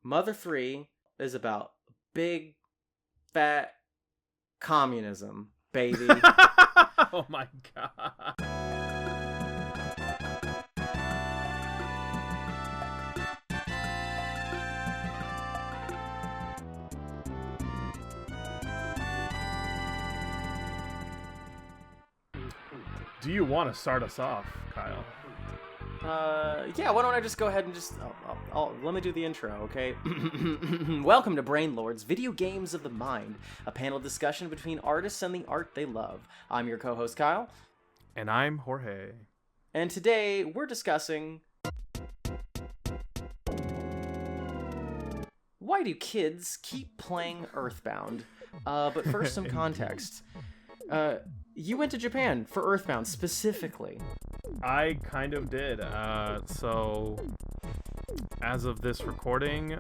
Mother 3 is about big, fat communism, baby. Oh my god. Do you want to start us off, Kyle? Yeah, why don't I just go ahead and just... let me do the intro, okay? Welcome to Brain Lords, Video Games of the Mind, a panel discussion between artists and the art they love. I'm your co-host, Kyle. And I'm Jorge. And today, we're discussing... why do kids keep playing Earthbound? But first, some context. You went to Japan for Earthbound, specifically. I kind of did. So, as of this recording,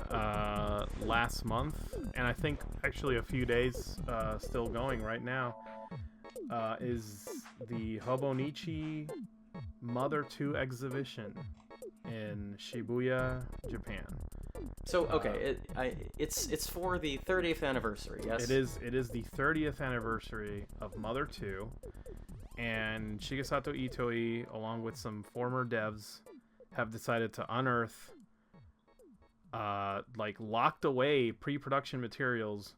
last month, and I think actually a few days still going right now, is the Hobonichi Mother 2 exhibition in Shibuya, Japan. So okay, it's for the 30th anniversary. Yes, it is the 30th anniversary of Mother 2, and Shigesato Itoi, along with some former devs, have decided to unearth locked away pre-production materials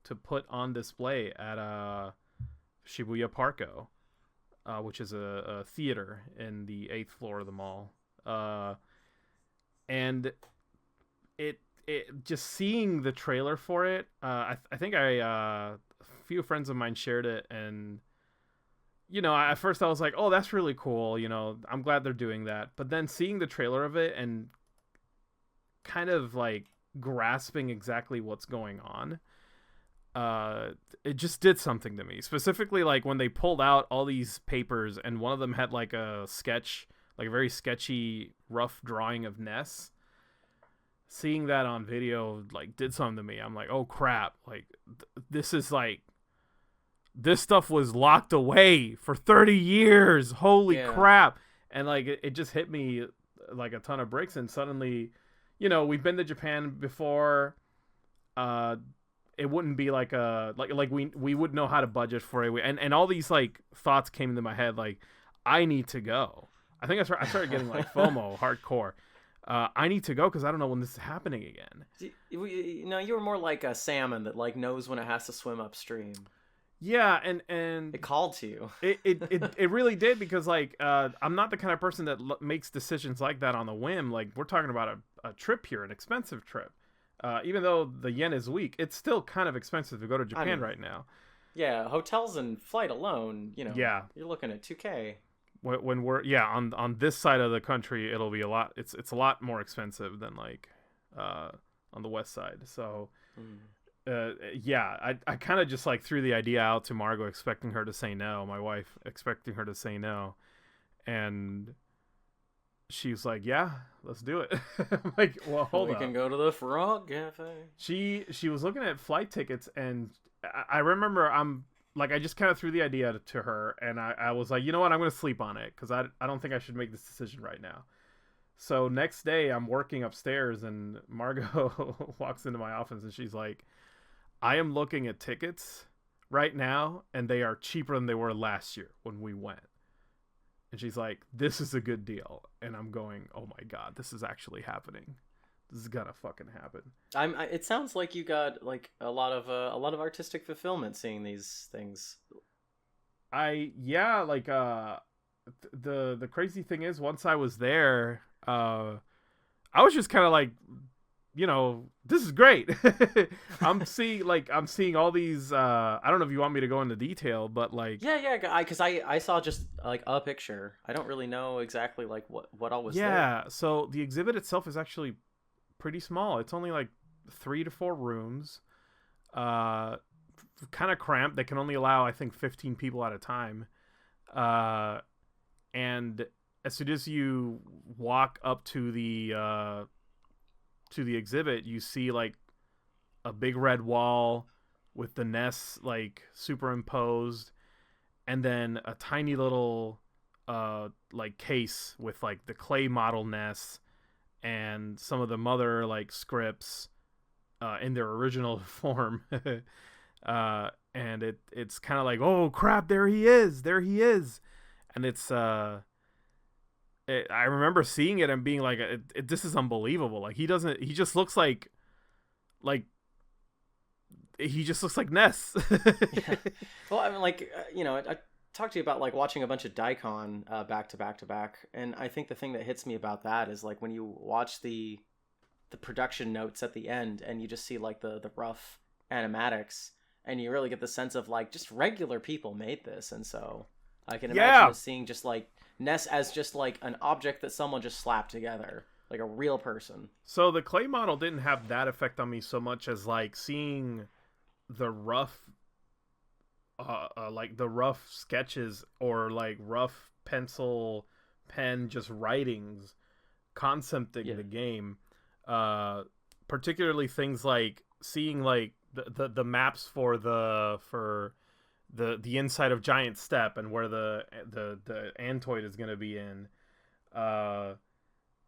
to put on display at Shibuya Parko, which is a theater in the 8th floor of the mall, and it just seeing the trailer for it, I think a few friends of mine shared it, and at first I was like, oh, that's really cool, I'm glad they're doing that. But then seeing the trailer of it and kind of like grasping exactly what's going on, it just did something to me. Specifically, like when they pulled out all these papers and one of them had like a sketch, like a very sketchy rough drawing of Ness. Seeing that on video like did something to me. I'm like, oh crap, like this is like, this stuff was locked away for 30 years. Holy crap. And like it just hit me like a ton of bricks, and suddenly, we've been to Japan before. It wouldn't be like we would know how to budget for it, and all these like thoughts came into my head, like I need to go. I think I started getting like FOMO hardcore. I need to go because I don't know when this is happening again. You were more like a salmon that like knows when it has to swim upstream. Yeah, and it called to you. It really did, because like I'm not the kind of person that makes decisions like that on the whim. Like, we're talking about a trip here, an expensive trip. Even though the yen is weak, it's still kind of expensive to go to Japan right now. Yeah, hotels and flight alone, Yeah, you're looking at $2,000. When we're on this side of the country, it'll be a lot. It's a lot more expensive than like on the west side. So I kind of just like threw the idea out to Margot, expecting her to say no. My wife, expecting her to say no, and she was like, "Yeah, let's do it." I'm like, well, hold on. We can go to the Frog Cafe. She was looking at flight tickets, and I remember I just kind of threw the idea to her, and I was like, you know what, I'm going to sleep on it, because I don't think I should make this decision right now. So next day, I'm working upstairs, and Margot walks into my office, and she's like, I am looking at tickets right now, and they are cheaper than they were last year when we went. And she's like, this is a good deal. And I'm going, oh my god, this is actually happening. This is gonna fucking happen. It sounds like you got like a lot of artistic fulfillment seeing these things. The crazy thing is, once I was there, I was just kind of like, this is great. I'm seeing all these. I don't know if you want me to go into detail, but like, because I saw just like a picture. I don't really know exactly like what all was there. Yeah, so the exhibit itself is actually pretty small. It's only like 3 to 4 rooms, kind of cramped. They can only allow, I think, 15 people at a time, and as soon as you walk up to the exhibit, you see like a big red wall with the Ness like superimposed, and then a tiny little like case with like the clay model Ness and some of the mother like scripts in their original form. And it's kind of like, oh crap, there he is, and it's I remember seeing it and being like, this is unbelievable. Like he just looks like he just looks like Ness. Yeah. Well, I mean, like I talked to you about like watching a bunch of Daikon back to back to back, and I think the thing that hits me about that is like when you watch the production notes at the end and you just see like the rough animatics, and you really get the sense of like just regular people made this. And so I can imagine just seeing just like Ness as just like an object that someone just slapped together, like a real person. So the clay model didn't have that effect on me so much as like seeing the rough like the rough sketches or like rough pencil pen just writings concepting the game, particularly things like seeing like the maps for the inside of Giant Step and where the Antoid is going to be in,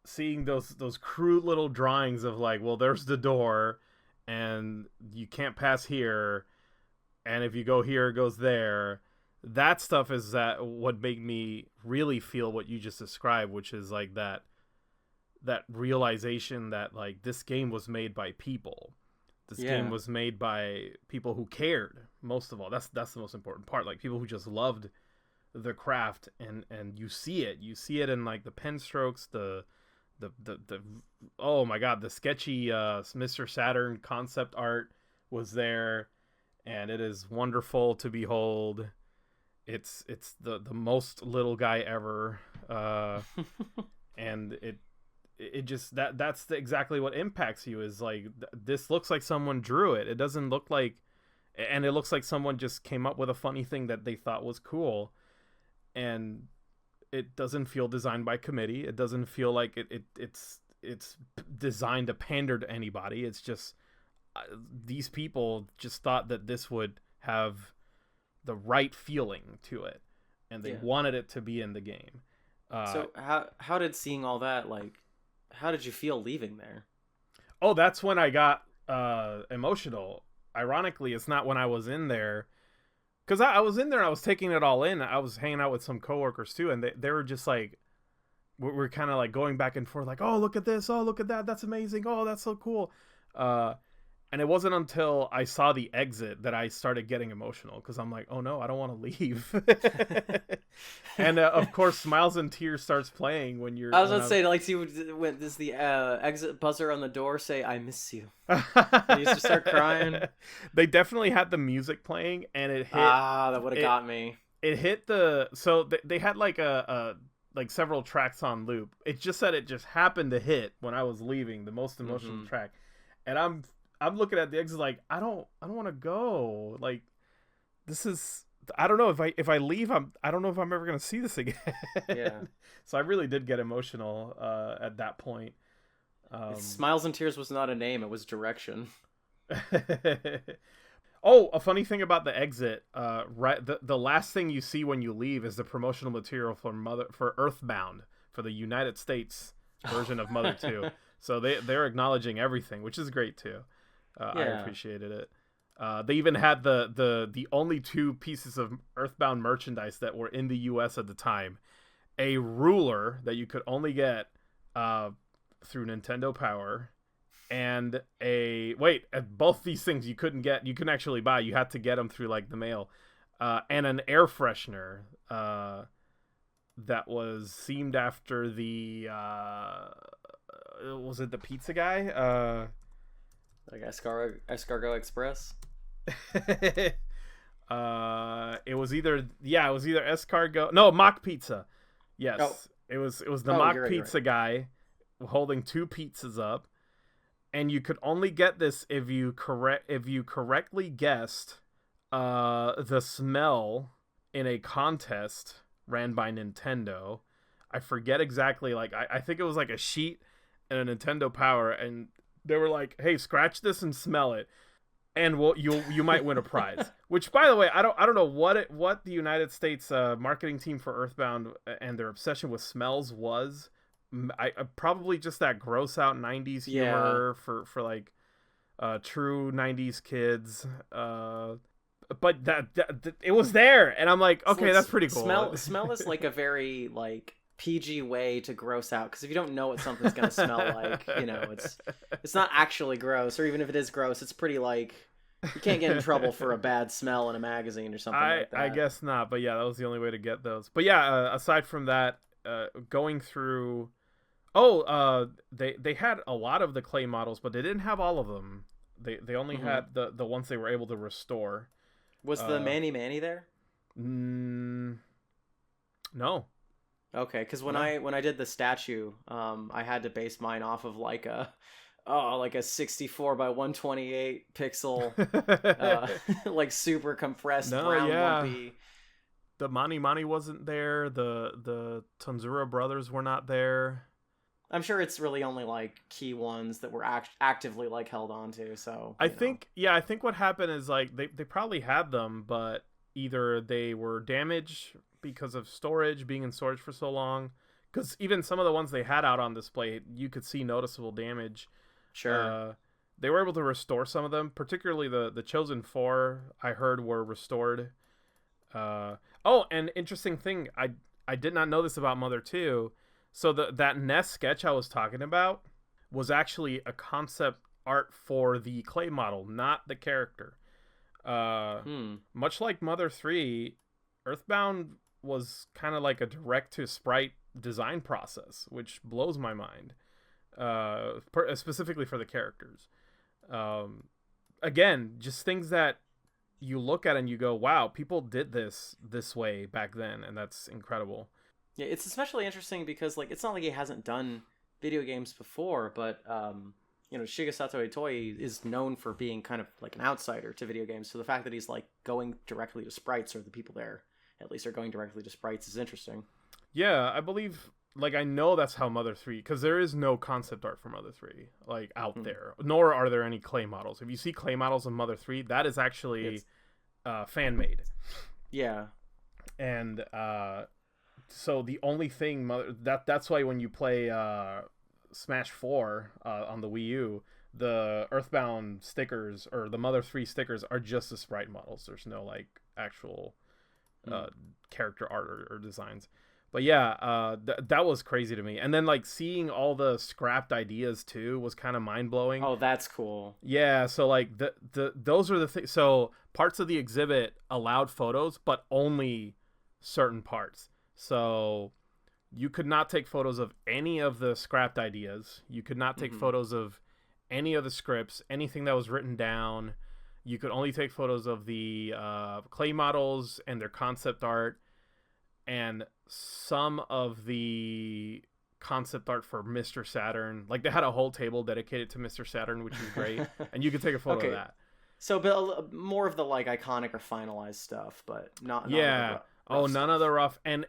seeing those crude little drawings of like, well, there's the door and you can't pass here, and if you go here it goes there. That stuff is what made me really feel what you just described, which is like that realization that like this game was made by people. This game was made by people who cared, most of all. That's the most important part. Like people who just loved the craft, and you see it in like the pen strokes, the oh my god, the sketchy Mr. Saturn concept art was there, and it is wonderful to behold. It's the most little guy ever, and it just that's exactly what impacts you, is like this looks like someone drew it. It doesn't look like, and it looks like someone just came up with a funny thing that they thought was cool, and it doesn't feel designed by committee. It doesn't feel like it's designed to pander to anybody. It's just these people just thought that this would have the right feeling to it, and they wanted it to be in the game. So how did seeing all that, like, how did you feel leaving there? Oh, that's when I got emotional. Ironically, it's not when I was in there, because I was in there and I was taking it all in. I was hanging out with some coworkers too, and they were just like, we're kind of like going back and forth, like, oh, look at this, oh, look at that, that's amazing, oh, that's so cool. And it wasn't until I saw the exit that I started getting emotional, because I'm like, oh no, I don't want to leave. And of course, Smiles and Tears starts playing when you're. I was gonna say, like, see, when does the exit buzzer on the door say, "I miss you"? And you used to start crying. They definitely had the music playing, and it hit. That would have got me. It hit the they had like like several tracks on loop. It just said it just happened to hit when I was leaving, the most emotional track, and I'm looking at the exit like, I don't want to go. Like, this is, I don't know if I leave, I don't know if I'm ever gonna see this again. Yeah. So I really did get emotional at that point. Smiles and Tears was not a name; it was direction. Oh, a funny thing about the exit, right? The last thing you see when you leave is the promotional material for Earthbound, for the United States version of Mother 2. So they're acknowledging everything, which is great too. I appreciated it. They even had the only two pieces of Earthbound merchandise that were in the US at the time: a ruler that you could only get through Nintendo Power, and both these things you couldn't actually buy. You had to get them through like the mail, and an air freshener that was themed after the was it the pizza guy? Like Escargot Express. It was either escargot. No, mock pizza. Yes, it was the mock pizza guy holding two pizzas up, and you could only get this if you correctly guessed the smell in a contest ran by Nintendo. I forget exactly. Like I think it was like a sheet and a Nintendo Power, and they were like, "Hey, scratch this and smell it, and you might win a prize." Which, by the way, I don't know what the United States marketing team for Earthbound and their obsession with smells was, I probably just that gross out 90s humor for like true 90s kids. But that it was there, and I'm like, okay, that's pretty cool. Smell is like a very like PG way to gross out, because if you don't know what something's gonna smell like, it's not actually gross, or even if it is gross, it's pretty like you can't get in trouble for a bad smell in a magazine or something like that. I guess not, but yeah, that was the only way to get those. But yeah, aside from that, going through, they had a lot of the clay models, but they didn't have all of them. They only had the ones they were able to restore. Was the Manny there? No. Okay, because when I did the statue, I had to base mine off of like a 64 by 128 pixel, like super compressed brown lumpy. The Mani wasn't there. The Tanzura brothers were not there. I'm sure it's really only like key ones that were actively like held onto. So I think what happened is like they probably had them, but either they were damaged because of storage, being in storage for so long. Because even some of the ones they had out on display, you could see noticeable damage. Sure. They were able to restore some of them, particularly the Chosen 4, I heard, were restored. And interesting thing, I did not know this about Mother 2. So that Ness sketch I was talking about was actually a concept art for the clay model, not the character. Much like Mother 3, Earthbound was kind of like a direct-to-sprite design process, which blows my mind, specifically for the characters. Again, just things that you look at and you go, wow, people did this way back then, and that's incredible. Yeah, it's especially interesting because like it's not like he hasn't done video games before, but Shigesato Itoi is known for being kind of like an outsider to video games. So the fact that he's like going directly to sprites, or the people there at least are going directly to sprites, is interesting. Yeah, I believe, like, I know that's how Mother 3, because there is no concept art for Mother 3 like out there, nor are there any clay models. If you see clay models of Mother 3, that is actually fan made. Yeah, and so the only thing that's why when you play Smash 4 on the Wii U, the Earthbound stickers or the Mother 3 stickers are just the sprite models. There's no like actual character art or designs. But yeah, that was crazy to me. And then like seeing all the scrapped ideas too was kind of mind blowing. Oh, that's cool. Yeah, so like those are the things. So parts of the exhibit allowed photos, but only certain parts. So you could not take photos of any of the scrapped ideas. You could not take photos of any of the scripts, anything that was written down. You could only take photos of the clay models and their concept art, and some of the concept art for Mr. Saturn. Like they had a whole table dedicated to Mr. Saturn, which was great, and you could take a photo of that. So, but more of the like iconic or finalized stuff, but not yeah. Rough none of the rough, and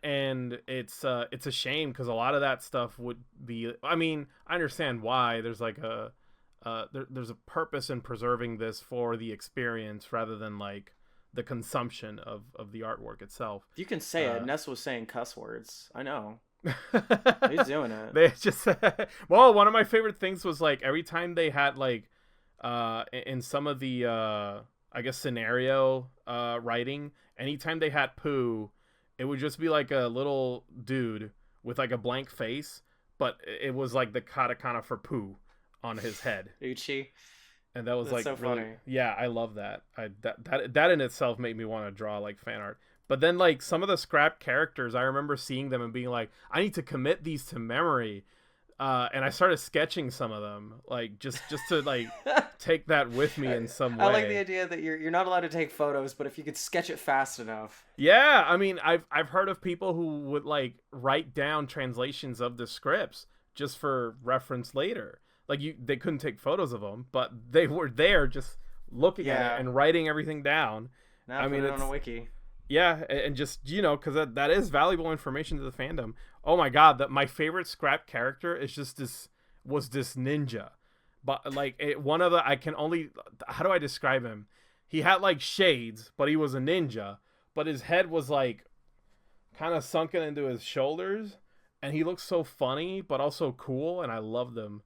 it's a shame because a lot of that stuff would be. I mean, I understand why. There's like there's a purpose in preserving this for the experience rather than like the consumption of the artwork itself. You can say it. Ness was saying cuss words. I know. He's doing it. They just well, one of my favorite things was like every time they had like in some of the I guess scenario writing, anytime they had poo, it would just be like a little dude with like a blank face, but it was like the katakana for poo on his head. Uchi. And that was That's like so really funny. Yeah, I love that. That in itself made me want to draw like fan art. But then like some of the scrap characters, I remember seeing them and being like, I need to commit these to memory. And I started sketching some of them, like just to like take that with me in some way. I like the idea that you're not allowed to take photos, but if you could sketch it fast enough. Yeah, I mean, I've heard of people who would like write down translations of the scripts just for reference later. Like they couldn't take photos of them, but they were there just looking at it and writing everything down. Now I mean, it's on a wiki. Yeah, and just because that is valuable information to the fandom. Oh my god, my favorite scrap character is just this ninja, but like how do I describe him? He had like shades, but he was a ninja, but his head was like kind of sunken into his shoulders, and he looks so funny but also cool, and I love them.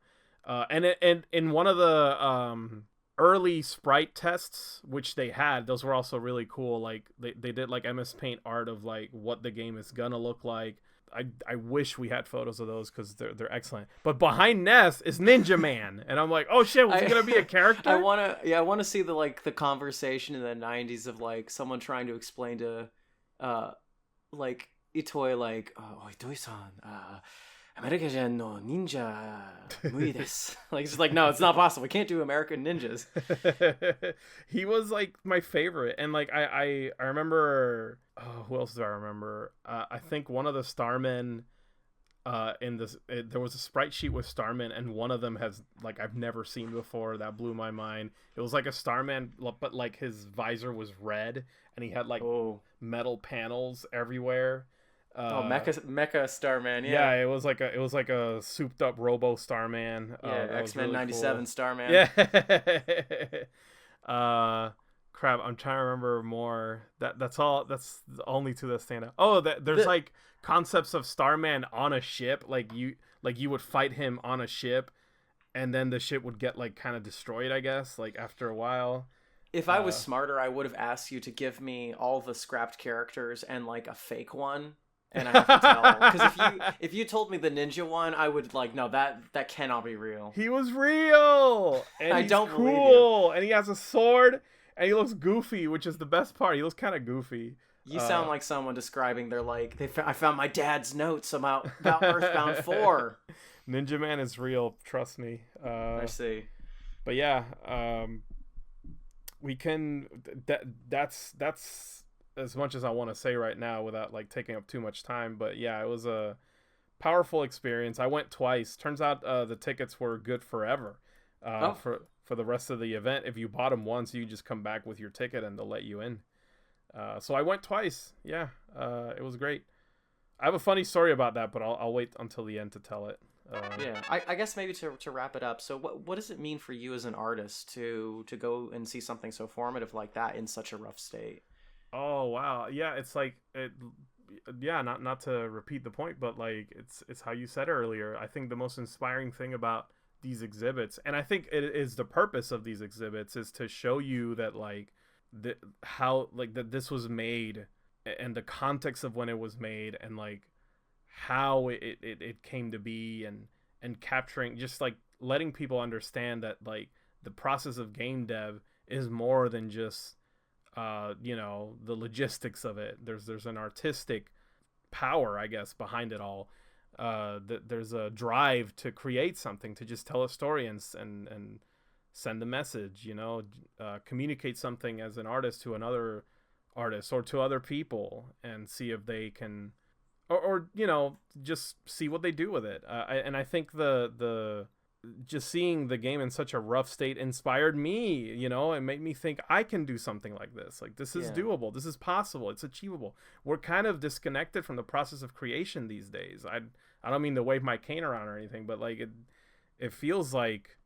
And in one of the early sprite tests, which they had, those were also really cool. Like they did like MS Paint art of like what the game is gonna look like. I wish we had photos of those because they're excellent. But behind Ness is Ninja Man, and I'm like, oh shit, was he gonna be a character? I wanna see the conversation in the '90s of like someone trying to explain to, like Itoi, like, oh Itoi-san, American no ninja muy desu. Like it's just like, no, it's not possible. We can't do American ninjas. He was like my favorite, and like I remember. Oh, who else do I remember? I think one of the Starmen. There was a sprite sheet with Starmen, and one of them has like I've never seen before. That blew my mind. It was like a Starman, but like his visor was red, and he had like metal panels everywhere. Mecha Starman, yeah. It was like a souped up Robo Starman. Yeah, X-Men really 97 cool. Starman. Yeah. Crap, I'm trying to remember more. That's all. That's the only two that stand out. Oh, there's like concepts of Starman on a ship. Like you would fight him on a ship, and then the ship would get like kind of destroyed, I guess, like after a while. If I was smarter, I would have asked you to give me all the scrapped characters and like a fake one. And I have to tell, because if you told me the ninja one, I would like, no, that cannot be real. He was real, and I don't cool, believe you. And he has a sword, and he looks goofy, which is the best part. He looks kind of goofy. You sound like someone describing their like, I found my dad's notes about Earthbound 4. Ninja Man is real, trust me. I see. But yeah, we can. That's as much as I want to say right now without like taking up too much time. But yeah, it was a powerful experience. I went twice. Turns out the tickets were good forever. For the rest of the event. If you bought them once, you just come back with your ticket and they'll let you in. So I went twice. Yeah, it was great. I have a funny story about that, but I'll wait until the end to tell it. Yeah, I guess maybe to wrap it up. So what does it mean for you as an artist to go and see something so formative like that in such a rough state? Oh wow, yeah, it's like it. Yeah, not to repeat the point, but like it's how you said earlier. I think the most inspiring thing about these exhibits, and I think it is the purpose of these exhibits, is to show you that like how like that this was made, and the context of when it was made, and like how it came to be, and capturing, just like letting people understand that like the process of game dev is more than just the logistics of it. There's an artistic power, I guess, behind it all. There's a drive to create something, to just tell a story and send a message, communicate something as an artist to another artist or to other people, and see if they can, or just see what they do with it. And I think the just seeing the game in such a rough state inspired me, and made me think I can do something like this. Like, this is doable. This is possible. It's achievable. We're kind of disconnected from the process of creation these days. I don't mean to wave my cane around or anything, but like it feels like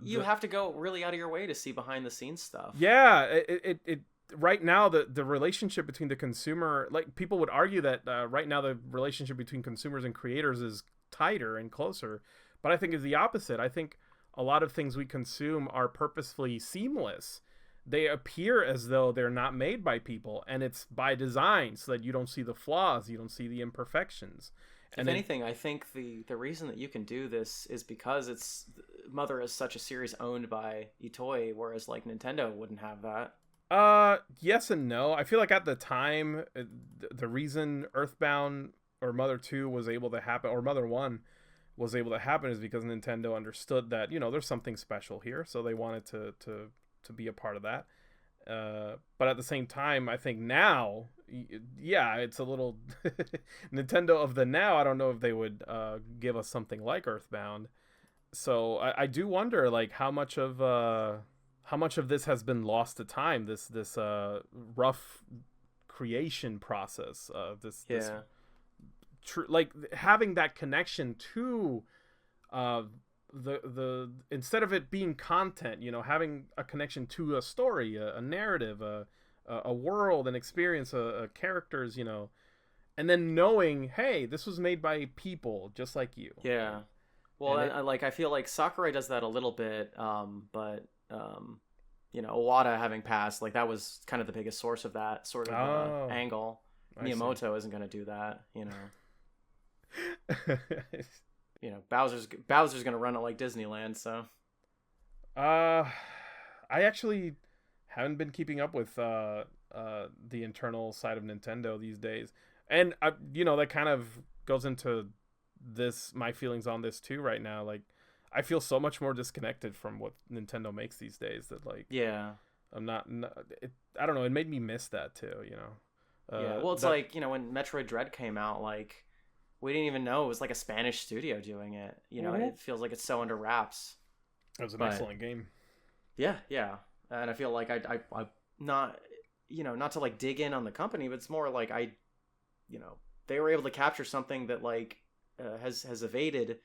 you have to go really out of your way to see behind the scenes stuff. Yeah, it right now the relationship between the consumer, like people would argue that right now the relationship between consumers and creators is tighter and closer. But I think it's the opposite. I think a lot of things we consume are purposefully seamless. They appear as though they're not made by people, and it's by design so that you don't see the flaws, you don't see the imperfections. If anything, I think the reason that you can do this is because Mother is such a series owned by Itoi, whereas like Nintendo wouldn't have that. Yes and no. I feel like at the time, the reason Earthbound or Mother 2 was able to happen, or Mother 1 was able to happen, is because Nintendo understood that there's something special here, so they wanted to be a part of that. But at the same time, I think now, yeah, it's a little Nintendo of the now. I don't know if they would give us something like Earthbound. So I do wonder like how much of this has been lost to time. This rough creation process. This like having that connection to the instead of it being content, having a connection to a story, a narrative, a world, an experience, characters, and then knowing, hey, this was made by people just like you. Yeah. Well, I feel like Sakurai does that a little bit, but Iwata having passed, like that was kind of the biggest source of that sort of angle. Miyamoto isn't going to do that, Bowser's going to run it like Disneyland, so. I actually haven't been keeping up with the internal side of Nintendo these days, and that kind of goes into my feelings on this too right now. Like, I feel so much more disconnected from what Nintendo makes these days that, like, I'm not I don't know, it made me miss that too, well, it's like, when Metroid Dread came out, like, we didn't even know it was like a Spanish studio doing it. It feels like it's so under wraps. It was an excellent game. Yeah, and I feel like I not not to like dig in on the company, but it's more like they were able to capture something that like has evaded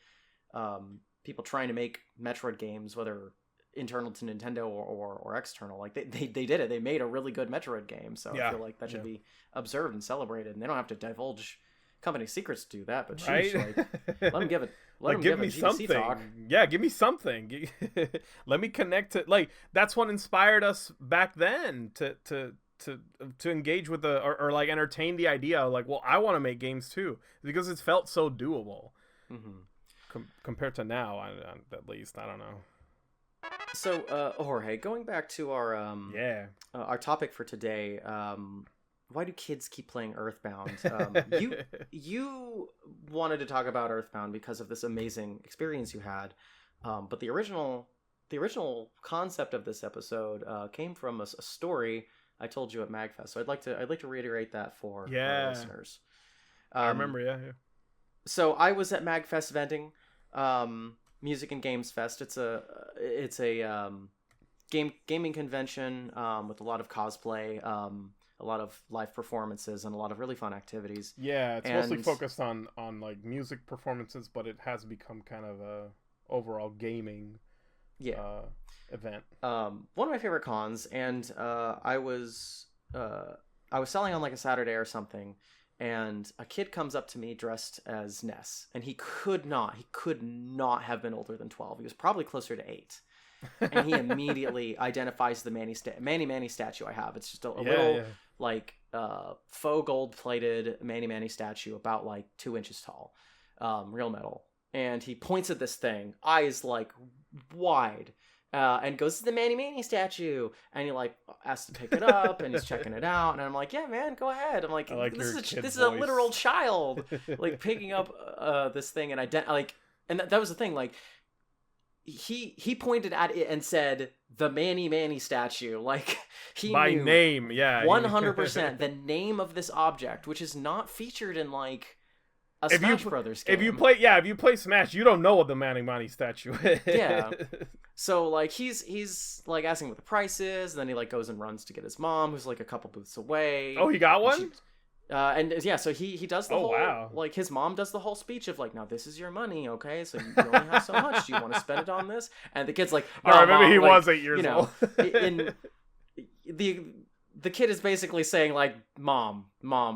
people trying to make Metroid games, whether internal to Nintendo or external. Like they did it. They made a really good Metroid game, so I feel like that should be observed and celebrated. And they don't have to divulge company secrets to do that, but sheesh, let them give it. Give me something. Talk. Yeah, give me something. Let me connect to, like, that's what inspired us back then to engage with or like entertain the idea of, like, well, I want to make games too, because it's felt so doable. Compared to now, at least, I don't know. So, Jorge, going back to our topic for today, why do kids keep playing Earthbound? You wanted to talk about Earthbound because of this amazing experience you had, but the original concept of this episode came from a story I told you at MagFest. So I'd like to reiterate that for our listeners. I remember, yeah. So I was at MagFest venting, Music and Games Fest. It's a gaming convention with a lot of cosplay, a lot of live performances, and a lot of really fun activities. Yeah, it's mostly focused on like music performances, but it has become kind of a overall gaming event. One of my favorite cons, and I was selling on like a Saturday or something, and a kid comes up to me dressed as Ness, and he could not have been older than 12. He was probably closer to 8. And he immediately identifies the Manny statue I have. It's just a little like faux gold-plated Manny statue, about like 2 inches tall, real metal. And he points at this thing, eyes like wide, and goes, "To the Manny statue." And he like asks to pick it up, and he's checking it out. And I'm like, "Yeah, man, go ahead." I'm like this is a literal child like picking up this thing, and and that was the thing, like. He pointed at it and said, "The Manny statue." Like, he by knew name, 100% the name of this object, which is not featured in like a Smash Brothers game. If you play Smash, you don't know what the Manny statue is. Yeah. So like he's like asking what the price is, and then he like goes and runs to get his mom, who's like a couple booths away. Oh, he got one? So he does the whole, like, his mom does the whole speech of like, "Now this is your money, okay? So you only have so much. Do you want to spend it on this?" And the kid's like, "No, I remember, Mom," he like, was 8 years old. The kid is basically saying like, Mom,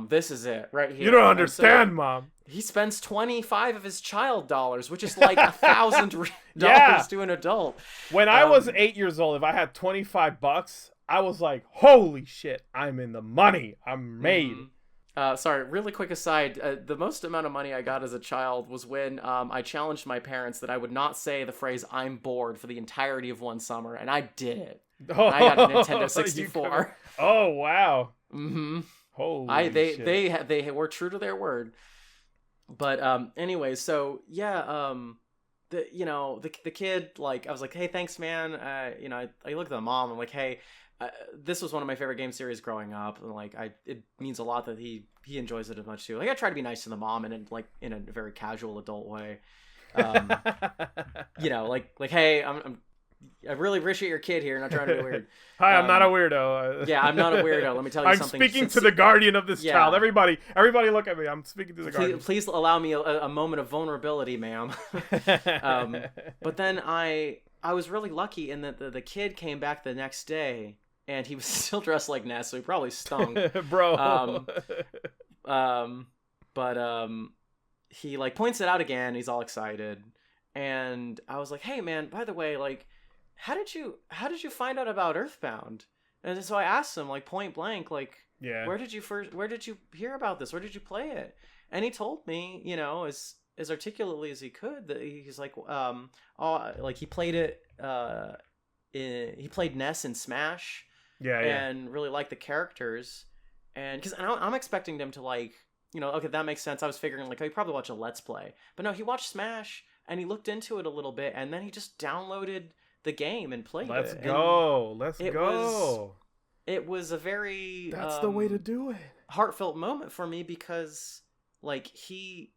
this is it right here. You don't understand, Mom. He spends 25 of his child dollars, which is like $1,000 to an adult. When I was 8 years old, if I had $25, I was like, "Holy shit, I'm in the money. I'm made." Mm-hmm. Sorry, really quick aside, the most amount of money I got as a child was when I challenged my parents that I would not say the phrase "I'm bored" for the entirety of one summer, and I did it. And I got a Nintendo 64. Oh, wow. Mm-hmm. Holy shit. They were true to their word. But anyway, so yeah, the kid, like, I was like, "Hey, thanks, man." I look at the mom, I'm like, "Hey, this was one of my favorite game series growing up, and like it means a lot that he enjoys it as much too." Like, I try to be nice to the mom, and in a very casual adult way, like, "Hey, I really appreciate your kid here, not trying to be weird." Hi, I'm not a weirdo. Yeah, I'm not a weirdo. Let me tell you something. I'm speaking to the guardian of this child. Everybody look at me. I'm speaking to the guardian. Please allow me a moment of vulnerability, ma'am. But then I was really lucky in that the kid came back the next day, and he was still dressed like Ness, so he probably stunk. Bro. But he like points it out again. He's all excited, and I was like, "Hey, man! By the way, like, how did you find out about Earthbound?" And so I asked him like point blank, like, where did you hear about this? Where did you play it? And he told me, you know, as articulately as he could, that he's like, like he played it. He played Ness in Smash. And really liked the characters, and because I'm expecting them to like, you know, okay, that makes sense. I was figuring like, oh, he probably watched a Let's Play, but no, he watched Smash and he looked into it a little bit, and then he just downloaded the game and played it. Let's go. It was a very that's the way to do it. Heartfelt moment for me, because like he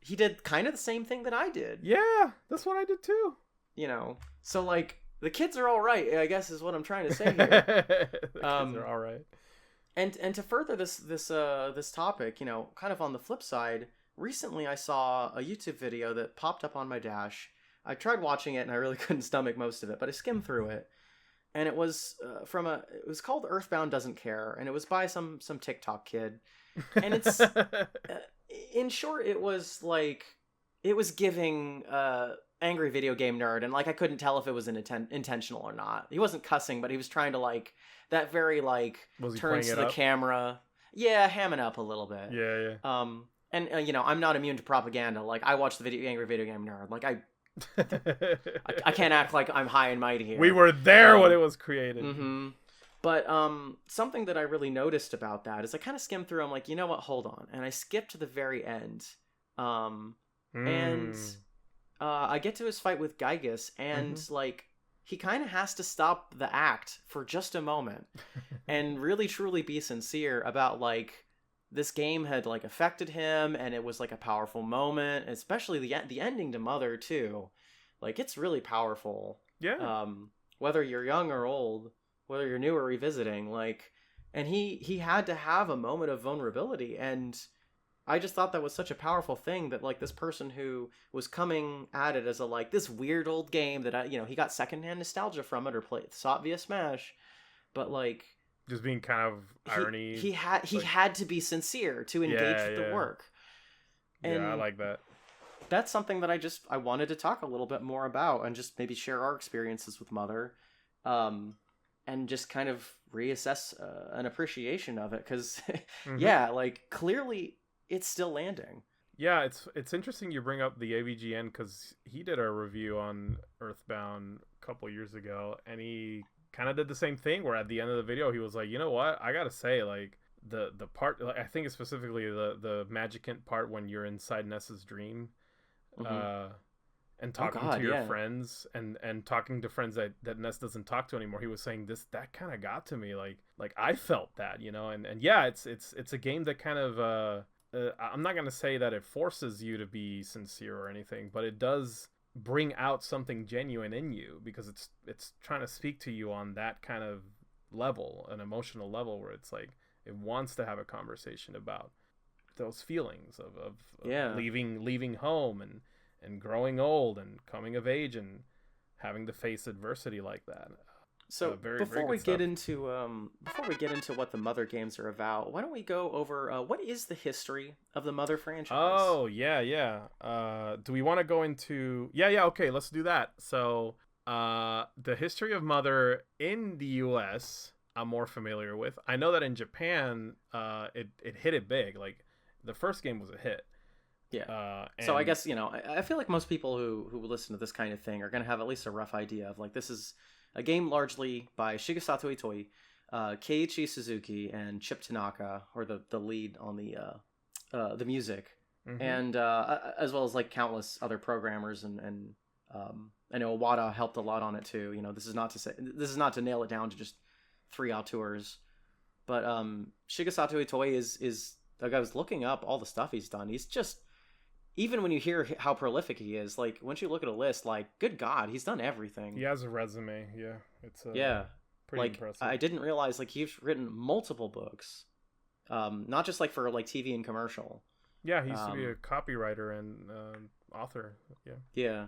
did kind of the same thing that I did. Yeah, that's what I did too. You know, so like. The kids are all right, I guess, is what I'm trying to say here. The kids are all right. And to further this topic, you know, kind of on the flip side, recently I saw a YouTube video that popped up on my dash. I tried watching it and I really couldn't stomach most of it, but I skimmed through it, and it was it was called Earthbound Doesn't Care, and it was by some TikTok kid, and it's in short, it was giving angry video game nerd, and like I couldn't tell if it was intentional or not. He wasn't cussing, but he was trying to like that very like turns to the camera, hamming up a little bit. And you know, I'm not immune to propaganda. Like I watch the angry video game nerd. Like I can't act like I'm high and mighty here. We were there when it was created. Mm-hmm. But something that I really noticed about that is I kind of skimmed through. I'm like, you know what? Hold on, and I skipped to the very end. And I get to his fight with Gygus, and like he kind of has to stop the act for just a moment and really truly be sincere about like this game had like affected him, and it was like a powerful moment, especially the ending to Mother too. Like it's really powerful. Whether you're young or old, whether you're new or revisiting, like, and he had to have a moment of vulnerability, and I just thought that was such a powerful thing that like this person who was coming at it as a like this weird old game that he got secondhand nostalgia from it or saw it via Smash, but like just being kind of irony. He had to be sincere to engage with the work. And I like that. That's something that I wanted to talk a little bit more about, and just maybe share our experiences with Mother, and just kind of reassess an appreciation of it, because like clearly it's still landing. Yeah, it's interesting you bring up the AVGN, because he did a review on Earthbound a couple years ago, and he kind of did the same thing, where at the end of the video he was like, you know what, I gotta say, like the part, like, I think it's specifically the Magicant part when you're inside Ness's dream, and talking to your friends, and talking to friends that Ness doesn't talk to anymore. He was saying that kind of got to me, like I felt that, and yeah, it's a game that kind of I'm not going to say that it forces you to be sincere or anything, but it does bring out something genuine in you, because it's trying to speak to you on that kind of level, an emotional level, where it's like it wants to have a conversation about those feelings of leaving home and growing old and coming of age and having to face adversity like that. So before we get into what the Mother games are about, why don't we go over what is the history of the Mother franchise? Oh yeah. Do we want to go into? Yeah. Okay, let's do that. So the history of Mother in the U.S. I'm more familiar with. I know that in Japan, it hit it big. Like the first game was a hit. Yeah. So I guess I feel like most people who listen to this kind of thing are gonna have at least a rough idea of like this is a game largely by Shigesato Itoi, Keiichi Suzuki, and Chip Tanaka, or the lead on the music, and as well as like countless other programmers, and I know Iwata helped a lot on it too. This is not to nail it down to just 3 auteurs, but Shigesato Itoi is like, I was looking up all the stuff he's done. He's just, even when you hear how prolific he is, like once you look at a list, like good God, he's done everything. He has a resume. Yeah, it's pretty like, impressive. I didn't realize like he's written multiple books, not just like for like TV and commercial. Yeah, he used to be a copywriter and author. Yeah.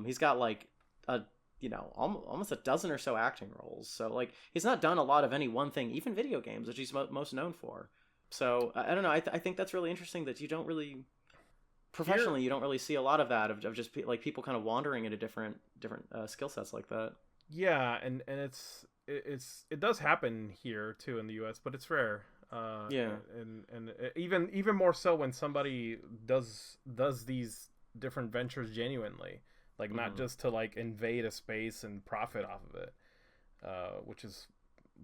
He's got like almost a dozen or so acting roles. So like he's not done a lot of any one thing, even video games, which he's most known for. So I don't know. I think that's really interesting that you don't really professionally you don't really see a lot of that of just like people kind of wandering into different skill sets like that. Yeah, and it does happen here too in the U.S., but it's rare. Yeah. And even more so when somebody does these different ventures genuinely, like not just to like invade a space and profit off of it, which is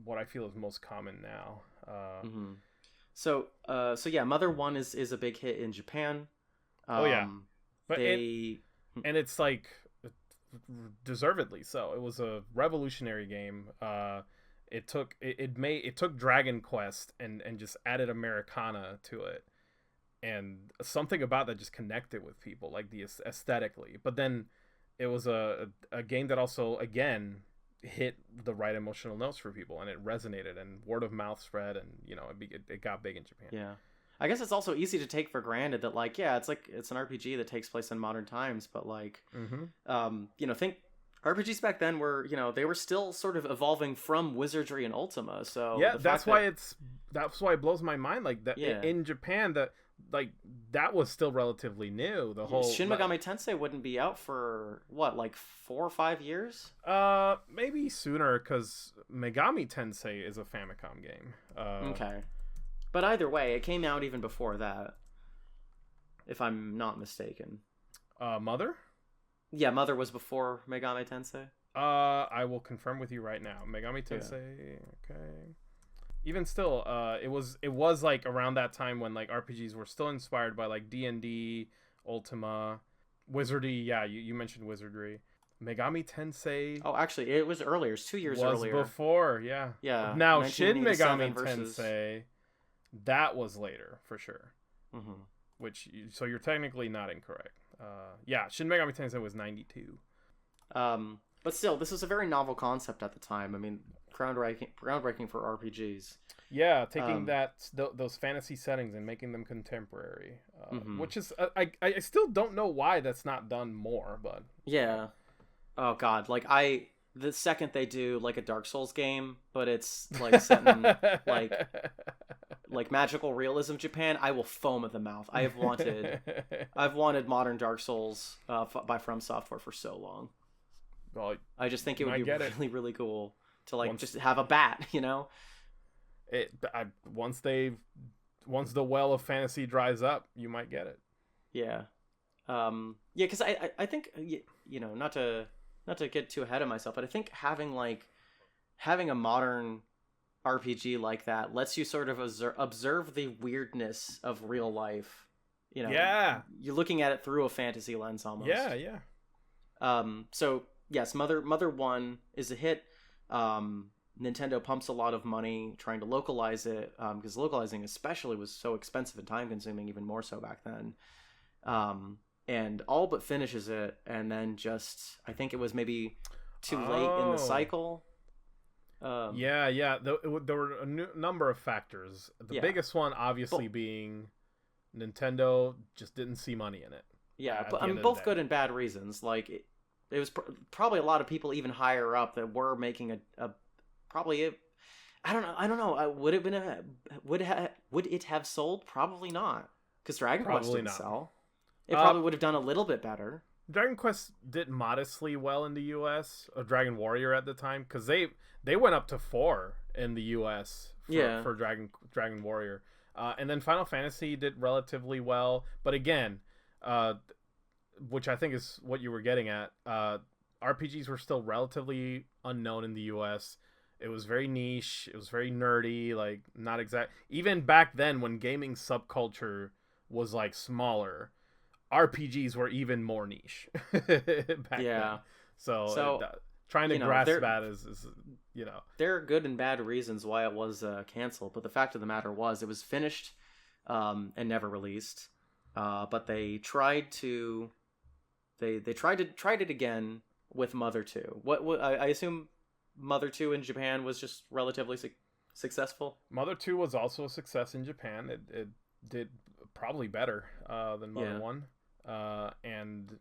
what I feel is most common now. So yeah, Mother 1 is a big hit in Japan. Oh yeah, but they and it's like deservedly so. It was a revolutionary game. It took Dragon Quest and just added Americana to it, and something about that just connected with people, like the aesthetically. But then it was a game that also again hit the right emotional notes for people, and it resonated, and word of mouth spread, and it got big in Japan. Yeah, I guess it's also easy to take for granted that like it's an RPG that takes place in modern times, but like think RPGs back then were they were still sort of evolving from Wizardry and Ultima. So yeah, that's why it blows my mind like that. Yeah. In Japan that was still relatively new. The whole Shin Megami Tensei wouldn't be out for what, like 4 or 5 years? Maybe sooner, because Megami Tensei is a Famicom game. Okay, but either way, it came out even before that, if I'm not mistaken. Mother? Yeah, Mother was before Megami Tensei. I will confirm with you right now. Megami Tensei. Yeah. Okay. Even still, it was like around that time when like RPGs were still inspired by like D&D, Ultima, Wizardry. Yeah, you mentioned Wizardry. Megami Tensei. Oh, actually, it was earlier. It's 2 years earlier. Was before, yeah. Yeah. Now Shin Megami Tensei, that was later for sure. So you're technically not incorrect. Yeah, Shin Megami Tensei was 92. But still, this was a very novel concept at the time. I mean, groundbreaking for RPGs. Yeah, taking those fantasy settings and making them contemporary, which is I still don't know why that's not done more, but yeah. Oh God, like the second they do like a Dark Souls game, but it's like set in like magical realism Japan, I will foam at the mouth. I've wanted modern Dark Souls by From Software for so long. Well, I just think it would be really, really cool to like just have a bat, Once the well of fantasy dries up, you might get it. Yeah. Because I think not to get too ahead of myself, but I think having a modern RPG like that lets you sort of observe the weirdness of real life. Yeah. You're looking at it through a fantasy lens almost. Yeah. So yes, Mother 1 is a hit. Nintendo pumps a lot of money trying to localize it, because localizing especially was so expensive and time consuming, even more so back then. And all but finishes it, and then just I think it was maybe too late in the cycle. Yeah. There were a number of factors. The biggest one, obviously, being Nintendo just didn't see money in it. Yeah, but I mean, both good and bad reasons. Like it was probably a lot of people even higher up that were making I don't know. Would it have sold? Probably not, because Dragon Quest didn't sell. It probably would have done a little bit better. Dragon Quest did modestly well in the U.S. Dragon Warrior at the time, because they went up to 4 in the U.S. for Dragon Warrior, and then Final Fantasy did relatively well. But again, which I think is what you were getting at, RPGs were still relatively unknown in the U.S. It was very niche. It was very nerdy. Like not exact. Even back then, when gaming subculture was like smaller, RPGs were even more niche back then. So trying to grasp that is there are good and bad reasons why it was canceled, but the fact of the matter was it was finished and never released. But they tried to tried it again with Mother 2. What I assume Mother 2 in Japan was just relatively successful. Mother 2 was also a success in Japan. It did probably better than Mother 1. And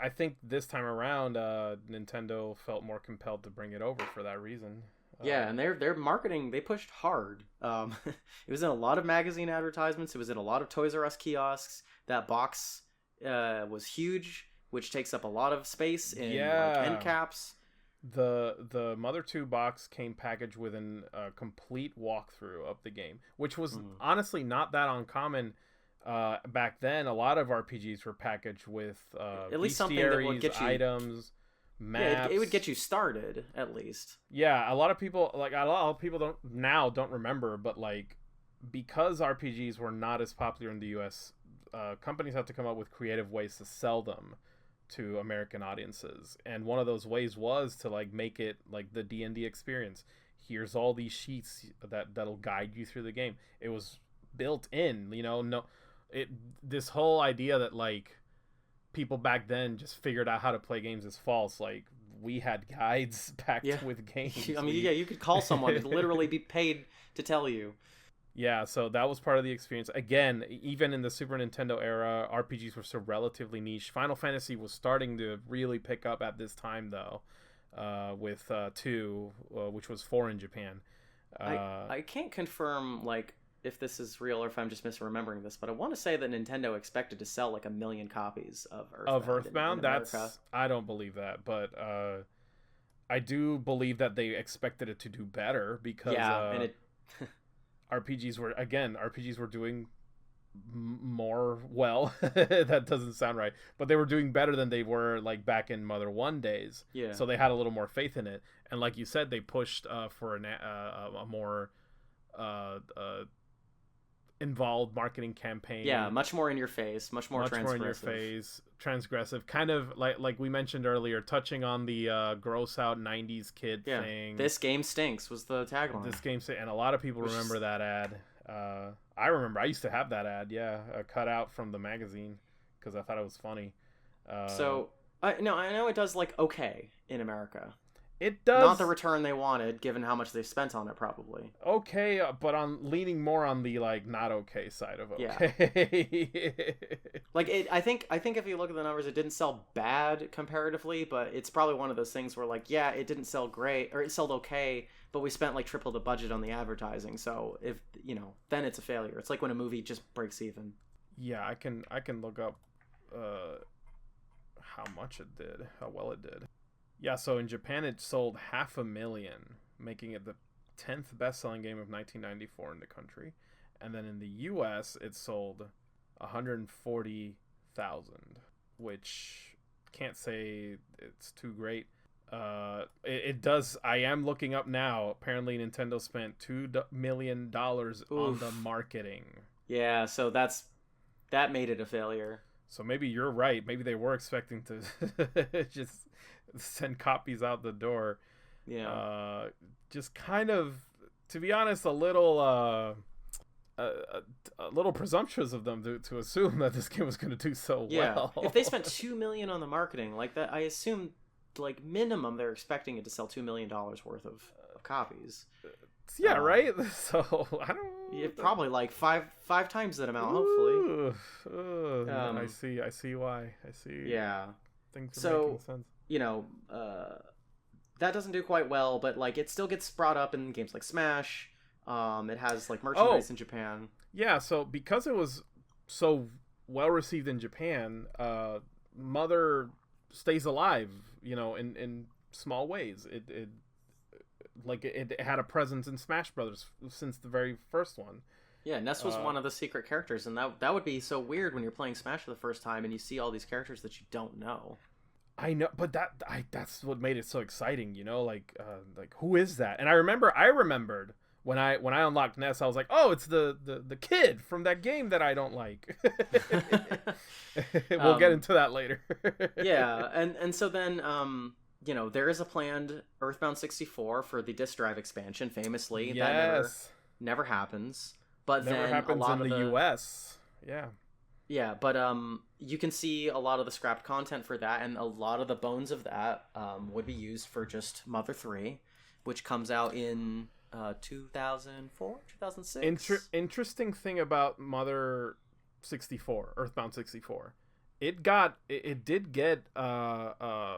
I think this time around, Nintendo felt more compelled to bring it over for that reason. Yeah, and their marketing, they pushed hard. It was in a lot of magazine advertisements. It was in a lot of Toys R Us kiosks. That box was huge, which takes up a lot of space in like end caps. The Mother 2 box came packaged with a complete walkthrough of the game, which was honestly not that uncommon back then. A lot of RPGs were packaged with at least something that would get you items, maps. Yeah, it would get you started at least. Yeah, a lot of people don't remember, but like because RPGs were not as popular in the US, companies have to come up with creative ways to sell them to American audiences, and one of those ways was to like make it like the D&D experience. Here's all these sheets that'll guide you through the game. It was built in, this whole idea that like people back then just figured out how to play games is false. Like we had guides packed with games. I mean, you could call someone and literally be paid to tell you. Yeah, so that was part of the experience. Again, even in the Super Nintendo era, RPGs were still relatively niche. Final Fantasy was starting to really pick up at this time, though, with 2, which was 4 in Japan. I can't confirm, like, if this is real or if I'm just misremembering this, but I want to say that Nintendo expected to sell, like, 1 million copies of Earthbound. Of Earthbound? I don't believe that, but I do believe that they expected it to do better because... Yeah, and it... RPGs were doing more well. That doesn't sound right, but they were doing better than they were like back in Mother 1 days. Yeah. So they had a little more faith in it, and like you said, they pushed for a more involved marketing campaign. Yeah, much more in your face, much more transgressive, kind of like we mentioned earlier, touching on the gross out 90s kid thing. This game stinks was the tagline. This game stinks, and a lot of people remember that ad. I remember I used to have that ad, cut out from the magazine because I thought it was funny. I know it does like okay in America. It does not the return they wanted, given how much they spent on it, probably. Okay, but on leaning more on the like not okay side of okay. Yeah. Like I think if you look at the numbers, it didn't sell bad comparatively, but it's probably one of those things where like it didn't sell great, or it sold okay, but we spent like triple the budget on the advertising. So if then it's a failure. It's like when a movie just breaks even. Yeah, I can look up how much it did, how well it did. Yeah, so in Japan it sold 500,000, making it the 10th best-selling game of 1994 in the country. And then in the US it sold 140,000, which can't say it's too great. It does. I am looking up now. Apparently Nintendo spent $2 million on the marketing. Yeah, so that made it a failure. So maybe you're right. Maybe they were expecting to just send copies out the door. Yeah. Just kind of, to be honest, a little presumptuous of them to assume that this game was going to do so well. If they spent $2 million on the marketing like that, I assume like minimum they're expecting it to sell $2 million worth of copies. Yeah, right. So I don't. Yeah, probably like five times that amount. Hopefully. I see why. I see. Yeah. Things are making sense. That doesn't do quite well, but like it still gets brought up in games like Smash. It has like merchandise in Japan. Yeah, so because it was so well received in Japan, Mother stays alive, in small ways. It had a presence in Smash Brothers since the very first one. Yeah, Ness was one of the secret characters, and that would be so weird when you're playing Smash for the first time and you see all these characters that you don't know. I know, but that's what made it so exciting, like who is that? And I remembered when I unlocked Ness, I was like, oh, it's the kid from that game that I don't like. We'll get into that later. Yeah, and so then there is a planned Earthbound 64 for the disc drive expansion. Famously, that never happens. But never then happens a lot in of the US. Yeah. Yeah, but you can see a lot of the scrapped content for that, and a lot of the bones of that would be used for just Mother 3, which comes out in 2004, 2006. Interesting thing about Mother 64, Earthbound 64, it did get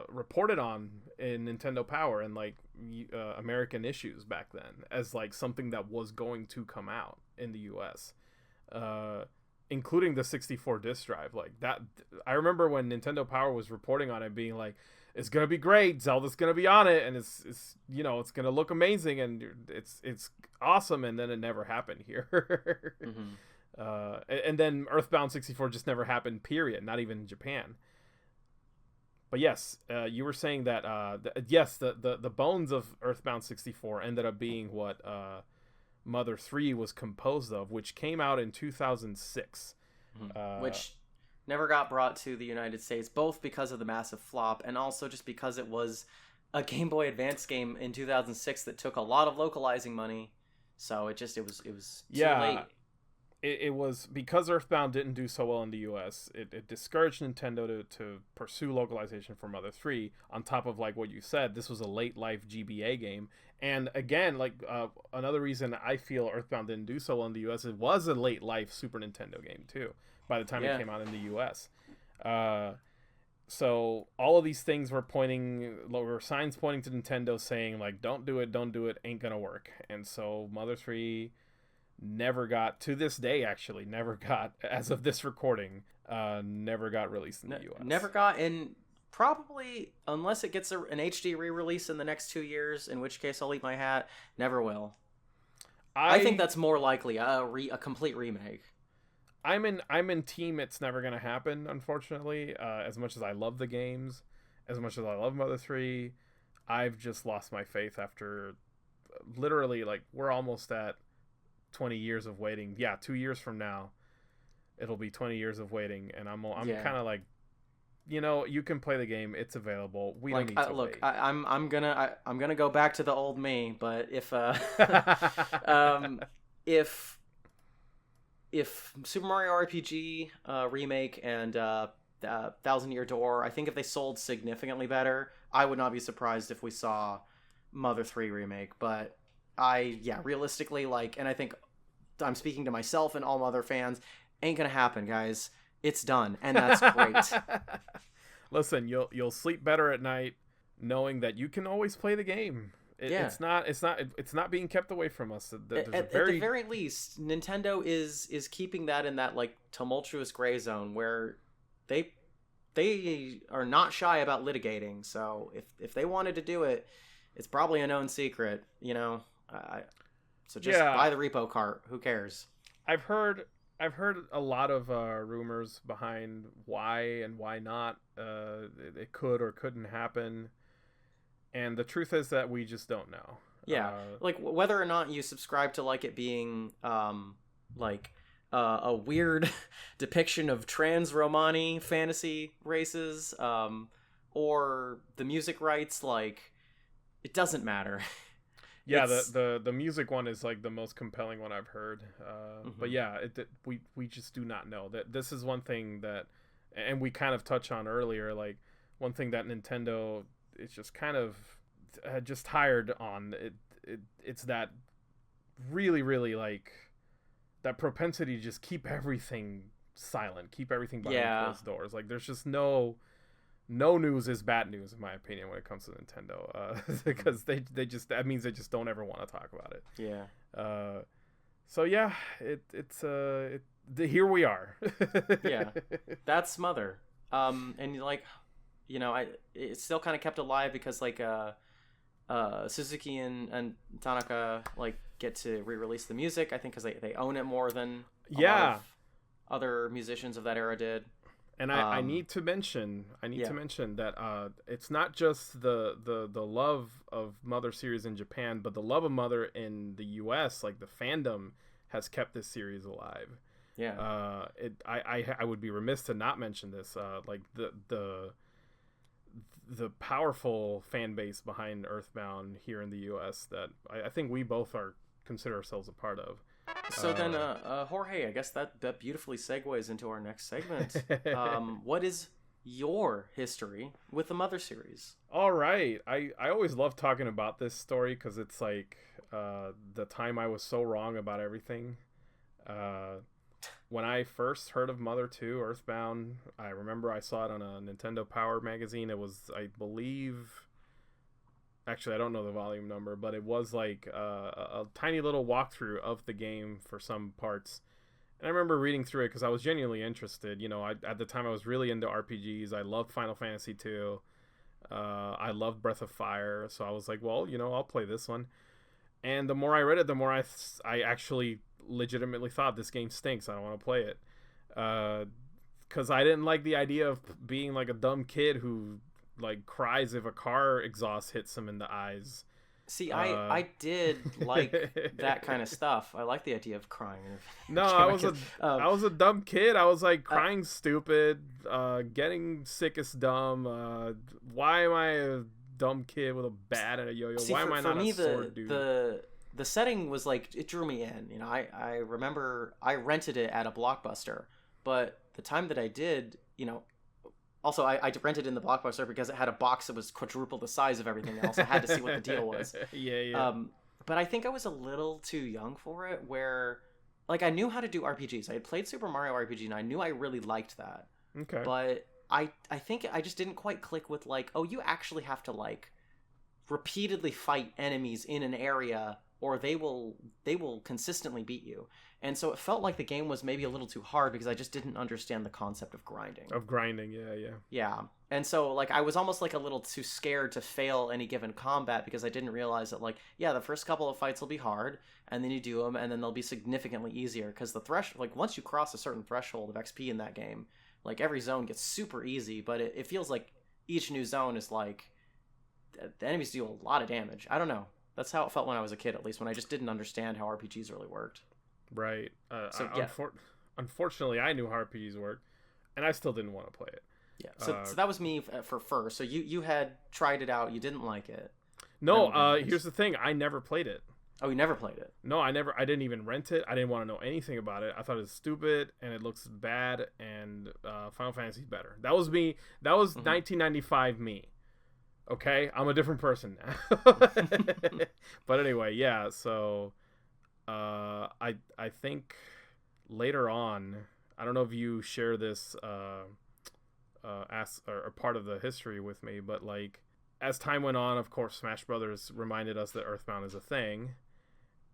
reported on in Nintendo Power and like American issues back then as like something that was going to come out in the US, including the 64 disc drive. Like that, I remember when Nintendo Power was reporting on it, being like, it's gonna be great, Zelda's gonna be on it, and it's it's gonna look amazing, and it's awesome, and then it never happened here. And then Earthbound 64 just never happened, period, not even in Japan. But yes, you were saying that the bones of Earthbound 64 ended up being what Mother 3 was composed of, which came out in 2006. Which never got brought to the United States, both because of the massive flop and also just because it was a Game Boy Advance game in 2006 that took a lot of localizing money. So it was too late. It was because Earthbound didn't do so well in the US, it discouraged Nintendo to pursue localization for Mother 3, on top of like what you said, this was a late life GBA game. And again, like another reason I feel Earthbound didn't do so well in the US, it was a late life Super Nintendo game too, by the time it came out in the US. So all of these things were signs pointing to Nintendo saying like, don't do it, ain't gonna work. And so Mother 3 never got, to this day actually, as of this recording, never got released in the US. Never got in, probably, unless it gets an HD re-release in the next 2 years, in which case I'll eat my hat, never will. I think that's more likely, a complete remake. I'm in team it's never gonna happen, unfortunately. As much as I love the games, as much as I love Mother 3, I've just lost my faith after literally, like, we're almost at 20 years of waiting. Yeah, 2 years from now it'll be 20 years of waiting, and I'm kind of like, you can play the game, it's available, we don't need to look, wait. I'm gonna go back to the old me, but if if Super Mario RPG remake and Thousand Year Door, I think if they sold significantly better, I would not be surprised if we saw Mother 3 remake. But realistically, like, and I think I'm speaking to myself and all Mother fans, ain't gonna happen, guys. It's done, and that's great. Listen, you'll sleep better at night knowing that you can always play the game. It's not being kept away from us. At the very least, Nintendo is keeping that in that like tumultuous gray zone where they are not shy about litigating. So if they wanted to do it, it's probably a known secret, so just buy the repo cart. Who cares? I've heard a lot of rumors behind why and why not it could or couldn't happen. And the truth is that we just don't know. Yeah, like whether or not you subscribe to like it being a weird depiction of trans Romani fantasy races, or the music rights, like, it doesn't matter. Yeah, the music one is like the most compelling one I've heard. But yeah, we just do not know. That this is one thing that, and we kind of touched on earlier, like one thing that Nintendo is just kind of just hired on. It's that really, really like that propensity to just keep everything silent, keep everything behind closed doors. Like there's just no news is bad news in my opinion when it comes to Nintendo, because they just, that means they just don't ever want to talk about it. Yeah. So yeah, here we are. Yeah, that's Mother. And like, it's still kind of kept alive because like Suzuki and Tanaka like get to re-release the music, I think, because they own it more than a lot of other musicians of that era did. And I need to mention that it's not just the love of Mother series in Japan, but the love of Mother in the US, like the fandom has kept this series alive. Yeah. I would be remiss to not mention this. Like the powerful fan base behind Earthbound here in the US that I think we both consider ourselves a part of. So then, Jorge, I guess that beautifully segues into our next segment. What is your history with the Mother series? All right. I always love talking about this story because it's like the time I was so wrong about everything. when I first heard of Mother 2 Earthbound, I remember I saw it on a Nintendo Power magazine. It was, I believe, actually I don't know the volume number, but it was like a tiny little walkthrough of the game for some parts. And I remember reading through it because I was genuinely interested. You know, at the time I was really into RPGs. I loved Final Fantasy 2. I loved Breath of Fire. So I was like, well, you know, I'll play this one. And the more I read it, the more I actually legitimately thought this game stinks. I don't want to play it. Because I didn't like the idea of being like a dumb kid who like cries if a car exhaust hits him in the eyes. See, I did like that kind of stuff. I like the idea of crying. No, I was a dumb kid. I was like crying stupid, getting sick as dumb. Why am I a dumb kid with a bat and a yo-yo? See, Why am I not a sword dude? The setting was like, it drew me in. You know, I remember I rented it at a Blockbuster, but the time that I did, you know, also I rented in the Blockbuster because it had a box that was quadruple the size of everything else. I had to see what the deal was. Yeah. But I think I was a little too young for it, where like I knew how to do RPGs. I had played Super Mario RPG and I knew I really liked that. Okay. But I think I just didn't quite click with like, oh, you actually have to like repeatedly fight enemies in an area or they will consistently beat you. And so it felt like the game was maybe a little too hard because I just didn't understand the concept of grinding. Yeah. And so like I was almost like a little too scared to fail any given combat because I didn't realize that like, yeah, the first couple of fights will be hard and then you do them and then they'll be significantly easier because the like once you cross a certain threshold of XP in that game, like every zone gets super easy, but it feels like each new zone is like the enemies do a lot of damage. I don't know. That's how it felt when I was a kid, at least when I just didn't understand how RPGs really worked. Right. Unfortunately, I knew how RPGs worked, and I still didn't want to play it. Yeah. So that was me for first. So you had tried it out, you didn't like it. No. Here's the thing: I never played it. Oh, you never played it? No, I didn't even rent it. I didn't want to know anything about it. I thought it was stupid and it looks bad. And Final Fantasy's better. That was me. That was 1995 me. Okay, I'm a different person now. But anyway, yeah. So, I think later on, I don't know if you share this or part of the history with me, but like as time went on, of course, Smash Brothers reminded us that Earthbound is a thing.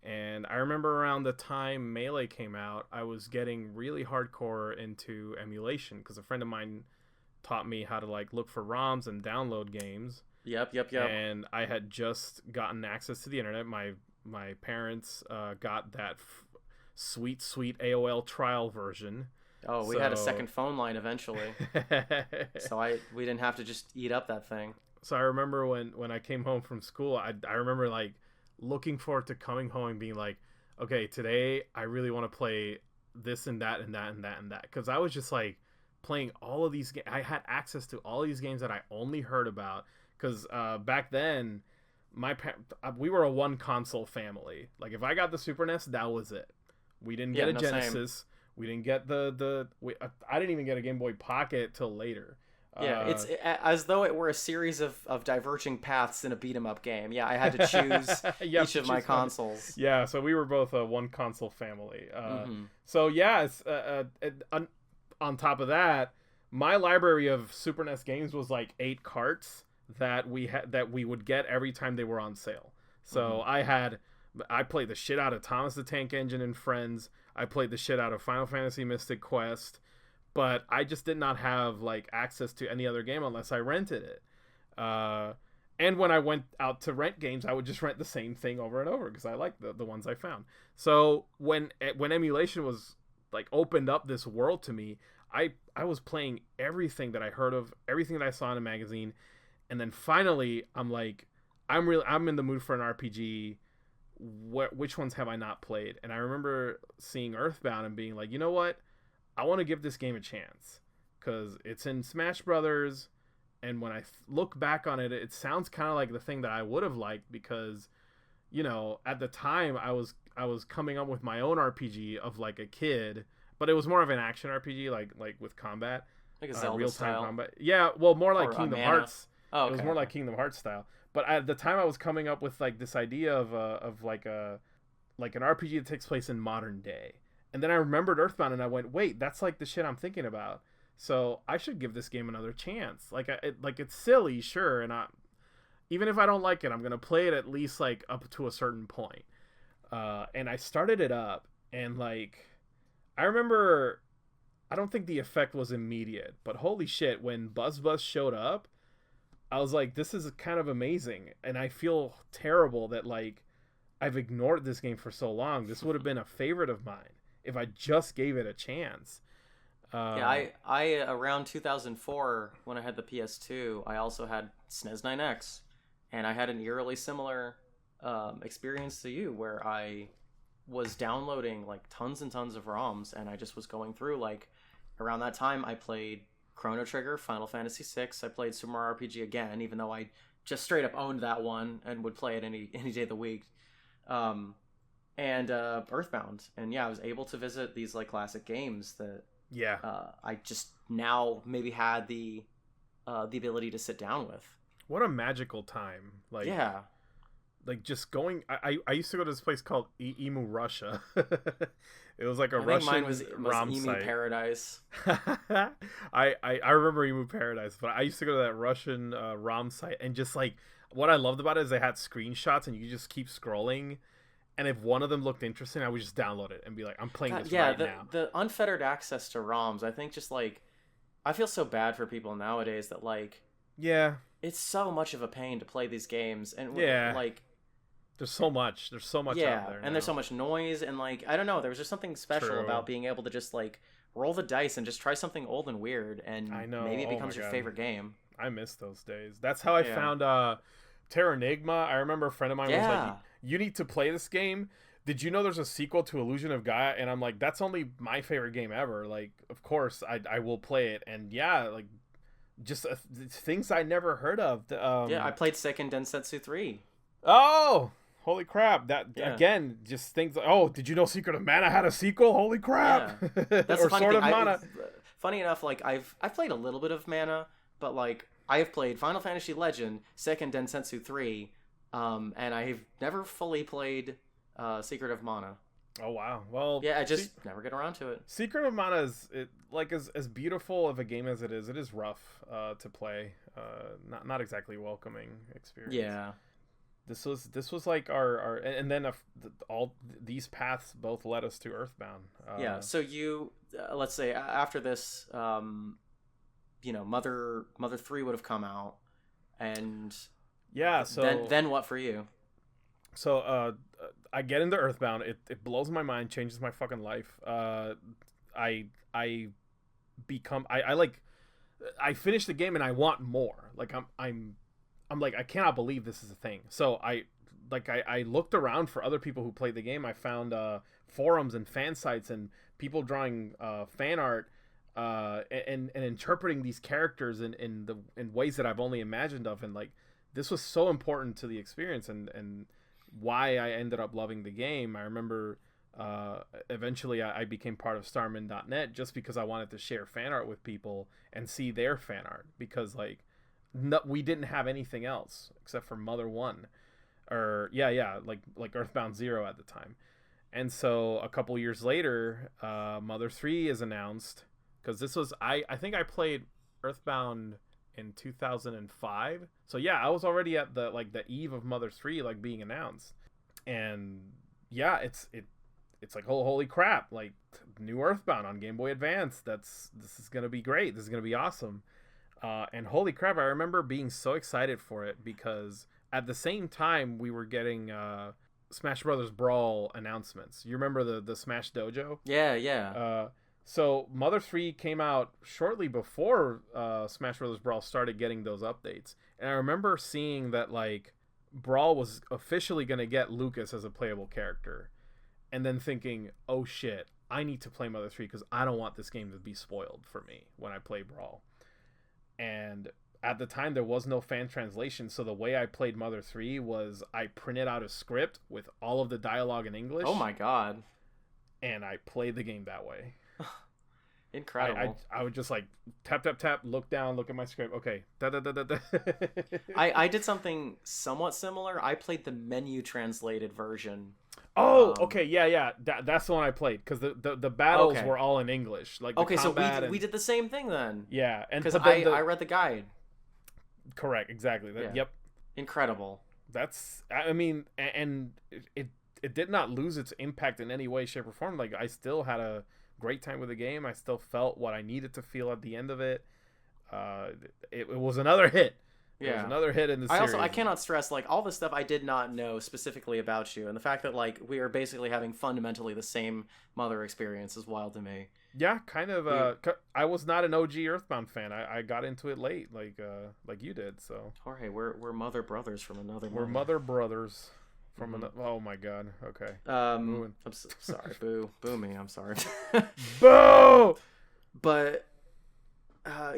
And I remember around the time Melee came out, I was getting really hardcore into emulation because a friend of mine taught me how to like look for ROMs and download games. Yep. And I had just gotten access to the internet. My parents got that sweet AOL trial version. Oh, we had a second phone line eventually. So we didn't have to just eat up that thing. So I remember when I came home from school, I remember like looking forward to coming home and being like, okay, today I really want to play this and that and that and that and that. Because I was just like playing all of these games. I had access to all these games that I only heard about. Because back then, we were a one console family. Like if I got the Super NES, that was it. We didn't get a Genesis. Same. We didn't get I didn't even get a Game Boy Pocket till later. Yeah, it's as though it were a series of diverging paths in a beat 'em up game. Yeah, I had to choose each of my consoles. Yeah, so we were both a one console family. So yeah, it's, on top of that, my library of Super NES games was like 8 carts that we would get every time they were on sale. So I played the shit out of Thomas the Tank Engine and Friends. I played the shit out of Final Fantasy Mystic Quest. But I just did not have like access to any other game unless I rented it. And when I went out to rent games, I would just rent the same thing over and over because I liked the ones I found. So when emulation was like opened up this world to me, I was playing everything that I heard of, everything that I saw in a magazine, and then finally I'm like, I'm in the mood for an RPG. Which ones have I not played? And I remember seeing Earthbound and being like, you know what? I want to give this game a chance because it's in Smash Brothers, and when I look back on it, it sounds kind of like the thing that I would have liked because, you know, at the time I was coming up with my own RPG of like a kid, but it was more of an action RPG, like with combat, like a Zelda real-time style combat. Yeah, well, more like Kingdom Hearts. Oh, okay. It was more like Kingdom Hearts style. But at the time, I was coming up with like this idea of like an RPG that takes place in modern day. And then I remembered Earthbound, and I went, wait, that's like the shit I'm thinking about. So I should give this game another chance. Like, it's silly, sure, and even if I don't like it, I'm gonna play it at least like up to a certain point. And I started it up, and like, I remember, I don't think the effect was immediate, but holy shit, when Buzz showed up, I was like, this is kind of amazing, and I feel terrible that like I've ignored this game for so long. This would have been a favorite of mine if I just gave it a chance. Yeah, I around 2004 when I had the PS2, I also had SNES 9X, and I had an eerily similar experience to you where I was downloading like tons and tons of ROMs, and I just was going through like around that time I played Chrono Trigger, Final Fantasy VI, I played Super Mario RPG again, even though I just straight up owned that one and would play it any day of the week. And Earthbound, and yeah, I was able to visit these like classic games that I just now maybe had the ability to sit down with. What a magical time! Like, yeah, like just going. I used to go to this place called Emu Russia. It was like a Russian mine was ROM Emu site. Paradise. I remember Emu Paradise, but I used to go to that Russian ROM site, and just like what I loved about it is they had screenshots, and you could just keep scrolling. And if one of them looked interesting, I would just download it and be like, I'm playing this right now. The unfettered access to ROMs, I think just like, I feel so bad for people nowadays that like, yeah, it's so much of a pain to play these games. And like, there's so much out there. And there's so much noise. And like, I don't know, there was just something special about being able to just like roll the dice and just try something old and weird. And maybe it becomes your favorite game. I miss those days. That's how I found Terranigma. I remember a friend of mine was like, you need to play this game. Did you know there's a sequel to Illusion of Gaia? And I'm like, that's only my favorite game ever. Like, of course I will play it. And yeah, like just things I never heard of. I played Seiken Densetsu 3. Oh, holy crap. Again, just things like, oh, did you know Secret of Mana had a sequel? Holy crap. Yeah. That's or funny Sword thing. of Mana. Funny enough, like I've played a little bit of Mana, but like I have played Final Fantasy Legend, Seiken Densetsu 3, and I've never fully played Secret of Mana. Oh wow! Well, yeah, I just never get around to it. Secret of Mana is as beautiful of a game as it is rough to play. Not exactly welcoming experience. Yeah. This was like our and then all these paths both led us to Earthbound. Yeah. So you let's say after this, Mother 3 would have come out, and yeah. So then what for you? So I get into Earthbound. It blows my mind, changes my fucking life. I finish the game and I want more. Like I'm like, I cannot believe this is a thing. So I looked around for other people who played the game. I found forums and fan sites and people drawing fan art and interpreting these characters in ways that I've only imagined of. And like, this was so important to the experience and why I ended up loving the game. I remember eventually I became part of Starman.net just because I wanted to share fan art with people and see their fan art, because like we didn't have anything else except for Mother 1 or like Earthbound 0 at the time. And so a couple years later, Mother 3 is announced, because this was I think I played Earthbound in 2005. So yeah, I was already at the eve of Mother 3 like being announced. And yeah, it's like, oh, holy crap, like new Earthbound on Game Boy Advance. This is going to be great. This is going to be awesome. And holy crap, I remember being so excited for it because at the same time we were getting Smash Brothers Brawl announcements. You remember the Smash Dojo? Yeah. So Mother 3 came out shortly before Smash Brothers Brawl started getting those updates. And I remember seeing that like Brawl was officially going to get Lucas as a playable character. And then thinking, oh shit, I need to play Mother 3 because I don't want this game to be spoiled for me when I play Brawl. And at the time there was no fan translation, so the way I played Mother 3 was I printed out a script with all of the dialogue in English. Oh my god. And I played the game that way. Incredible. I would just like tap, look down, look at my script. Okay. I did something somewhat similar. I played the menu translated version. Oh, okay, yeah. That's the one I played because the battles Okay. were all in English, like the Okay, so combat we did the same thing then. yeah, and Because but then I read the guide. correct, exactly. Yeah. Yep, Incredible. that's I mean, and it did not lose its impact in any way, shape, or form. Like I still had a great time with the game. I still felt what I needed to feel at the end of it. It was another hit. It was Yeah. another hit in the series. I cannot stress like all the stuff I did not know specifically about you, and the fact that like we are basically having fundamentally the same mother experience is wild to me. Yeah, kind of. I was not an OG Earthbound fan. I got into it late, like you did. So Jorge, we're mother brothers from another we're mother. mother brothers from another. Oh my god. Okay. I'm sorry. Boo me. I'm sorry. Boo. But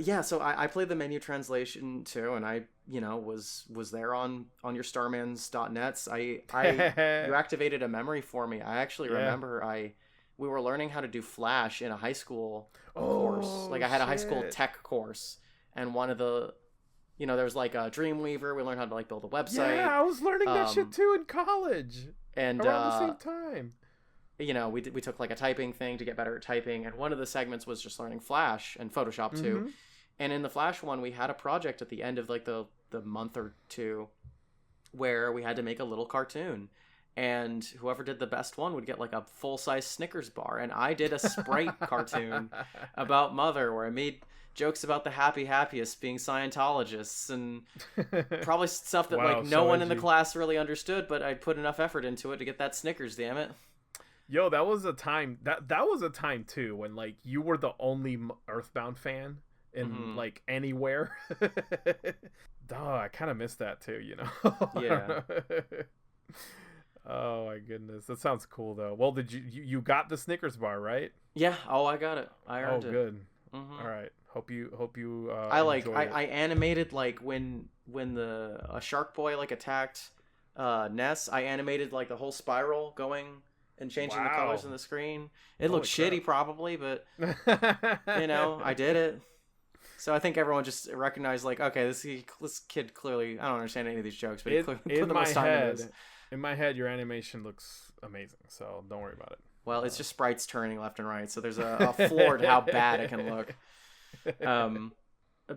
yeah, so I played the menu translation too, and I was there on your starmans.nets. You activated a memory for me. I actually remember we were learning how to do Flash in a high school course. Like I had a high school tech course, and one of the there was like a Dreamweaver. We learned how to like build a website. Yeah, I was learning that shit too in college. And around the same time. We took like a typing thing to get better at typing, and one of the segments was just learning Flash and Photoshop too. And in the Flash one, we had a project at the end of like the month or two where we had to make a little cartoon, and whoever did the best one would get like a full-size Snickers bar. And I did a Sprite cartoon about Mother where I made jokes about the happiest being Scientologists and probably stuff that like no one in the class really understood, but I put enough effort into it to get that Snickers, damn it. Yo, that was a time that was a time too when like you were the only Earthbound fan in like anywhere. Oh, I kind of missed that too, Yeah. Oh my goodness, that sounds cool though. Well, did you got the Snickers bar, right? Yeah. Oh, I got it. I earned it. Oh, good. All right. Hope you. I animated like when a Shark Boy like attacked Ness. I animated like the whole spiral going and changing the colors in the screen. It looked shitty probably, but I did it. So I think everyone just recognized like, okay, this kid clearly I don't understand any of these jokes, but he clearly put the most time into this. In my head, your animation looks amazing, so don't worry about it. Well, it's just sprites turning left and right, so there's a floor to how bad it can look.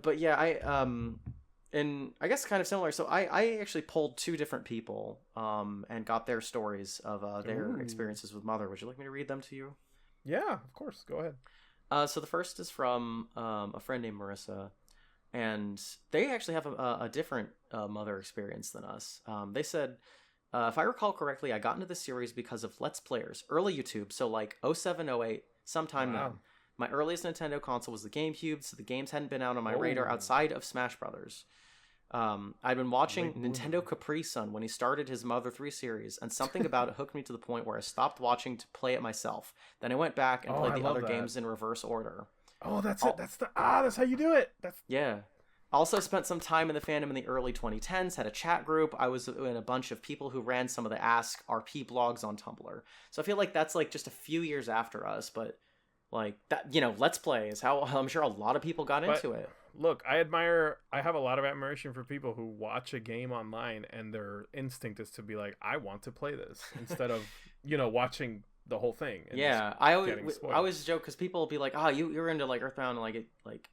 But yeah, and I guess kind of similar. So I actually polled two different people and got their stories of their experiences with Mother. Would you like me to read them to you? Yeah, of course. Go ahead. So the first is from a friend named Marissa, and they actually have a different Mother experience than us. They said, if I recall correctly, I got into the series because of Let's Players, early YouTube, so like 07, 08, sometime then. My earliest Nintendo console was the GameCube, so the games hadn't been out on my radar outside of Smash Brothers. I'd been watching Nintendo Capri Sun when he started his Mother 3 series, and something about it hooked me to the point where I stopped watching to play it myself. Then I went back and played the other games in reverse order. Oh, that's it. That's how you do it. Yeah. Also spent some time in the fandom in the early 2010s, had a chat group. I was in a bunch of people who ran some of the Ask RP blogs on Tumblr. So I feel like that's like just a few years after us, but like that, Let's Play is how I'm sure a lot of people got into it. Look, I have a lot of admiration for people who watch a game online and their instinct is to be like, I want to play this instead of, watching the whole thing. And yeah. I always joke because people will be like, you're into like Earthbound and like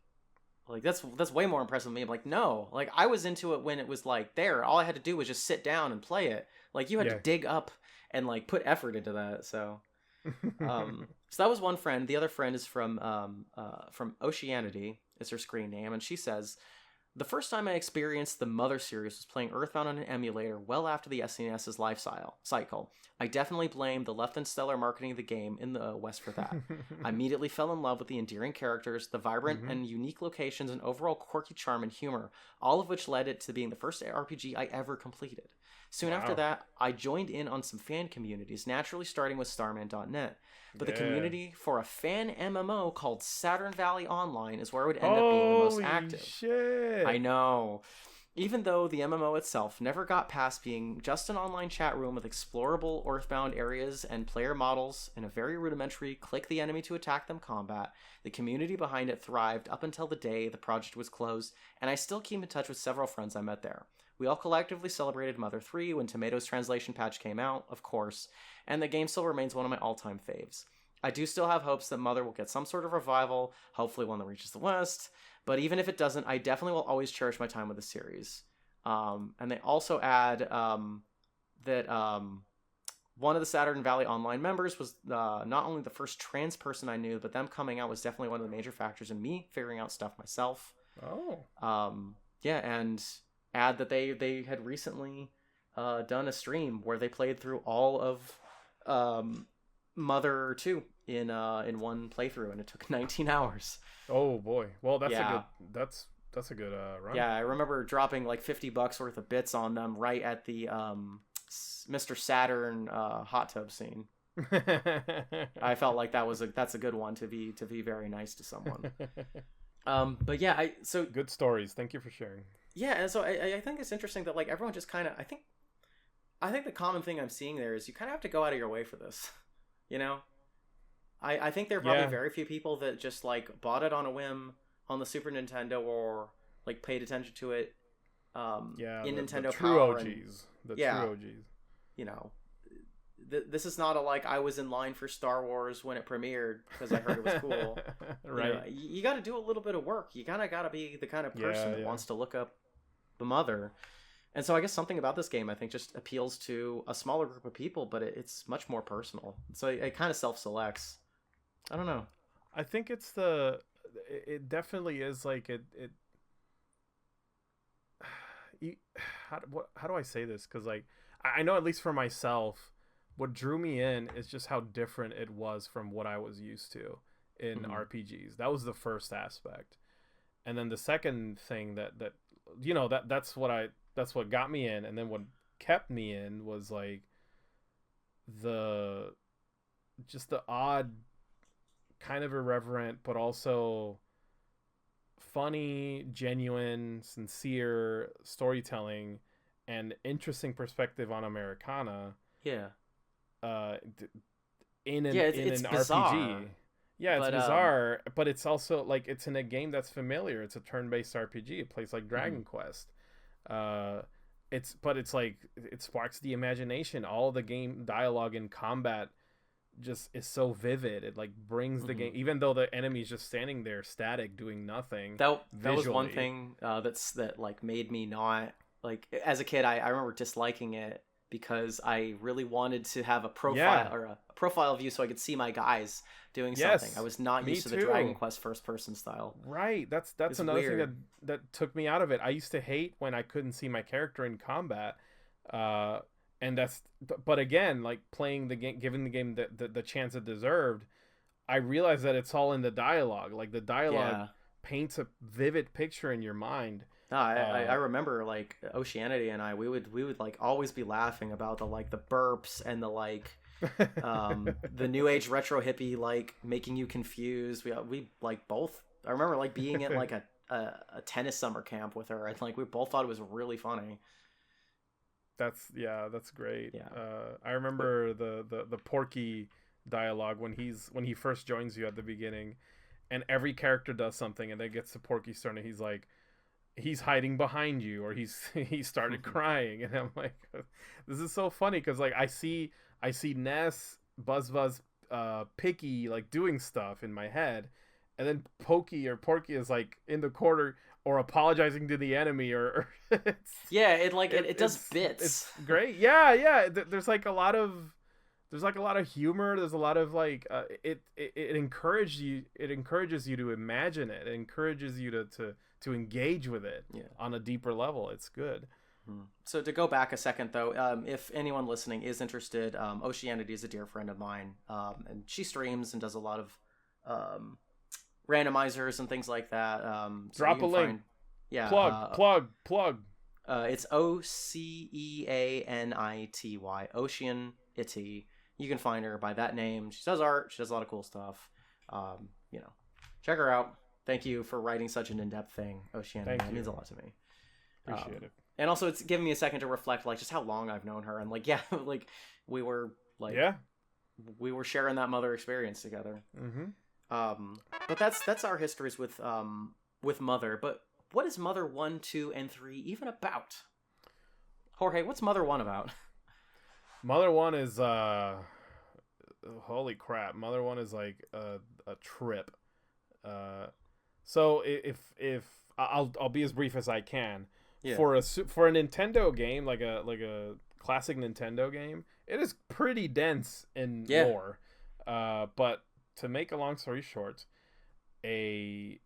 that's way more impressive than me. I'm like, no, like I was into it when it was like there. All I had to do was just sit down and play it. Like you had to dig up and like put effort into that. So, so that was one friend. The other friend is from Oceanity. Is her screen name, and she says, the first time I experienced the Mother series was playing Earthbound on an emulator well after the SNES's life cycle. I definitely blame the left and stellar marketing of the game in the West for that. I immediately fell in love with the endearing characters, the vibrant and unique locations, and overall quirky charm and humor, all of which led it to being the first RPG I ever completed. Soon after that, I joined in on some fan communities, naturally starting with Starman.net. But the community for a fan MMO called Saturn Valley Online is where it would end up being the most active. Shit. I know. Even though the MMO itself never got past being just an online chat room with explorable Earthbound areas and player models in a very rudimentary click the enemy to attack them combat, the community behind it thrived up until the day the project was closed, and I still keep in touch with several friends I met there. We all collectively celebrated Mother 3 when Tomatoes translation patch came out, of course, and the game still remains one of my all-time faves. I do still have hopes that Mother will get some sort of revival, hopefully one that reaches the West, but even if it doesn't, I definitely will always cherish my time with the series. And they also add that one of the Saturn Valley Online members was not only the first trans person I knew, but them coming out was definitely one of the major factors in me figuring out stuff myself. Oh. Yeah, and add that they had recently done a stream where they played through all of Mother 2 in one playthrough, and it took 19 hours. Oh boy. Well, that's a good run. Yeah, I remember dropping like $50 worth of bits on them right at the Mr. Saturn hot tub scene. I felt like that's a good one to be very nice to someone. But yeah, so good stories. Thank you for sharing. Yeah, and so I think it's interesting that like everyone just kind of I think the common thing I'm seeing there is you kind of have to go out of your way for this, you know. I think there are probably very few people that just like bought it on a whim on the Super Nintendo or like paid attention to it. In Nintendo the true Power OGs. True OGs. You know, this is not a like I was in line for Star Wars when it premiered because I heard it was cool. Right. You got to do a little bit of work. You kind of got to be the kind of person that wants to look up the Mother. And so I guess something about this game I think just appeals to a smaller group of people, but it's much more personal. So it kind of self-selects. I don't know. I think it definitely is like how do I say this? Because like I know at least for myself, what drew me in is just how different it was from what I was used to in RPGs. That was the first aspect, and then the second thing that you know that's what got me in, and then what kept me in was like the odd, kind of irreverent, but also funny, genuine, sincere storytelling and interesting perspective on Americana. Yeah. In an bizarre. RPG. Yeah, it's bizarre, but it's also like it's in a game that's familiar. It's a turn-based RPG. It plays like Dragon Quest. It's like it sparks the imagination. All the game dialogue and combat just is so vivid. It like brings the game, even though the enemy's just standing there static doing nothing. That was one thing that like made me not like as a kid. I remember disliking it because I really wanted to have a profile or a profile view so I could see my guys doing something. I was not used to the Dragon Quest first person style. Right. That's another thing that took me out of it. I used to hate when I couldn't see my character in combat. But again, like playing the game, giving the game the chance it deserved, I realized that it's all in the dialogue. Like the dialogue paints a vivid picture in your mind. No, I remember like Oceanity and we would like always be laughing about the like the burps and the like the new age retro hippie like making you confused. We like both. I remember like being at like a tennis summer camp with her and like we both thought it was really funny. That's great. Yeah. I remember the Porky dialogue when he first joins you at the beginning, and every character does something, and then gets to Porky's turn, and he's like, he's hiding behind you, or he started crying, and I'm like, this is so funny because like I see Ness, Buzz, Picky like doing stuff in my head, and then Porky is like in the corner or apologizing to the enemy or it does bits. It's great. Yeah. There's like a lot of humor. There's a lot of like it encourages you to imagine it. It encourages you to engage with it on a deeper level. It's good. So to go back a second though, if anyone listening is interested, Oceanity is a dear friend of mine, and she streams and does a lot of randomizers and things like that. So drop a link. Plug. It's Oceanity, Oceanity. You can find her by that name. She does art. She does a lot of cool stuff. Check her out. Thank you for writing such an in-depth thing, Oceanity. It means a lot to me. Appreciate it. And also, it's given me a second to reflect, like just how long I've known her, and like like we were sharing that Mother experience together. But that's our histories with Mother. But what is Mother 1, 2, and 3 even about? Jorge, what's Mother 1 about? Mother 1 is holy crap. Mother 1 is like a trip. So if I'll be as brief as I can. Yeah. For a Nintendo game, like a classic Nintendo game, it is pretty dense in lore. But to make a long story short, a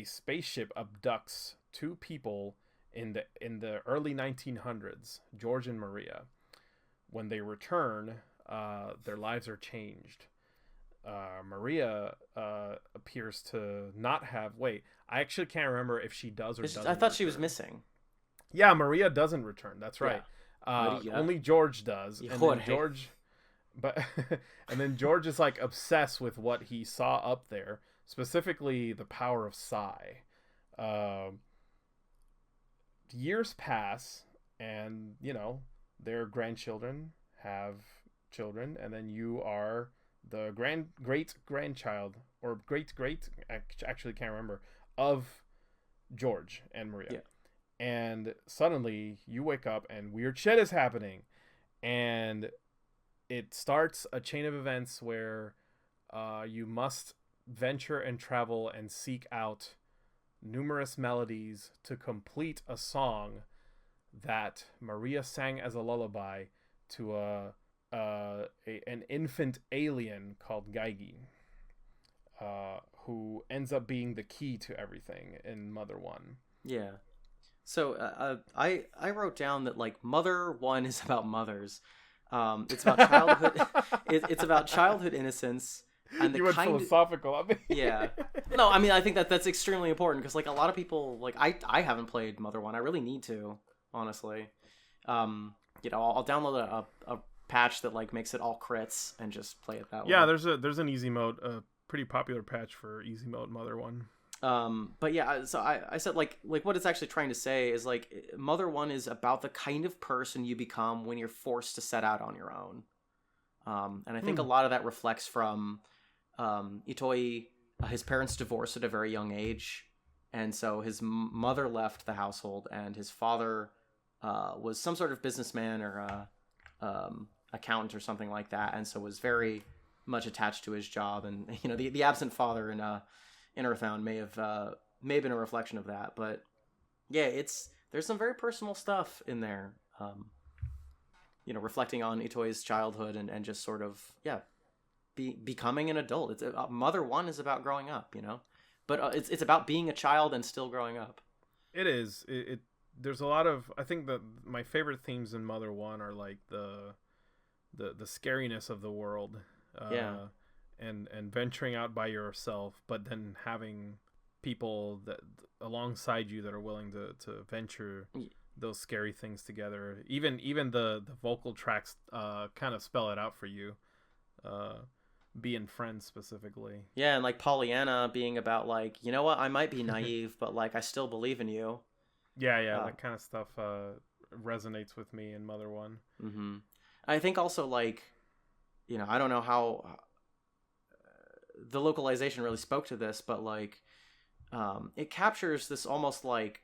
spaceship abducts two people in the early 1900s, George and Maria. When they return, their lives are changed. Maria appears to not have. Wait, I actually can't remember if she does or doesn't. I thought she was missing. Yeah, Maria doesn't return. That's right. Yeah. Only George does. And then George, and then George is like obsessed with what he saw up there, specifically the power of psi. Years pass, and their grandchildren have children, and then you are the great grandchild or great actually can't remember of George and Maria. Yeah. And suddenly you wake up and weird shit is happening, and it starts a chain of events where you must venture and travel and seek out numerous melodies to complete a song that Maria sang as a lullaby to an infant alien called Geige, who ends up being the key to everything in Mother 1. Yeah. So I wrote down that like Mother 1 is about mothers. It's about childhood. It's about childhood innocence. And you went philosophical on me. Yeah. No, I mean I think that's extremely important because like a lot of people like I haven't played Mother 1. I really need to, honestly. I'll download a patch that like makes it all crits and just play it that way. Yeah, there's an easy mode, a pretty popular patch for easy mode Mother 1. But yeah, so I said like what it's actually trying to say is like Mother 1 is about the kind of person you become when you're forced to set out on your own. And I think a lot of that reflects from Itoi. His parents divorced at a very young age, and so his mother left the household, and his father was some sort of businessman or accountant or something like that, and so was very much attached to his job. And the absent father in Earthbound may have been a reflection of that. But yeah, there's some very personal stuff in there, reflecting on Itoi's childhood and just sort of becoming an adult. It's Mother 1 is about growing up, but it's about being a child and still growing up. It is. There's a lot of, I think that my favorite themes in Mother 1 are like the scariness of the world. And venturing out by yourself, but then having people that alongside you that are willing to venture those scary things together. Even the vocal tracks kind of spell it out for you. Being friends specifically. Yeah, and like Pollyanna being about like, you know what, I might be naive, but like I still believe in you. Yeah, that kind of stuff resonates with me in Mother 1. Mm-hmm. I think also like, I don't know how the localization really spoke to this, but like it captures this almost like,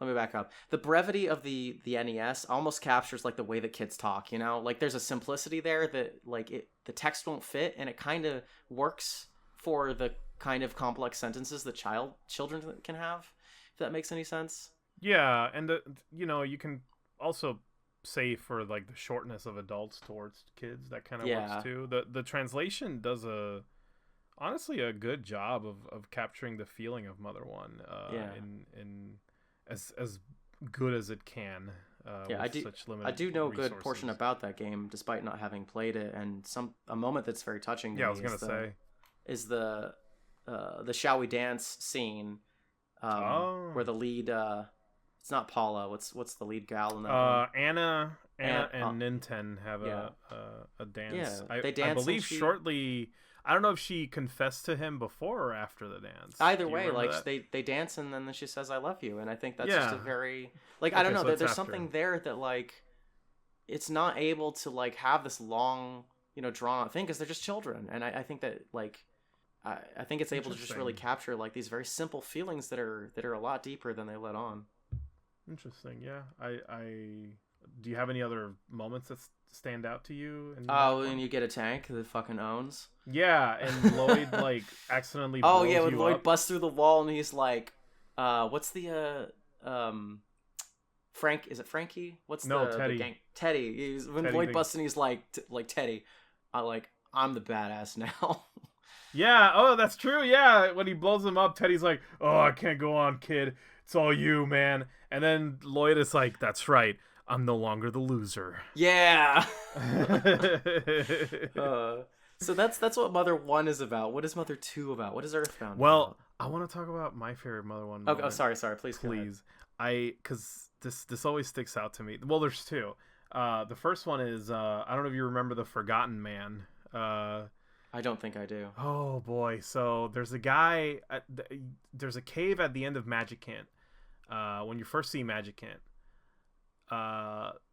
let me back up, the brevity of the NES almost captures like the way that kids talk, like there's a simplicity there that like the text won't fit, and it kind of works for the kind of complex sentences that children can have, if that makes any sense. Yeah, and you can also say for like the shortness of adults towards kids, that kind of works too. The translation does honestly a good job of capturing the feeling of Mother 1 in as good as it can. I do know a good portion about that game despite not having played it, and a moment that's very touching to me is the Shall We Dance scene where the lead it's not Paula. What's the lead gal in that? Anna and Ninten have a dance. Yeah, they dance. I believe shortly. I don't know if she confessed to him before or after the dance. Either way, like they dance and then she says "I love you," and I think that's just a very like I don't know. There's something there that like it's not able to like have this long drawn out thing because they're just children, and I think that like I think it's able to just really capture like these very simple feelings that are a lot deeper than they let on. Interesting. Yeah. I do you have any other moments that stand out to you in Oh, that when one? you get a tank that fucking owns. Yeah, and Lloyd like accidentally Oh yeah, blows when you Lloyd up. busts through the wall and he's like, what's the Frank? Is it Frankie? What's No, the Teddy. gang? Teddy. When Teddy Lloyd thinks. busts in, he's like Teddy. I'm the badass now. Yeah, oh, that's true. Yeah, when he blows him up, Teddy's like, "Oh, I can't go on, kid. It's all you, man." And then Lloyd is like, "That's right. I'm no longer the loser." Yeah. uh, so that's what Mother 1 is about. What is Mother 2 about? What is Earthbound Well, about? I want to talk about my favorite Mother One Okay, oh, moment, sorry. Please go ahead. please. Cuz this always sticks out to me. Well, there's two. The first one is I don't know if you remember the Forgotten Man. I don't think I do. Oh boy. So there's a guy there's a cave at the end of Magicant. When you first see Magicant,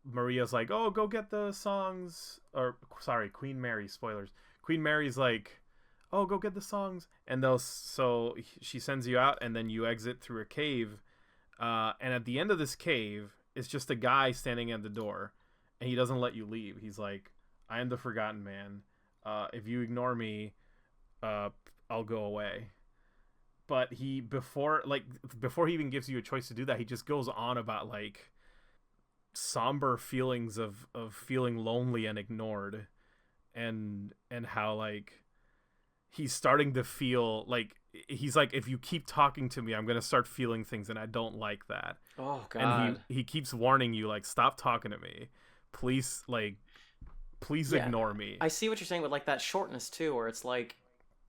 Maria's like, "Oh, go get the songs," or sorry, Queen Mary. Spoilers. Queen Mary's like, "Oh, go get the songs," and those. So she sends you out, and then you exit through a cave. And at the end of this cave, it's just a guy standing at the door, and he doesn't let you leave. He's like, "I am the Forgotten Man. If you ignore me, I'll go away." But before he even gives you a choice to do that, he just goes on about like somber feelings of feeling lonely and ignored, and how like he's starting to feel like he's like, if you keep talking to me, I'm gonna start feeling things, and I don't like that. Oh And God. he keeps warning you, like, stop talking to me, please, like, please Yeah, ignore me. I see what you're saying with like that shortness too, where it's like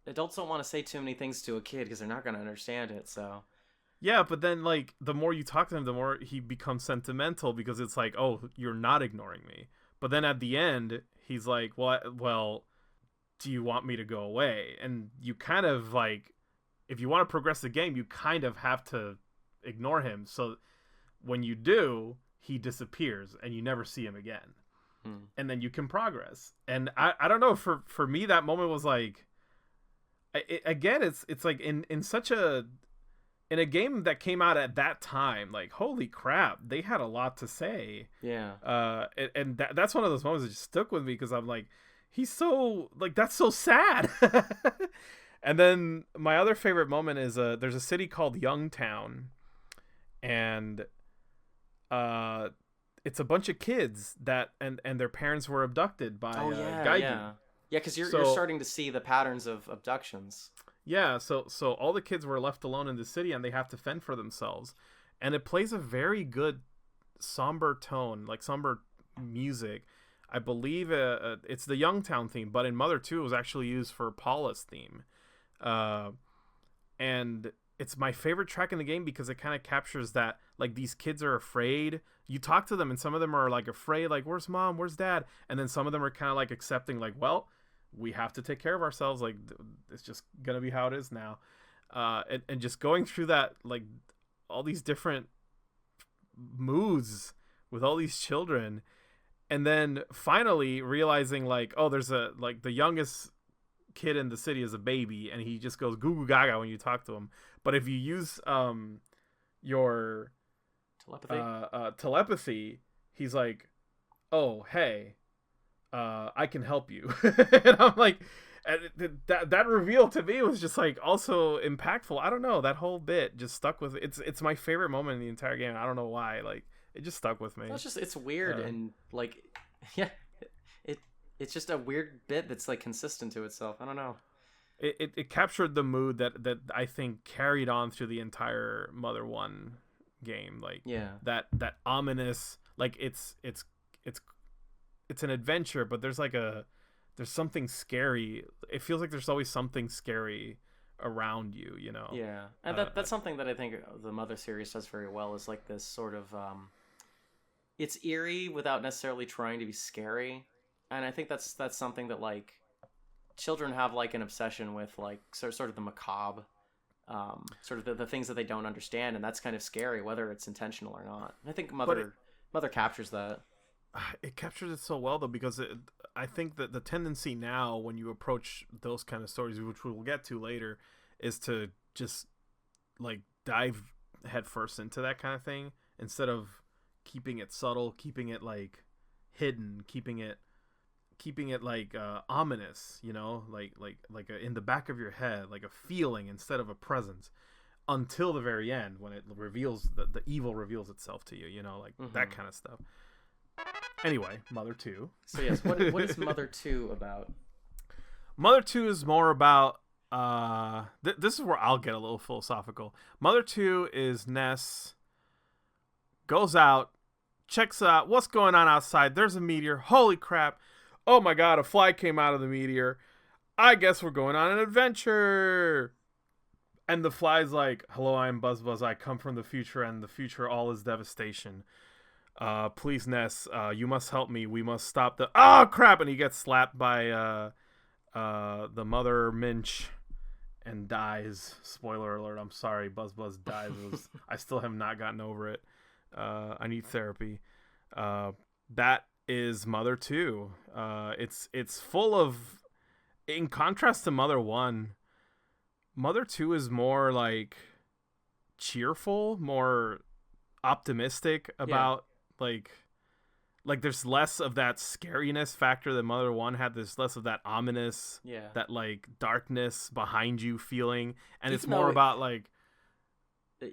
adults don't want to say too many things to a kid because they're not going to understand it. So Yeah, but then like the more you talk to him, the more he becomes sentimental, because it's like, oh, you're not ignoring me. But then at the end, he's like, well, do you want me to go away? And you kind of like, if you want to progress the game, you kind of have to ignore him. So when you do, he disappears and you never see him again. And then you can progress. And I don't know, for me, that moment was like, again, it's like in such a, in a game that came out at that time, like, holy crap, they had a lot to say. yeah. And that's one of those moments that just stuck with me, because I'm like, he's so like, that's so sad. And then my other favorite moment is there's a city called Youngtown, and it's a bunch of kids that and their parents were abducted by Oh yeah, Gaigu. yeah. Because you're So starting to see the patterns of abductions. yeah, so all the kids were left alone in the city, and they have to fend for themselves. And it plays a very good somber tone, like somber music. I believe it's the Youngtown theme, but in Mother 2 it was actually used for Paula's theme. And it's my favorite track in the game because it kind of captures that, like, these kids are afraid. You talk to them and some of them are like afraid, like, where's mom, where's dad? And then some of them are kind of like accepting, like, well, we have to take care of ourselves, like, it's just gonna be how it is now. And just going through that, like, all these different moods with all these children, and then finally realizing, like, oh, there's a, like, the youngest kid in the city is a baby, and he just goes goo goo gaga when you talk to him. But if you use your telepathy, he's like, oh, hey, I can help you. And I'm like, that reveal to me was just like also impactful. I don't know, that whole bit just stuck with it's my favorite moment in the entire game. I don't know why, like, it just stuck with me. It's weird and like, yeah, it's just a weird bit that's like consistent to itself. I don't know. It captured the mood that I think carried on through the entire Mother 1 game. Like, Yeah. that ominous, like, it's an adventure, but there's something scary. It feels like there's always something scary around you, you know. Yeah, and that's something that I think the Mother series does very well, is like this sort of it's eerie without necessarily trying to be scary, and I think that's something that like children have like an obsession with, like sort of the macabre, sort of the things that they don't understand, and that's kind of scary whether it's intentional or not. And I think Mother captures that. It captures it so well, though, because I think that the tendency now when you approach those kind of stories, which we'll get to later, is to just like dive headfirst into that kind of thing instead of keeping it subtle, keeping it like hidden, keeping it like ominous, you know, like in the back of your head, like a feeling instead of a presence, until the very end when it reveals the evil reveals itself to you, you know, like that kind of stuff. Anyway, Mother 2. So yes, what is Mother 2 about? Mother 2 is more about this is where I'll get a little philosophical. Mother 2 is Ness goes out, checks out what's going on outside. There's a meteor. Holy crap. Oh my god, a fly came out of the meteor. I guess we're going on an adventure. And the fly's like, hello, I am Buzz Buzz. I come from the future, and the future all is devastation. Please, Ness, you must help me. We must stop the... Oh, crap! And he gets slapped by the Mother Minch and dies. Spoiler alert, I'm sorry. Buzz Buzz dies. I still have not gotten over it. I need therapy. That is Mother 2. It's full of... In contrast to Mother 1, Mother 2 is more, like, cheerful, more optimistic about... Like there's less of that scariness factor that Mother 1 had. There's less of that ominous, that like darkness behind you feeling, and it's more about like,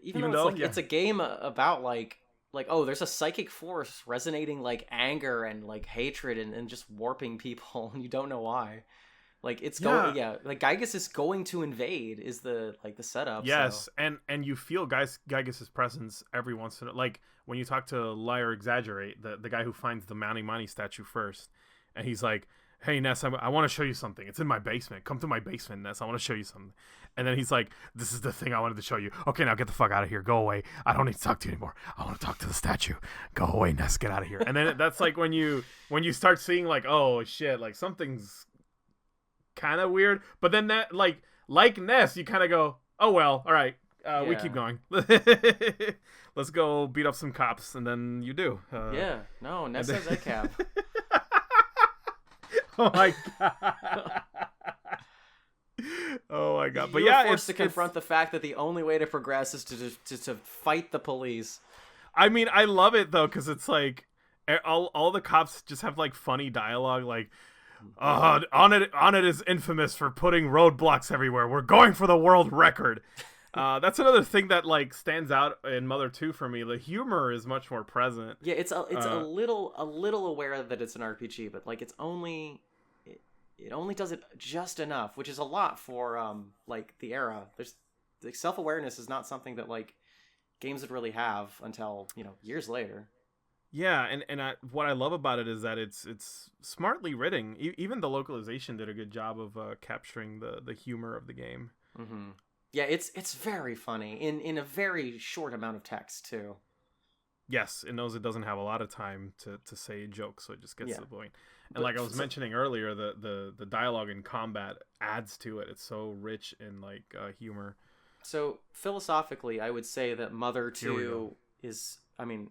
even though it's like it's a game about like oh, there's a psychic force resonating like anger and like hatred and just warping people, and you don't know why. Like it's going, like Gygas is going to invade is the setup. Yes, so. and you feel Gygas's presence every once in a, like when you talk to Liar Exaggerate, the guy who finds the Mani Mani statue first, and he's like, "Hey Ness, I want to show you something. It's in my basement. Come to my basement, Ness. I want to show you something." And then he's like, "This is the thing I wanted to show you. Okay, now get the fuck out of here. Go away. I don't need to talk to you anymore. I want to talk to the statue. Go away, Ness. Get out of here." And then that's like when you start seeing like, oh shit, like something's kind of weird, but then that like Ness, you kind of go, oh well, all right, we keep going. Let's go beat up some cops, and then you do. Ness has a cab. Oh my god. Oh my god. But you're forced to confront the fact that the only way to progress is to fight the police. I mean, I love it though, because it's like all the cops just have like funny dialogue, like, on it is infamous for putting roadblocks everywhere. We're going for the world record. That's another thing that like stands out in Mother 2 for me. The humor is much more present. Yeah, it's a little aware that it's an RPG, but like it only does it just enough, which is a lot for like the era. There's like self-awareness is not something that like games would really have until, years later. Yeah, and what I love about it is that it's smartly written. Even the localization did a good job of capturing the humor of the game. Mm-hmm. Yeah, it's very funny in a very short amount of text too. Yes, it knows it doesn't have a lot of time to say jokes, so it just gets to the point. And like I was mentioning earlier, the dialogue in combat adds to it. It's so rich in like humor. So philosophically, I would say that Mother 2 is, I mean,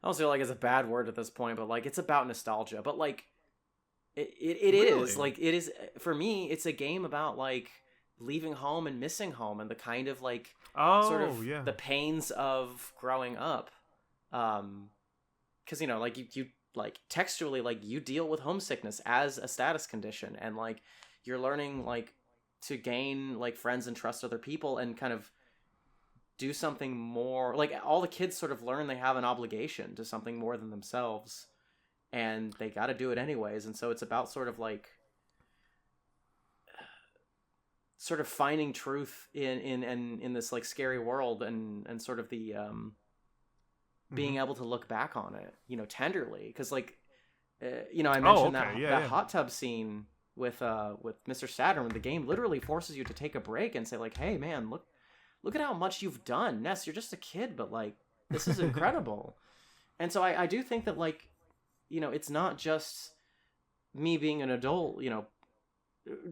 I don't feel like it's a bad word at this point, but like it's about nostalgia. But like it is like it is for me. It's a game about like leaving home and missing home and the kind of like the pains of growing up. Because like you like textually like you deal with homesickness as a status condition, and like you're learning like to gain like friends and trust other people and kind of do something more. Like all the kids sort of learn they have an obligation to something more than themselves, and they got to do it anyways. And so it's about sort of like finding truth in this like scary world and sort of the being able to look back on it, tenderly, because like I mentioned that hot tub scene with Mr. Saturn. The game literally forces you to take a break and say like, hey man, look at how much you've done. Ness, you're just a kid, but like this is incredible. And so I do think that like it's not just me being an adult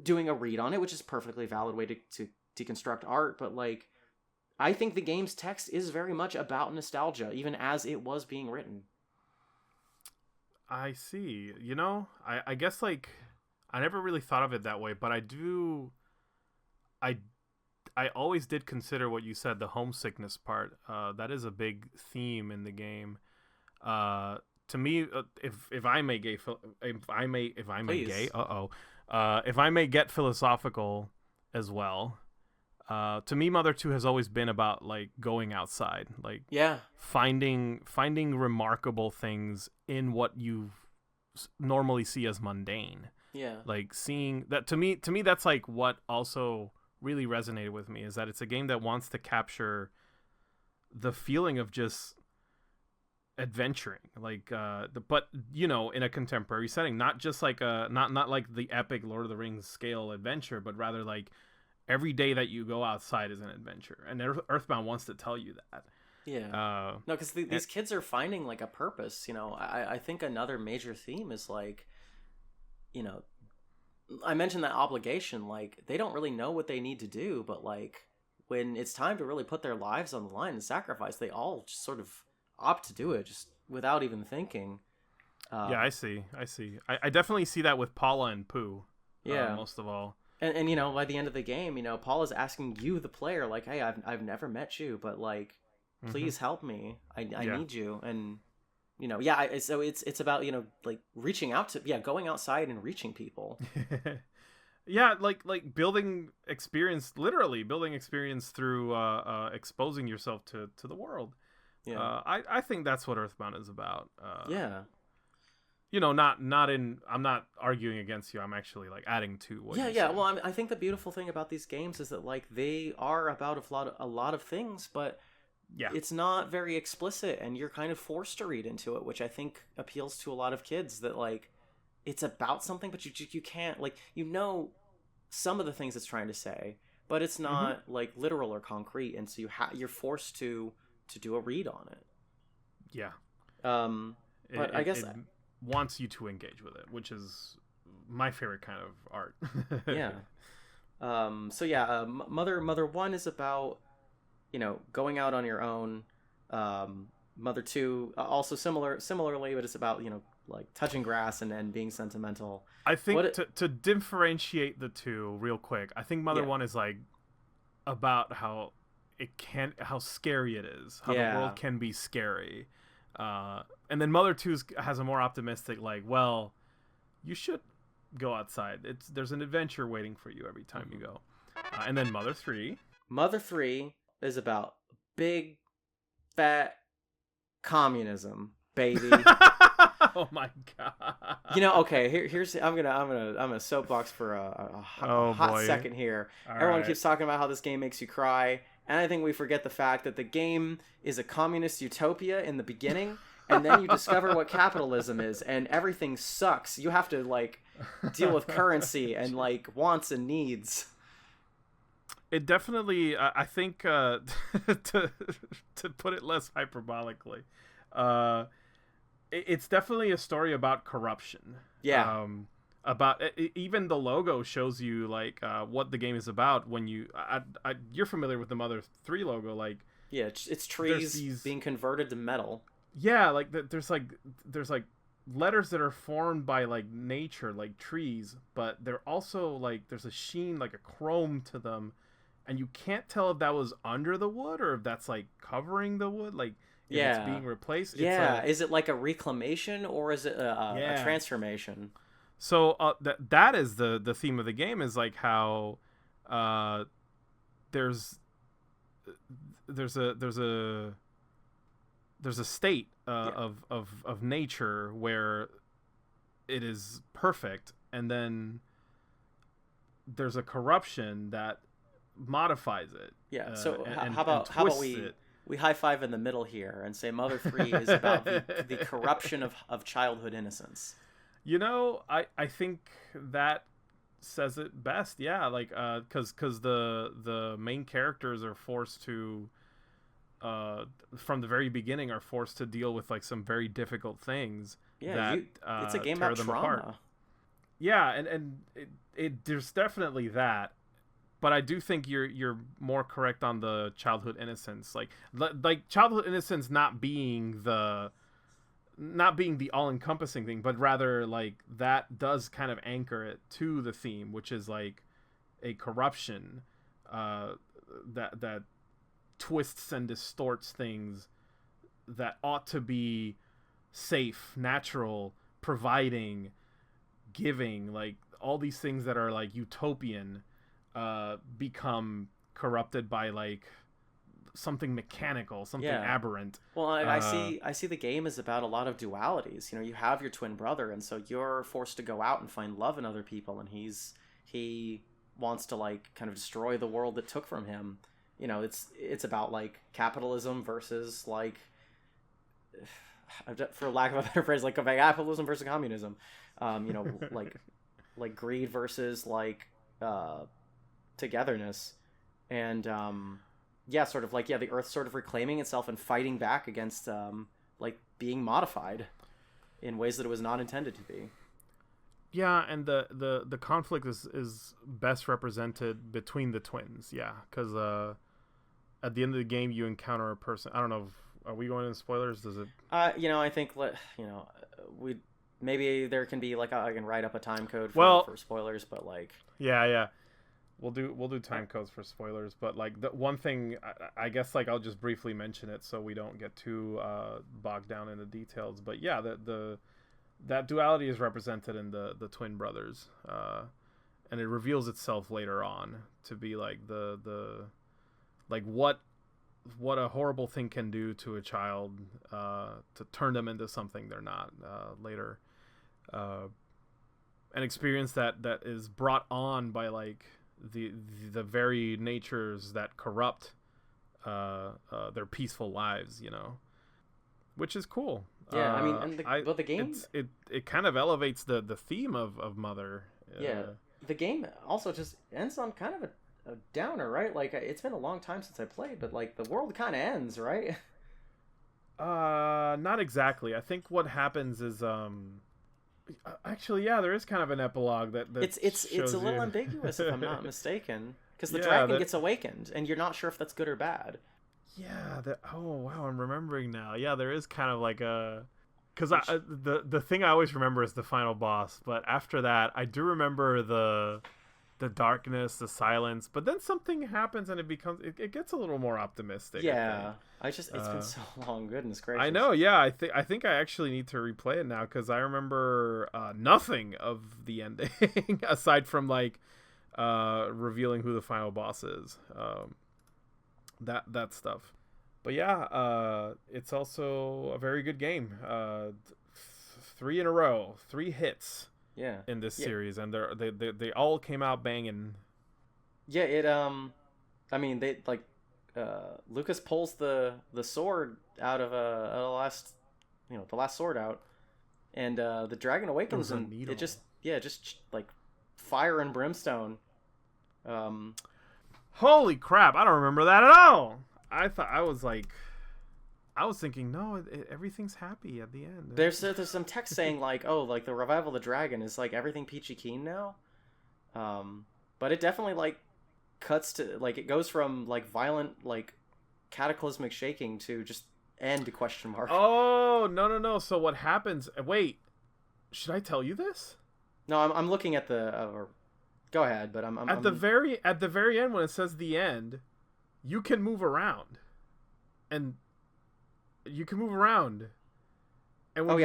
doing a read on it, which is a perfectly valid way to deconstruct art, but like I think the game's text is very much about nostalgia, even as it was being written. I see. I guess like I never really thought of it that way, but I I always did consider what you said, the homesickness part. That is a big theme in the game. To me, if I may gay, if I may Please. if I may get philosophical as well. To me, Mother 2 has always been about like going outside, like finding remarkable things in what you normally see as mundane. Yeah. Like seeing that, to me that's like what also really resonated with me, is that it's a game that wants to capture the feeling of just adventuring, like but you know, in a contemporary setting, not just like not like the epic Lord of the Rings scale adventure, but rather like every day that you go outside is an adventure, and Earthbound wants to tell you that. Yeah. No, because these kids are finding like a purpose. You know, I think another major theme is like, you know, I mentioned that obligation. Like, they don't really know what they need to do, but like when it's time to really put their lives on the line and sacrifice, they all just sort of opt to do it just without even thinking. Yeah, I see. I definitely see that with Paula and Pooh. Yeah, most of all. And you know, by the end of the game, you know, Paula's asking you, the player, like, "Hey, I've never met you, but like, please help me. I need you." And you know, so it's about, you know, like reaching out to, going outside and reaching people. Yeah, like building experience, literally building experience through exposing yourself to the world. Yeah, I think that's what Earthbound is about. Yeah. You know, I'm not arguing against you. I'm actually like adding to what you said. Well, I think the beautiful thing about these games is that like they are about a lot of things, but it's not very explicit, and you're kind of forced to read into it, which I think appeals to a lot of kids, that like it's about something, but you can't, like, you know, some of the things it's trying to say, but it's not like literal or concrete, and so you're forced to do a read on it. Yeah. But I guess it wants you to engage with it, which is my favorite kind of art. Yeah. So yeah, Mother 1 is about, you know, going out on your own. Mother 2 also similarly, but it's about, you know, like touching grass and being sentimental. I think to differentiate the two real quick, I think Mother 1 is like about how scary it is, how the world can be scary. And then Mother 2 has a more optimistic, like, well, you should go outside. There's an adventure waiting for you every time you go. And then Mother 3 is about big fat communism, baby. Oh my god. You know, okay, here's I'm gonna soapbox for a hot second here. Everyone keeps talking about how this game makes you cry, and I think we forget the fact that the game is a communist utopia in the beginning, and then you discover what capitalism is, and everything sucks. You have to like deal with currency and like wants and needs. It definitely, I think, to put it less hyperbolically, it's definitely a story about corruption. Yeah. About even the logo shows you like what the game is about. When you're familiar with the Mother 3 logo, like it's trees being converted to metal. Yeah, like there's like letters that are formed by like nature, like trees, but they're also like there's a sheen, like a chrome to them, and you can't tell if that was under the wood or if that's like covering the wood, like if it's being replaced. Is it like a reclamation or is it a transformation? So that is the theme of the game, is like how there's a state of nature where it is perfect, and then there's a corruption that modifies it. Yeah. So how about we high five in the middle here and say Mother 3 is about the corruption of childhood innocence. You know, I think that says it best. Yeah, like because the main characters are forced to from the very begining are forced to deal with like some very difficult things. Yeah, it's a game about trauma. Apart. Yeah, and it there's definitely that, but I do think you're more correct on the childhood innocence, like childhood innocence not being the all-encompassing thing, but rather like that does kind of anchor it to the theme, which is like a corruption that twists and distorts things that ought to be safe, natural, providing, giving, like all these things that are like utopian become corrupted by like something mechanical, something aberrant. Well, I see the game is about a lot of dualities. You know, you have your twin brother, and so you're forced to go out and find love in other people, and he wants to like kind of destroy the world that took from him. You know, it's about like capitalism versus like, for lack of a better phrase, like capitalism versus communism. You know, like greed versus like togetherness, and sort of like the Earth sort of reclaiming itself and fighting back against like being modified in ways that it was not intended to be. Yeah, and the conflict is best represented between the twins. Yeah, because at the end of the game you encounter a person. I don't know. Are we going into spoilers? Does it? You know, I think we maybe there can be like I can write up a time code for spoilers, but like yeah. We'll do time codes for spoilers, but like the one thing I guess like I'll just briefly mention it so we don't get too bogged down in the details. But yeah, that duality is represented in the twin brothers, and it reveals itself later on to be like the like what a horrible thing can do to a child to turn them into something they're not later. An experience that is brought on by like the very natures that corrupt their peaceful lives, you know, which is cool. Yeah, I mean, and the game it kind of elevates the theme of Mother. Yeah, the game also just ends on kind of a downer, right? Like, it's been a long time since I played, but like the world kind of ends, right? Not exactly. I think what happens is actually, yeah, there is kind of an epilogue that it's a little ambiguous if I'm not mistaken, because the dragon gets awakened and you're not sure if that's good or bad. Yeah, oh wow, I'm remembering now. Yeah, there is kind of like a because the thing I always remember is the final boss, but after that I do remember the darkness, the silence, but then something happens and it gets a little more optimistic. Yeah, it's been so long. Goodness gracious. I know. Yeah, I think I actually need to replay it now because I remember nothing of the ending aside from like revealing who the final boss is. That stuff. But yeah, it's also a very good game. 3 in a row, 3 hits. Yeah. In this series, and they all came out banging. Yeah, it I mean they like Lucas pulls the sword out of the last sword out, and the dragon awakens and it just like fire and brimstone. Holy crap! I don't remember that at all. I was thinking, no, everything's happy at the end. There's some text saying like, oh, like the revival of the dragon is like everything peachy keen now. But it definitely like cuts to like it goes from like violent like cataclysmic shaking to just end question mark. Oh no! So what happens? Wait, should I tell you this? No, I'm looking at the. Go ahead, but I'm at the very end when it says the end, you can move around, and. You can move around, and when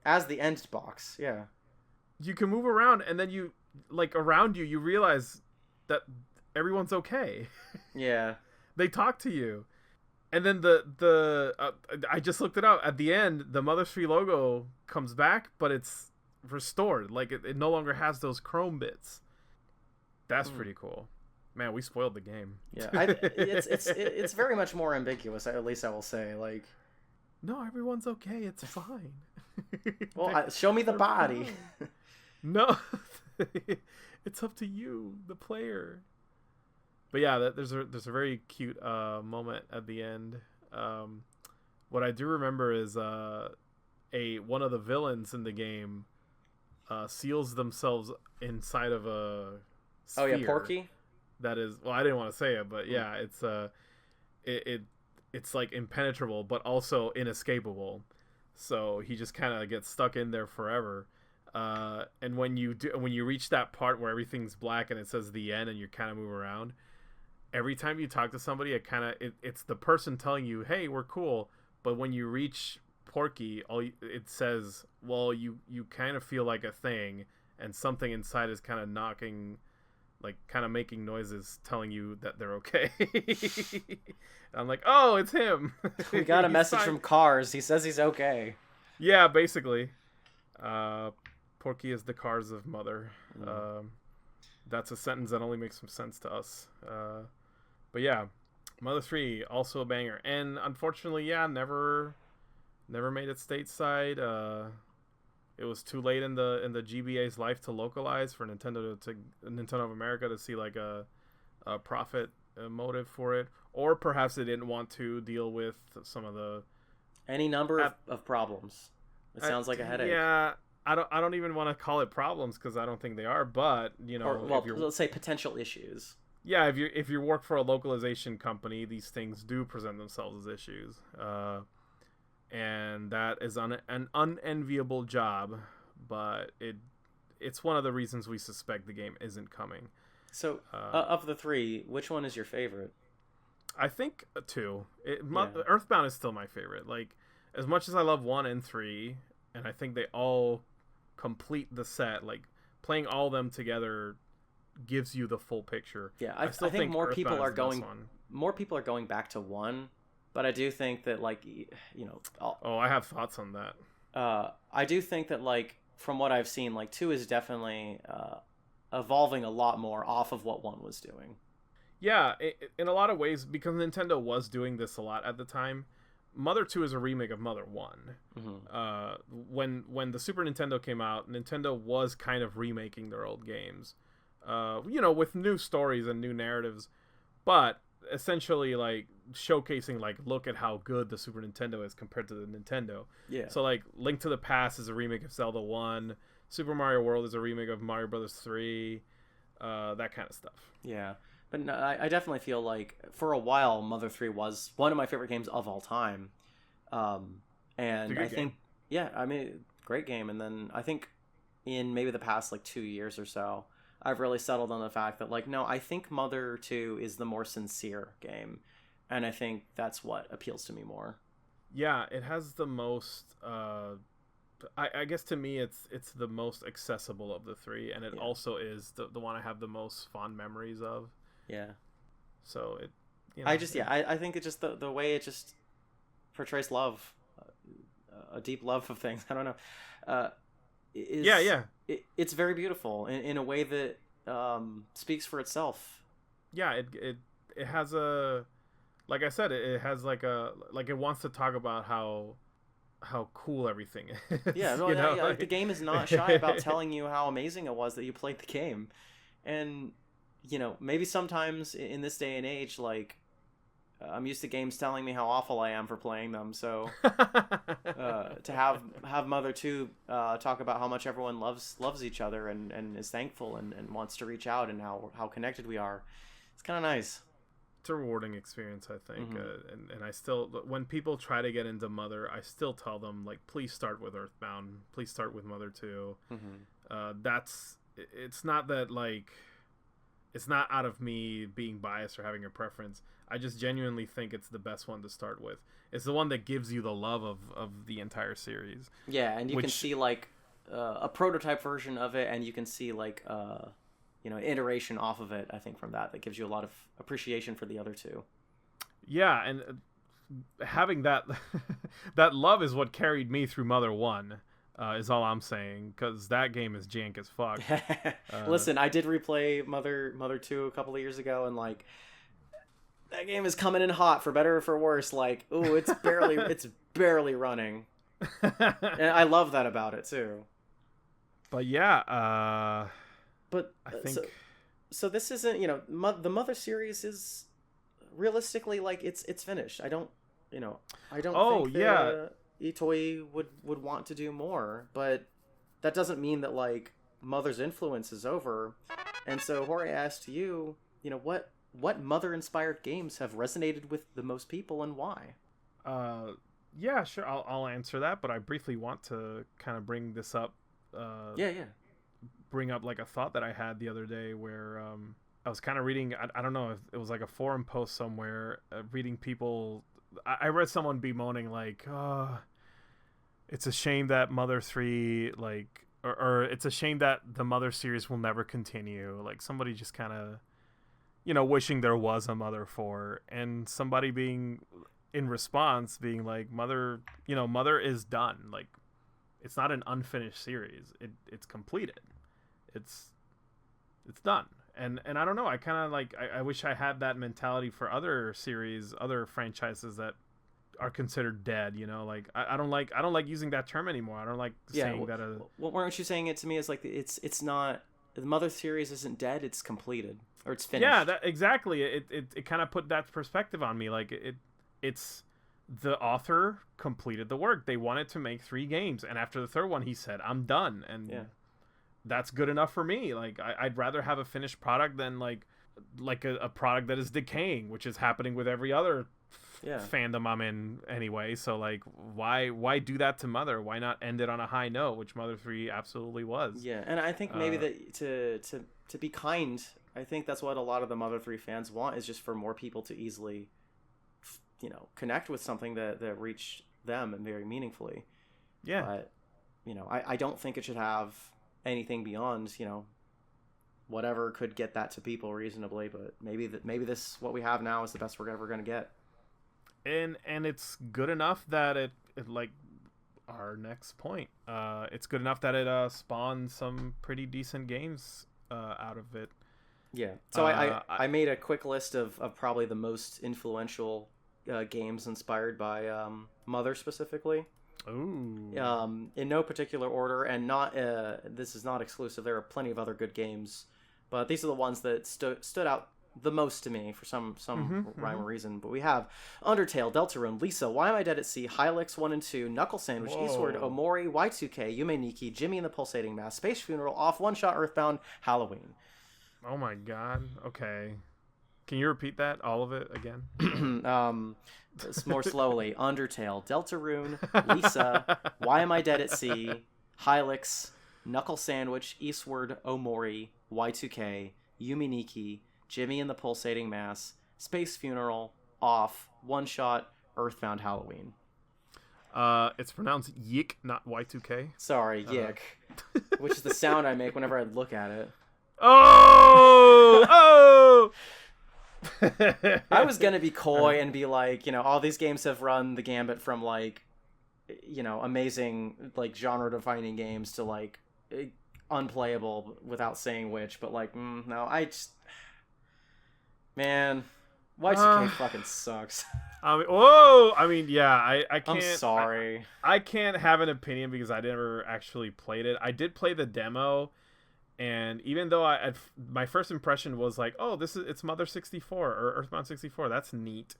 as the end box, yeah, you can move around, and then you like around you realize that everyone's okay. Yeah, they talk to you, and then I just looked it up. At the end, the Mother 3 logo comes back, but it's restored. Like it no longer has those chrome bits. That's pretty cool. Man, we spoiled the game. Yeah, it's very much more ambiguous. At least I will say, like, no, everyone's okay. It's fine. Well, show me the body. No, it's up to you, the player. But yeah, there's a very cute moment at the end. What I do remember is one of the villains in the game seals themselves inside of a sphere. Oh yeah, Porky. That is, well, I didn't want to say it, but yeah, it's like impenetrable, but also inescapable. So he just kind of gets stuck in there forever. And when you reach that part where everything's black and it says the end, and you kind of move around, every time you talk to somebody, it's the person telling you, "Hey, we're cool," but when you reach Porky, it says, "Well, you kind of feel like a thing, and something inside is kind of knocking, like kind of making noises, telling you that they're okay." I'm like, "Oh, it's him." We got a message from Cars. He says he's okay. Yeah, basically. Porky is the Cars of Mother. That's a sentence that only makes some sense to us. But yeah, Mother 3, also a banger. And unfortunately, yeah, never made it stateside. It was too late in the GBA's life to localize for Nintendo of America to see like a profit motive for it, or perhaps they didn't want to deal with some of the any number of problems. It sounds like a headache. Yeah, I don't even want to call it problems because I don't think they are. But let's say potential issues. Yeah, if you work for a localization company, these things do present themselves as issues. And that is an unenviable job, but it's one of the reasons we suspect the game isn't coming. So, of the 3, which one is your favorite? I think 2. Earthbound is still my favorite. Like, as much as I love 1 and 3, and I think they all complete the set, like, playing all of them together gives you the full picture. Yeah, I still think more people are going back to 1. But I do think that, like, I have thoughts on that. I do think that, like, from what I've seen, like, 2 is definitely evolving a lot more off of what 1 was doing. Yeah, in a lot of ways, because Nintendo was doing this a lot at the time. Mother 2 is a remake of Mother 1. Mm-hmm. When the Super Nintendo came out, Nintendo was kind of remaking their old games. With new stories and new narratives. But essentially, like, showcasing, like, look at how good the Super Nintendo is compared to the Nintendo. Yeah. So, like, Link to the Past is a remake of Zelda 1. Super Mario World is a remake of Mario Brothers 3. That kind of stuff. Yeah. But no, I definitely feel like, for a while, Mother 3 was one of my favorite games of all time. And I think, yeah, I mean, great game. And then I think in maybe the past, like, 2 years or so, I've really settled on the fact that, like, no, I think Mother 2 is the more sincere game. And I think that's what appeals to me more. Yeah, it has the most... I guess to me, it's the most accessible of the 3. And it also is the one I have the most fond memories of. Yeah. So it... I think it's just the way it just portrays love. A deep love of things. I don't know. It's very beautiful in a way that speaks for itself. Yeah, it has a, like I said, it has like it wants to talk about how cool everything is. Yeah, like the game is not shy about telling you how amazing it was that you played the game, and maybe sometimes in this day and age, like, I'm used to games telling me how awful I am for playing them, so to have Mother 2 talk about how much everyone loves each other and is thankful and wants to reach out and how connected we are, it's kind of nice. It's a rewarding experience, I think. Mm-hmm. And I still, when people try to get into Mother, I still tell them, like, please start with Earthbound, please start with Mother 2. Mm-hmm. It's not that, like, it's not out of me being biased or having a preference. I just genuinely think it's the best one to start with. It's the one that gives you the love of the entire series. Yeah, and you can see, like, a prototype version of it, and you can see, like, iteration off of it, I think, from that gives you a lot of appreciation for the other 2. Yeah, and having that that love is what carried me through Mother 1. Is all I'm saying, because that game is jank as fuck. Listen, I did replay Mother 2 a couple of years ago, and, like, that game is coming in hot, for better or for worse. Like, ooh, it's barely running. And I love that about it too. But yeah, but I think so this isn't, the Mother series is realistically, like, it's finished. I don't think Itoi would want to do more, but that doesn't mean that, like, Mother's influence is over. And so Jorge asked you, what Mother-inspired games have resonated with the most people and why? Yeah, sure. I'll answer that, but I briefly want to kind of bring this up. Yeah. Bring up, like, a thought that I had the other day where I was kind of reading. I don't know if it was like a forum post somewhere. Reading people. I read someone bemoaning like, oh, it's a shame that Mother 3 like, or it's a shame that the Mother series will never continue. Like somebody just kind of, wishing there was a Mother 4, and somebody being in response being like, Mother is done. Like, it's not an unfinished series. It's completed. It's done. And I don't know. I kind of like. I wish I had that mentality for other series, other franchises that are considered dead. Like I don't like using that term anymore. I don't like saying that. Weren't you saying it to me as like it's not, the Mother series isn't dead. It's completed or it's finished. Yeah, exactly. It kind of put that perspective on me. Like it's the author completed the work. They wanted to make 3 games, and after the 3rd one, he said, "I'm done." And yeah. That's good enough for me. Like I'd rather have a finished product than like a product that is decaying, which is happening with every other fandom I'm in anyway. So like, why do that to Mother? Why not end it on a high note, which Mother 3 absolutely was. Yeah, and I think maybe that to be kind, I think that's what a lot of the Mother 3 fans want, is just for more people to easily, connect with something that reached them and very meaningfully. Yeah. But I don't think it should have anything beyond whatever could get that to people reasonably, but maybe this what we have now is the best we're ever going to get, and it's good enough that it like our next point, it's good enough that it spawned some pretty decent games out of it. So I made a quick list of probably the most influential games inspired by Mother specifically. Ooh. In no particular order, and not this is not exclusive. There are plenty of other good games, but these are the ones that stood out the most to me for some rhyme or reason. But we have Undertale, Deltarune, Lisa, Why Am I Dead at Sea, Hylix 1 and 2, Knuckle Sandwich, Eastward, Omori, Y2K, Yume Nikki, Jimmy and the Pulsating Mass, Space Funeral, Off, One Shot, Earthbound, Halloween. Oh my god. Okay. Can you repeat that, all of it again? More slowly. Undertale, Deltarune, Lisa, Why Am I Dead at Sea, Hylix, Knuckle Sandwich, Eastward, Omori, Y2K, Yume Nikki, Jimmy and the Pulsating Mass, Space Funeral, Off, One Shot, Earthbound, Halloween. It's pronounced Yik, not Y2K. Sorry, Yik. Which is the sound I make whenever I look at it. Oh! I was gonna be coy and be like, all these games have run the gambit from like, amazing like genre-defining games to like unplayable without saying which. But like, no, man, Y2K fucking sucks. Yeah, I can't. I'm sorry. I can't have an opinion because I never actually played it. I did play the demo. And even though my first impression was like, oh, it's Mother 64 or Earthbound 64, that's neat.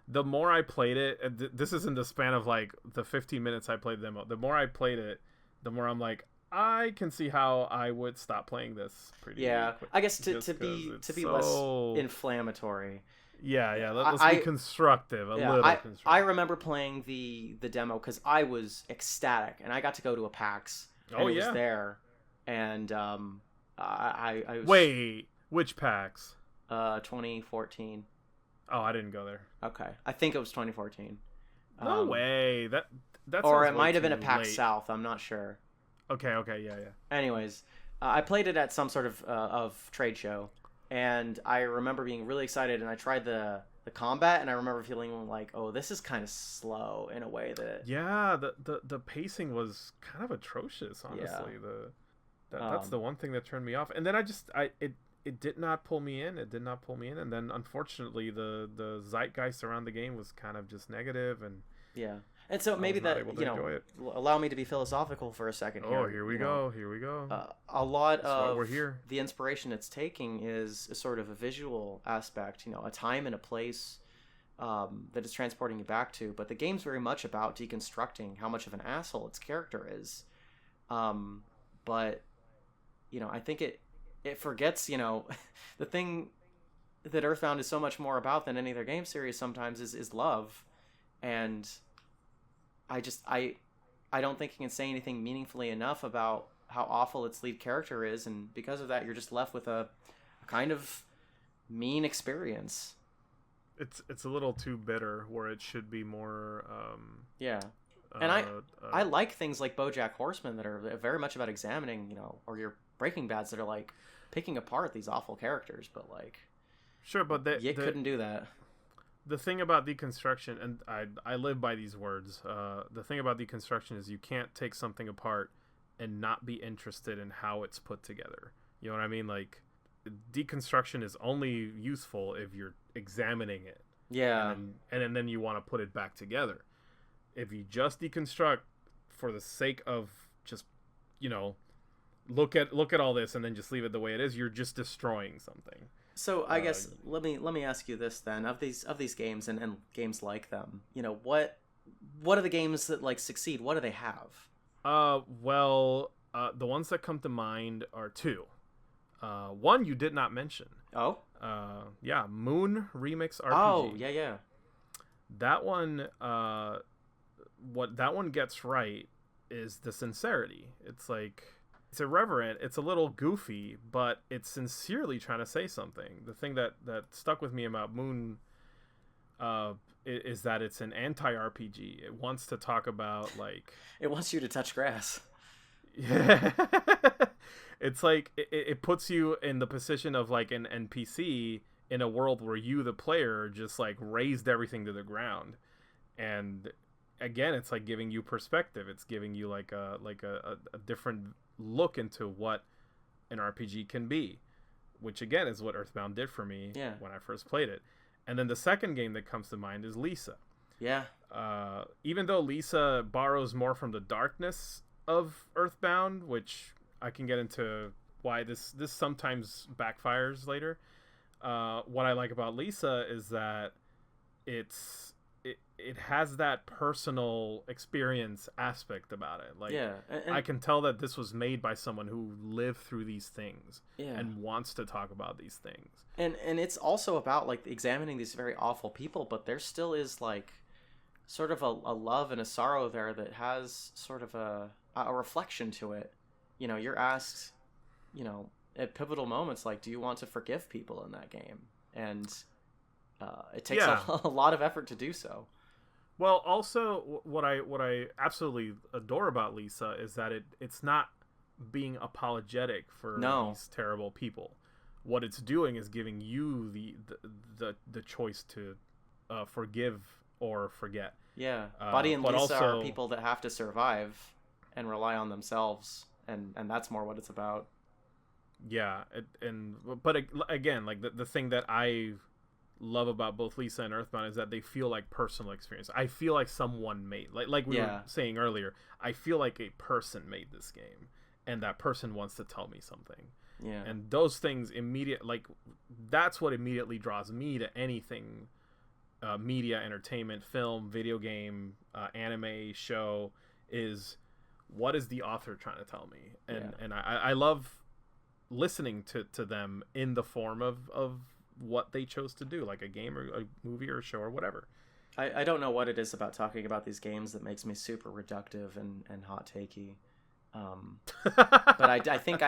The more I played it, this is in the span of like the 15 minutes I played the demo. The more I played it, the more I'm like, I can see how I would stop playing this pretty quick. I guess to be less inflammatory. Yeah. Let's be constructive. Little constructive. I remember playing the demo because I was ecstatic, and I got to go to a PAX. And it was there. And I was... Wait, which PAX? 2014. Oh, I didn't go there. Okay, I think it was 2014. No way. That or it might have been a PAX South. I'm not sure. Okay, yeah. Anyways, I played it at some sort of trade show, and I remember being really excited. And I tried the combat, and I remember feeling like, oh, this is kind of slow in a way that... Yeah, the pacing was kind of atrocious, honestly. Yeah. That's the one thing that turned me off. And then it did not pull me in. It did not pull me in. And then unfortunately the zeitgeist around the game was kind of just negative, and yeah. And so maybe that, allow me to be philosophical for a second here. Oh, here we go. A lot of we're here. The inspiration it's taking is sort of a visual aspect, a time and a place that it's transporting you back to. But the game's very much about deconstructing how much of an asshole its character is. But I think it forgets, the thing that Earthbound is so much more about than any other game series sometimes is love. And I don't think you can say anything meaningfully enough about how awful its lead character is. And because of that, you're just left with a kind of mean experience. It's a little too bitter where it should be more. Yeah. And I like things like BoJack Horseman that are very much about examining, or your Breaking Bads that are like picking apart these awful characters, but like, sure, but you couldn't do that. The thing about deconstruction, and I live by these words. The thing about deconstruction is you can't take something apart and not be interested in how it's put together. You know what I mean? Like, deconstruction is only useful if you're examining it. Yeah. And then you want to put it back together. If you just deconstruct for the sake of just, look at all this and then just leave it the way it is, you're just destroying something. So I guess let me ask you this then: of these games and games like them, what are the games that like succeed? What do they have? Well, the ones that come to mind are two. One you did not mention. Oh. Yeah, Moon Remix RPG. Oh, yeah. That one, what that one gets right is the sincerity. It's like, it's irreverent, it's a little goofy, but it's sincerely trying to say something. The thing that stuck with me about Moon is that it's an anti-RPG. It wants to talk about, like... It wants you to touch grass. Yeah. It's like, it puts you in the position of, like, an NPC in a world where you, the player, just, like, raised everything to the ground. And, again, it's, like, giving you perspective. It's giving you, like a different look into what an RPG can be, which again is what Earthbound did for me when I first played it. And then the second game that comes to mind is Lisa. Yeah. Even though Lisa borrows more from the darkness of Earthbound, which I can get into why this sometimes backfires later. What I like about Lisa is that it has that personal experience aspect about it. Like, yeah, and I can tell that this was made by someone who lived through these things and wants to talk about these things. And it's also about like examining these very awful people, but there still is like sort of a love and a sorrow there that has sort of a reflection to it. You're asked, at pivotal moments, like, do you want to forgive people in that game? And it takes a lot of effort to do so. Well, also, what I absolutely adore about Lisa is that it's not being apologetic for these terrible people. What it's doing is giving you the choice to forgive or forget. Yeah, Buddy and Lisa are people that have to survive and rely on themselves, and that's more what it's about. Yeah, but again, like the thing that I love about both Lisa and Earthbound is that they feel like personal experience. I feel like someone made, like we were saying earlier, I feel like a person made this game, and that person wants to tell me something. Yeah. And those things that's what immediately draws me to anything, media, entertainment, film, video game, anime, show, is what is the author trying to tell me? And I love listening to them in the form of what they chose to do, like a game or a movie or a show or whatever. I don't know what it is about talking about these games that makes me super reductive and hot takey. But I think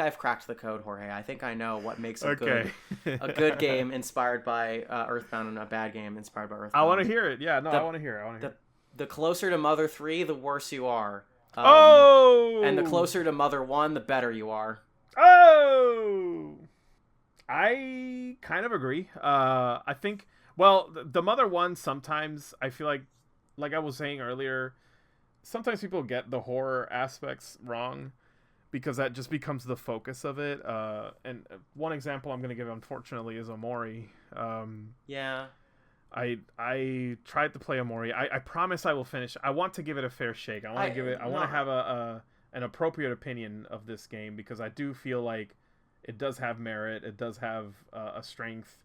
I've cracked the code, Jorge. I think I know what makes a good game inspired by Earthbound and a bad game inspired by Earthbound. I want to hear it. Yeah, no, I want to hear it. The closer to Mother 3, the worse you are. And the closer to Mother 1, the better you are. Oh! I kind of agree. I think, well, the Mother one, sometimes I feel like I was saying earlier, sometimes people get the horror aspects wrong because that just becomes the focus of it. And one example I'm going to give, unfortunately, is Omori. Yeah. I tried to play Omori. I promise I will finish. I want to give it a fair shake. I want to have an appropriate opinion of this game because I do feel like it does have merit. It does have a strength.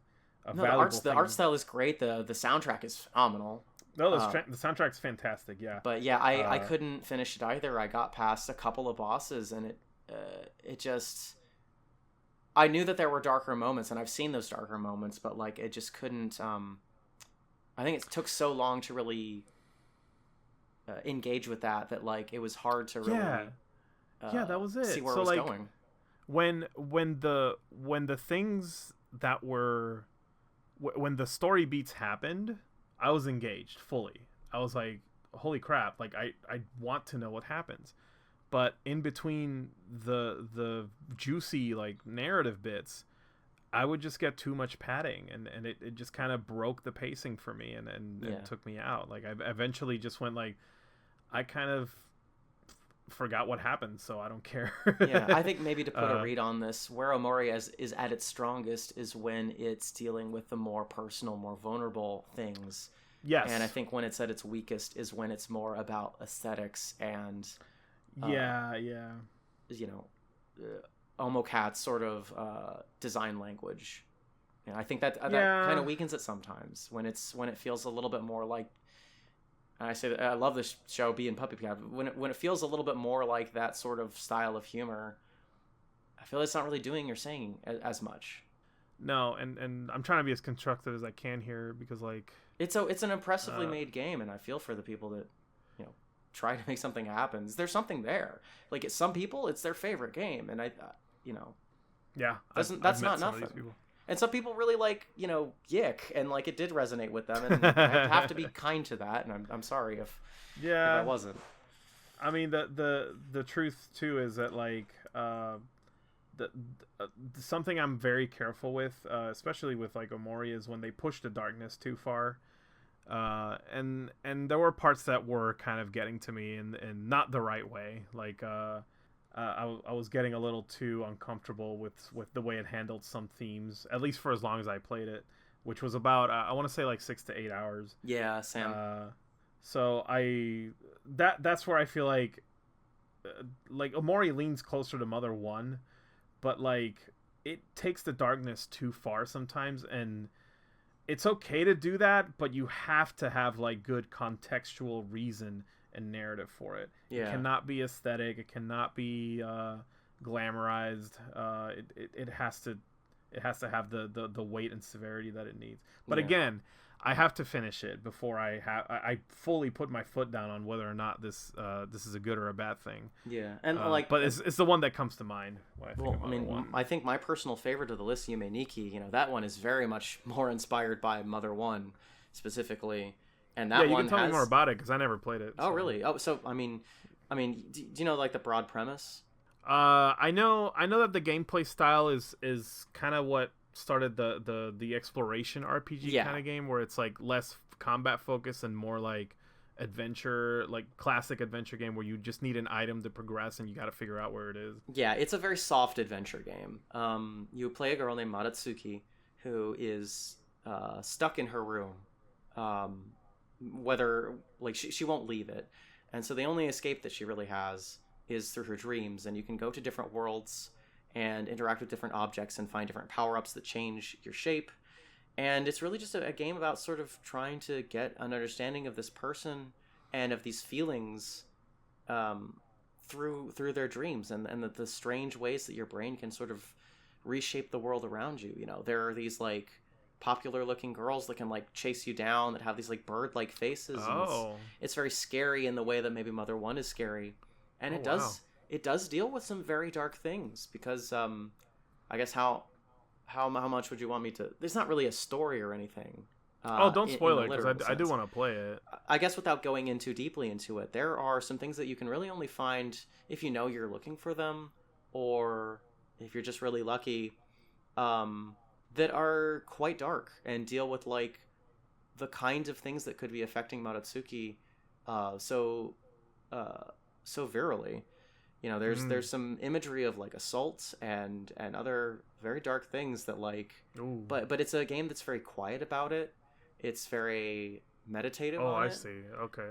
The art style is great. The soundtrack is phenomenal. No, the soundtrack's fantastic. Yeah. But yeah, I couldn't finish it either. I got past a couple of bosses, and it just. I knew that there were darker moments, and I've seen those darker moments, but like it just couldn't. I think it took so long to really engage with that like it was hard to really. Yeah, that was it. See where it was going. When the things that were when the story beats happened, I was engaged fully. I was like, holy crap, like I want to know what happens. But in between the juicy like narrative bits, I would just get too much padding, and it just kind of broke the pacing for me, and it took me out. Like, I eventually just went like, I kind of forgot what happened, so I don't care. Yeah, I think maybe to put a read on this, where Omori is at its strongest is when it's dealing with the more personal, more vulnerable things. Yes. And I think when it's at its weakest is when it's more about aesthetics and... you know, Omocat's sort of design language. You know, I think that kind of weakens it sometimes when it feels a little bit more like... I say that I love this show, Bee and Puppy Cat. When it feels a little bit more like that sort of style of humor, I feel it's not really doing or saying as much. No, and I'm trying to be as constructive as I can here, because like it's an impressively made game, and I feel for the people that, you know, try to make something happen. There's something there. Like, some people, it's their favorite game, and that's not nothing. And some people really like, you know, Yick, and like it did resonate with them, and I have to be kind to that, and I'm sorry if I wasn't. I mean, the truth too is that like something I'm very careful with, especially with like Omori, is when they push the darkness too far. And there were parts that were kind of getting to me in not the right way. Like I was getting a little too uncomfortable with the way it handled some themes, at least for as long as I played it, which was about I want to say like 6 to 8 hours. Yeah, Sam. So that's where I feel like Omori leans closer to Mother 1, but like it takes the darkness too far sometimes, and it's okay to do that, but you have to have like good contextual reason and narrative for it. Yeah. It cannot be aesthetic. It cannot be glamorized. It has to have the weight and severity that it needs. But again, I have to finish it before I fully put my foot down on whether or not this is a good or a bad thing. Yeah, and but it's the one that comes to mind when I think of one. I think my personal favorite of the list, Yume Nikki, you know, that one is very much more inspired by Mother 1 specifically. And that you can tell me more about it, because I never played it. Oh, really? Oh, so I mean, do you know like the broad premise? I know that the gameplay style is kind of what started the exploration RPG kind of game, where it's like less combat focused and more like adventure, like classic adventure game where you just need an item to progress and you got to figure out where it is. Yeah, it's a very soft adventure game. You play a girl named Madatsuki who is stuck in her room. Whether like she won't leave it, and so the only escape that she really has is through her dreams, and you can go to different worlds and interact with different objects and find different power-ups that change your shape. And it's really just a game about sort of trying to get an understanding of this person and of these feelings through their dreams, and the strange ways that your brain can sort of reshape the world around you. You know, there are these like popular looking girls that can like chase you down, that have these like bird like faces. And it's very scary in the way that maybe Mother 1 is scary, and it does deal with some very dark things, because I guess how much would you want me to... There's not really a story or anything. Don't spoil it, because I do want to play it. I guess without going in too deeply into it, there are some things that you can really only find if you know you're looking for them, or if you're just really lucky, that are quite dark and deal with like the kinds of things that could be affecting Madatsuki so virally. You know, there's some imagery of like assault and other very dark things that like... Ooh. But it's a game that's very quiet about it. It's very meditative on it. Oh, I see. Okay.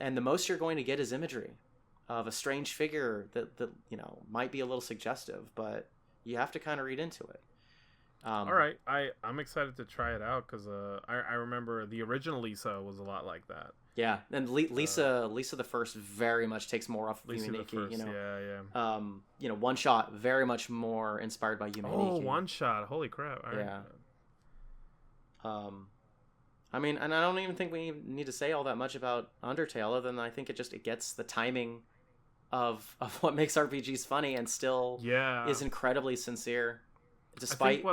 And the most you're going to get is imagery of a strange figure that you know might be a little suggestive, but you have to kind of read into it. All right, I'm excited to try it out, because I remember the original Lisa was a lot like that. Yeah, and Lisa the First very much takes more off of Lisa Yume Nikki. You know, yeah. You know, One Shot very much more inspired by Yume Nikki. Oh, One Shot! Holy crap! Yeah. I mean, and I don't even think we need to say all that much about Undertale, other than I think it gets the timing of what makes RPGs funny, and still is incredibly sincere, despite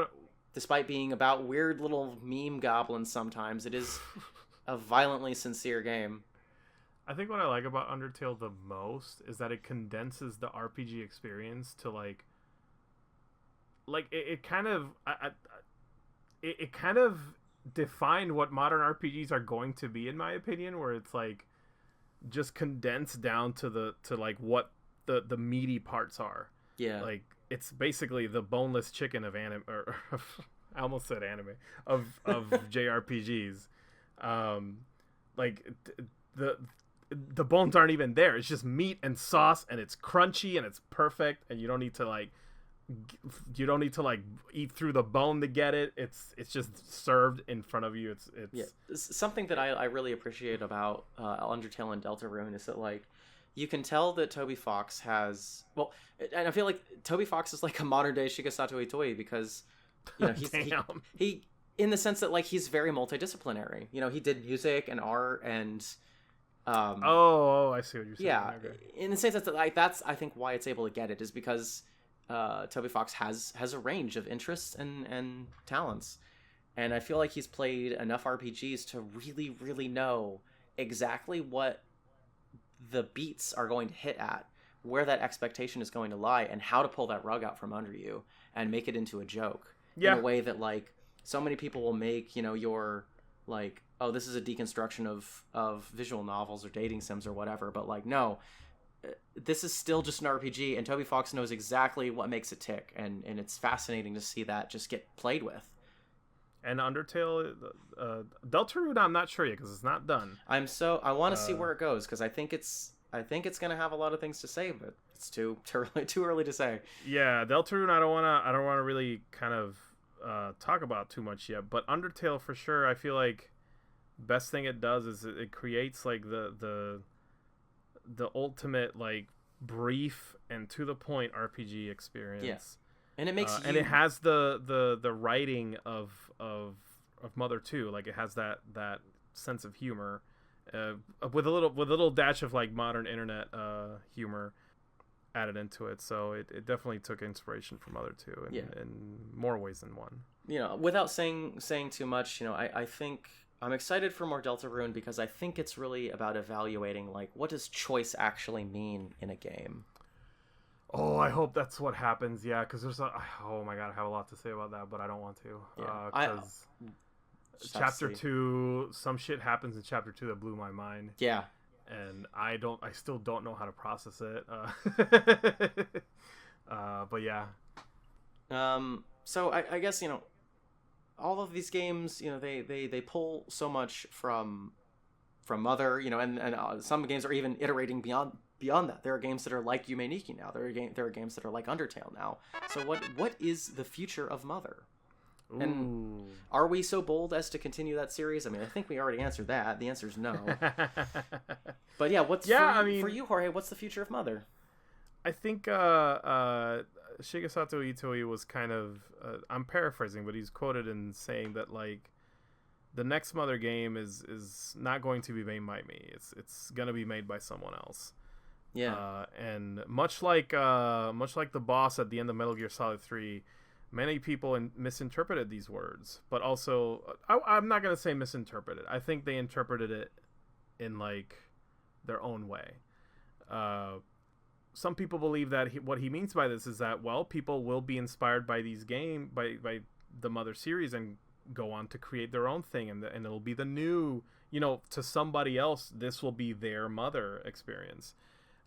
despite being about weird little meme goblins sometimes, it is a violently sincere game. I think what I like about Undertale the most is that it condenses the RPG experience to like it kind of it kind of defined what modern RPGs are going to be, in my opinion, where it's like just condensed down to like what the meaty parts are. Yeah. Like it's basically the boneless chicken of anime, or I almost said anime, of JRPGs. Like the bones aren't even there. It's just meat and sauce, and it's crunchy and it's perfect, and you don't need to like eat through the bone to get it. It's just served in front of you. It's something that I really appreciate about Undertale and Deltarune is that like you can tell that Toby Fox has, well, and I feel like Toby Fox is like a modern day Shigesato Itoi, because you know he in the sense that like he's very multidisciplinary. You know, he did music and art and I see what you're saying. Yeah, okay. In the sense that like that's I think why it's able to get it is because Toby Fox has a range of interests and talents, and I feel like he's played enough RPGs to really know exactly what the beats are going to hit at, where that expectation is going to lie, and how to pull that rug out from under you and make it into a joke in a way that like so many people will make, you know, your like, oh, this is a deconstruction of visual novels or dating sims or whatever, but like no, this is still just an RPG, and Toby Fox knows exactly what makes it tick, and it's fascinating to see that just get played with. And Undertale, Deltarune, I'm not sure yet because it's not done. I want to see where it goes, because I think it's gonna have a lot of things to say, but it's too early to say. Yeah, Deltarune, I don't wanna really kind of talk about too much yet, but Undertale for sure. I feel like best thing it does is it creates like the ultimate like brief and to the point RPG experience. Yeah. And it makes and it has the writing of Mother 2. Like it has that sense of humor, with a little dash of like modern internet humor added into it. So it definitely took inspiration from Mother 2 in more ways than one. You know, without saying too much, you know, I think I'm excited for more Deltarune because I think it's really about evaluating like what does choice actually mean in a game. Oh, I hope that's what happens. Yeah, because oh my god, I have a lot to say about that, but I don't want to. Because chapter 2, some shit happens in chapter 2 that blew my mind. Yeah, and I still don't know how to process it. But yeah. So I guess, you know, all of these games, you know, they pull so much from Mother, you know, and some games are even iterating beyond that. There are games that are like Yume Nikki now. There are games that are like Undertale now. So what is the future of Mother? Ooh. And are we so bold as to continue that series? I mean, I think we already answered that. The answer is no. But yeah, for you, Jorge, what's the future of Mother? I think Shigesato Itoi was kind of I'm paraphrasing, but he's quoted in saying that like the next Mother game is not going to be made by me. It's going to be made by someone else. Yeah. And much like the boss at the end of Metal Gear Solid 3, many people misinterpreted these words, but also I'm not going to say misinterpreted. I think they interpreted it in like their own way. Some people believe that what he means by this is that, well, people will be inspired by these by the Mother series and go on to create their own thing, and it'll be the new, you know, to somebody else this will be their Mother experience.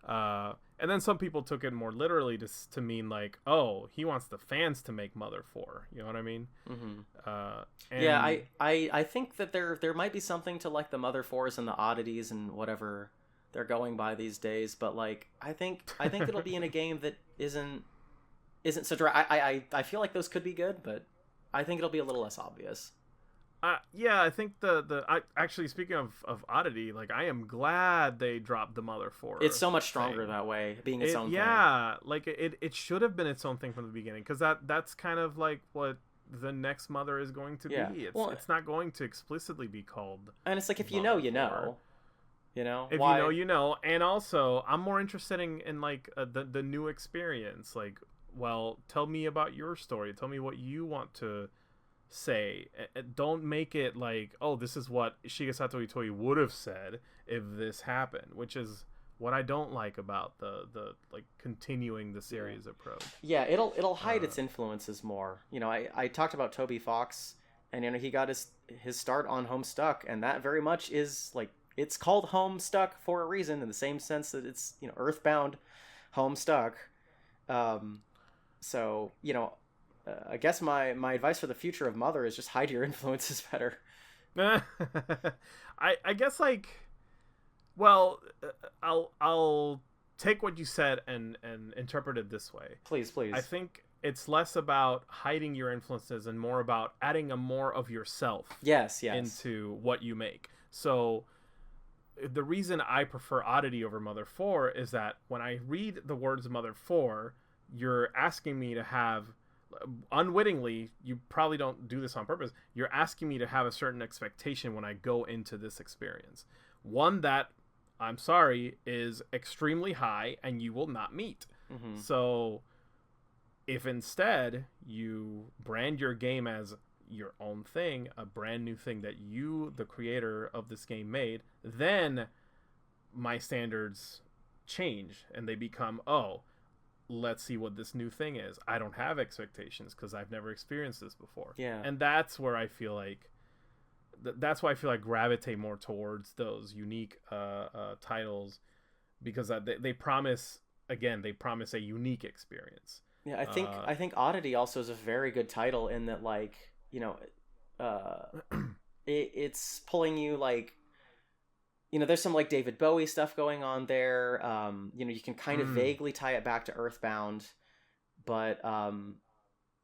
And then some people took it more literally to mean like, oh, he wants the fans to make Mother 4. You know what I mean? Mm-hmm. Yeah, I think that there might be something to like the Mother 4s and the oddities and whatever they're going by these days, but like I think it'll be in a game that isn't so dry. I feel like those could be good, but I think it'll be a little less obvious. Yeah, I think actually speaking of oddity, like I am glad they dropped the Mother 4. It's so much stronger that way, being its own thing. Yeah, like it should have been its own thing from the beginning, because that's kind of like what the next Mother is going to be. It's not going to explicitly be called. And it's like if you know, you know. You know, if why? You know, and also I'm more interested in like the new experience. Like, well, tell me about your story. Tell me what you want to say. Don't make it like, oh, this is what Shigesato Itoi would have said if this happened, which is what I don't like about the like continuing the series approach. Yeah, it'll hide its influences more. I talked about Toby Fox, and he got his start on Homestuck, and that very much is like, it's called Homestuck for a reason, in the same sense that it's Earthbound, Homestuck. So I guess my advice for the future of Mother is just hide your influences better. I guess, like, well, I'll take what you said and interpret it this way. Please. I think it's less about hiding your influences and more about adding a more of yourself. Yes. Into what you make. So the reason I prefer Oddity over Mother 4 is that when I read the words Mother 4, you're asking me to have, unwittingly, you probably don't do this on purpose, you're asking me to have a certain expectation when I go into this experience. One that, I'm sorry, is extremely high and you will not meet. Mm-hmm. So if instead you brand your game as your own thing, a brand new thing that you, the creator of this game, made, then my standards change and they become, oh, let's see what this new thing is. I don't have expectations because I've never experienced this before. Yeah. And that's where I feel like that's why I feel like gravitate more towards those unique titles, because they promise a unique experience. Yeah, I think Oddity also is a very good title in that, like, it's pulling you, like, there's some like David Bowie stuff going on there. You can kind of vaguely tie it back to Earthbound, but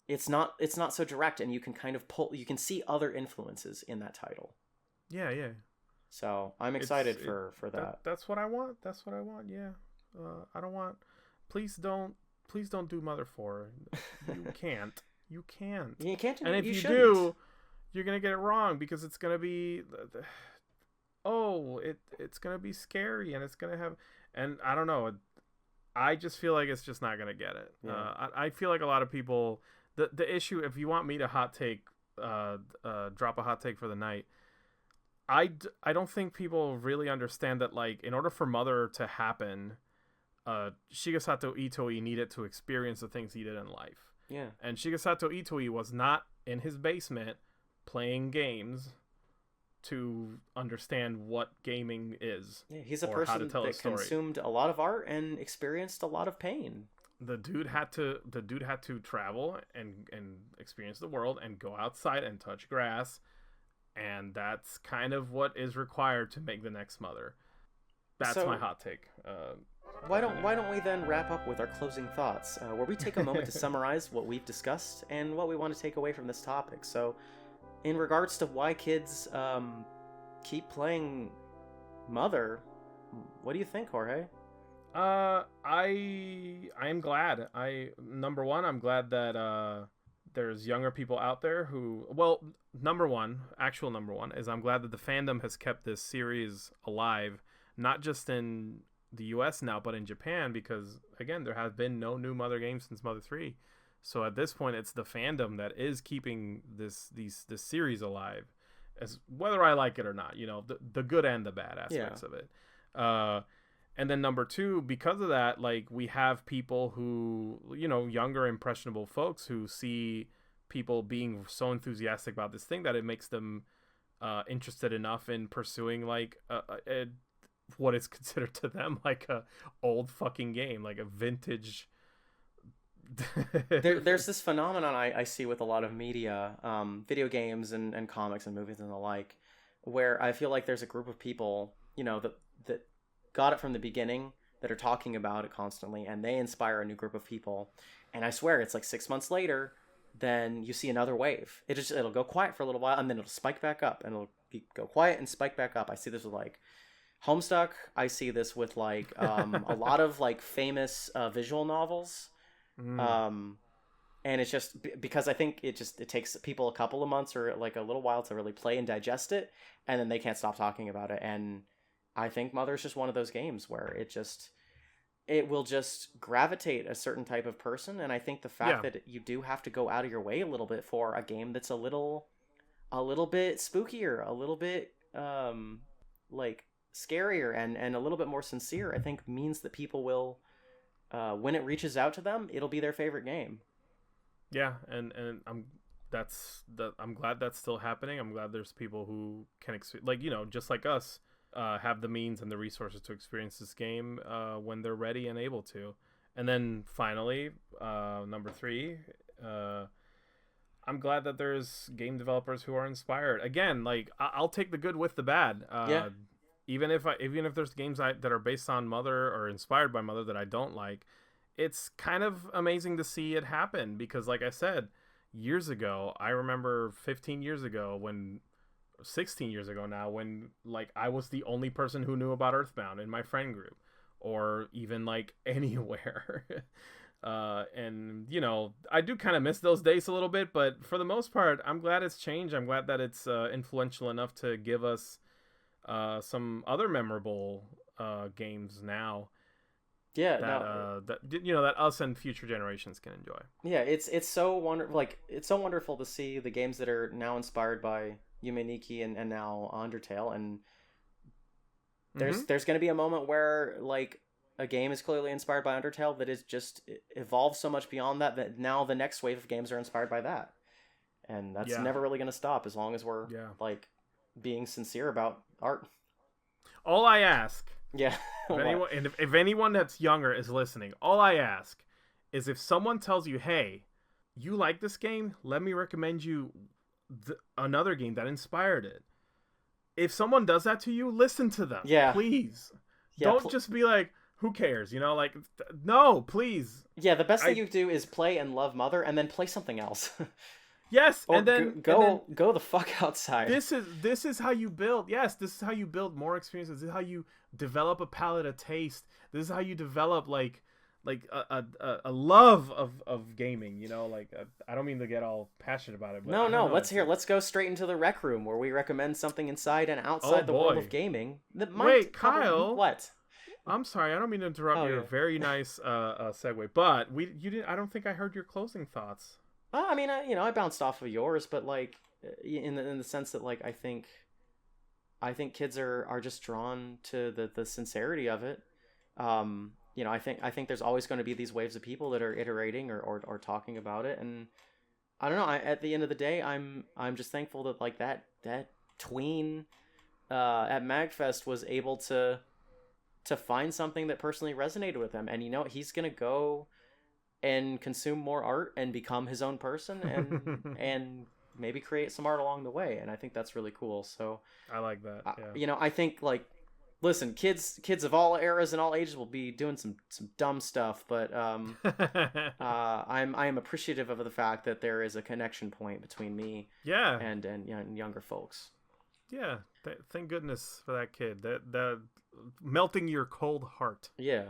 it's not so direct, and you can kind of you can see other influences in that title. Yeah. So I'm excited for that. That's what I want. Yeah. I don't want. Please don't do Mother 4. You can't. You can't. You can't. And if you shouldn't. do, you're gonna get it wrong, because it's gonna be. It's gonna be scary, and it's gonna have, and I don't know. I just feel like it's just not gonna get it. Yeah. I feel like a lot of people. The issue, if you want me to drop a hot take for the night, I don't think people really understand that, like, in order for Mother to happen, Shigesato Itoi needed to experience the things he did in life. Yeah. And Shigesato Itoi was not in his basement playing games to understand what gaming is. Yeah, he's a person that consumed a lot of art and experienced a lot of pain. The dude had to travel and experience the world and go outside and touch grass, and that's kind of what is required to make the next Mother. That's my hot take. Why don't we then wrap up with our closing thoughts, where we take a moment to summarize what we've discussed and what we want to take away from this topic. So, in regards to why kids keep playing Mother, what do you think, Jorge? I am glad. Number one, I'm glad that there's younger people out there who, well, number one is I'm glad that the fandom has kept this series alive, not just in the US now, but in Japan, because again, there have been no new Mother games since Mother 3. So at this point, it's the fandom that is keeping this series alive, as whether I like it or not, the good and the bad aspects of it. And then number two, because of that, like, we have people who, younger impressionable folks who see people being so enthusiastic about this thing that it makes them interested enough in pursuing, like, what is considered to them like a old fucking game, like a vintage. There's this phenomenon I see with a lot of media, video games and comics and movies and the like, where I feel like there's a group of people, that got it from the beginning, that are talking about it constantly, and they inspire a new group of people. And I swear, it's like 6 months later, then you see another wave. It'll go quiet for a little while, and then it'll spike back up, and it'll go quiet and spike back up. I see this with, like, Homestuck. I see this with, like, a lot of, like, famous visual novels. And it's just because I think it takes people a couple of months or like a little while to really play and digest it, and then they can't stop talking about it. And I think Mother's just one of those games where it will just gravitate a certain type of person. And I think the fact that you do have to go out of your way a little bit for a game that's a little bit spookier, a little bit like scarier and a little bit more sincere, I think means that people will, when it reaches out to them, it'll be their favorite game. Yeah, and I'm glad that's still happening. I'm glad there's people who can just like us, have the means and the resources to experience this game when they're ready and able to. And then finally, number 3, I'm glad that there's game developers who are inspired. Again, like I'll take the good with the bad. Even if there's games that are based on Mother or inspired by Mother that I don't like, it's kind of amazing to see it happen because, like I said, years ago, I remember 15 years ago 16 years ago now, when like I was the only person who knew about Earthbound in my friend group, or even like anywhere. And I do kind of miss those days a little bit, but for the most part, I'm glad it's changed. I'm glad that it's influential enough to give us some other memorable games now. Yeah, that us and future generations can enjoy. Yeah, it's so wonderful. Like it's so wonderful to see the games that are now inspired by Hobonichi and now Undertale, and there's going to be a moment where like a game is clearly inspired by Undertale that is just evolved so much beyond that now the next wave of games are inspired by that, and that's never really going to stop as long as we're like being sincere about art. All I ask, if anyone that's younger is listening, all I ask is if someone tells you, "Hey, you like this game? Let me recommend you another game that inspired it." If someone does that to you, listen to them. Yeah, please. Yeah, don't just be like, "Who cares?" Like, no, please. Yeah, the best thing you do is play and love Mother, and then play something else. Yes, or and then go the fuck outside. This is how you build. Yes, this is how you build more experiences. This is how you develop a palate of taste. This is how you develop like a love of gaming. I don't mean to get all passionate about it. But no. Let's go straight into the rec room where we recommend something inside and outside the world of gaming. Wait, Kyle. What? I'm sorry, I don't mean to interrupt your very nice segue, but you didn't. I don't think I heard your closing thoughts. I mean, I bounced off of yours, but like in the sense that like I think kids are just drawn to the sincerity of it. I think there's always going to be these waves of people that are iterating or talking about it, and I don't know. At the end of the day, I'm just thankful that like that tween at MagFest was able to find something that personally resonated with him, and he's gonna go and consume more art and become his own person and maybe create some art along the way, and I think that's really cool. So I like that. I think like, listen, kids of all eras and all ages will be doing some dumb stuff, but I am appreciative of the fact that there is a connection point between me and younger folks. Yeah, thank goodness for that kid. That melting your cold heart. Yeah.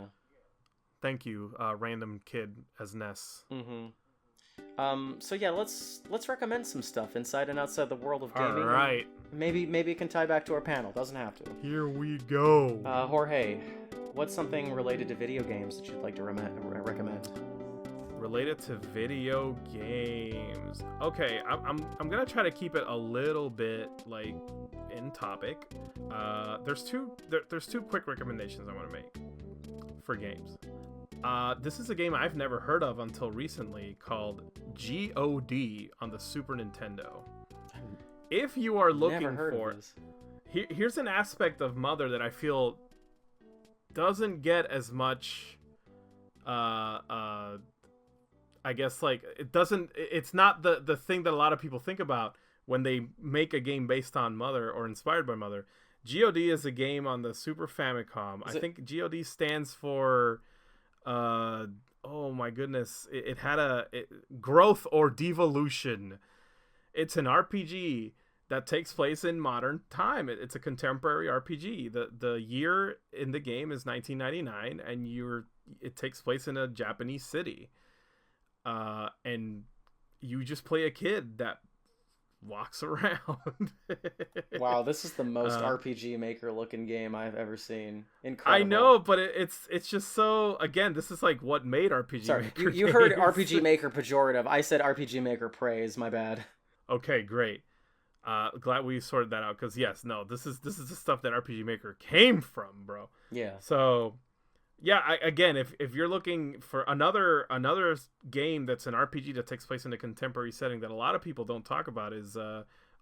Thank you, random kid as Ness. So yeah, let's recommend some stuff inside and outside the world of gaming. All right. Maybe it can tie back to our panel. Doesn't have to. Here we go. Jorge, what's something related to video games that you'd like to recommend? Related to video games. Okay, I'm gonna try to keep it a little bit like in topic. There's two quick recommendations I want to make for games. This is a game I've never heard of until recently called God on the Super Nintendo. If you are looking for here's an aspect of Mother that I feel doesn't get as much I guess like it's not the thing that a lot of people think about when they make a game based on Mother or inspired by Mother. God is a game on the Super Famicom. I think God stands for oh my goodness, it had growth or devolution. It's an RPG that takes place in modern time. It's a contemporary RPG. The year in the game is 1999, and it takes place in a Japanese city. And you just play a kid that walks around. Wow, this is the most Uh, RPG Maker looking game I've ever seen. I Incredible. know, but it's just so, again, this is like what made RPG Sorry, Maker you heard games. RPG Maker pejorative. I said RPG Maker praise. My bad. Okay, great. Glad we sorted that out, because yes, no, this is the stuff that RPG Maker came from, bro. Yeah. So yeah, again, if you're looking for another game that's an RPG that takes place in a contemporary setting that a lot of people don't talk about is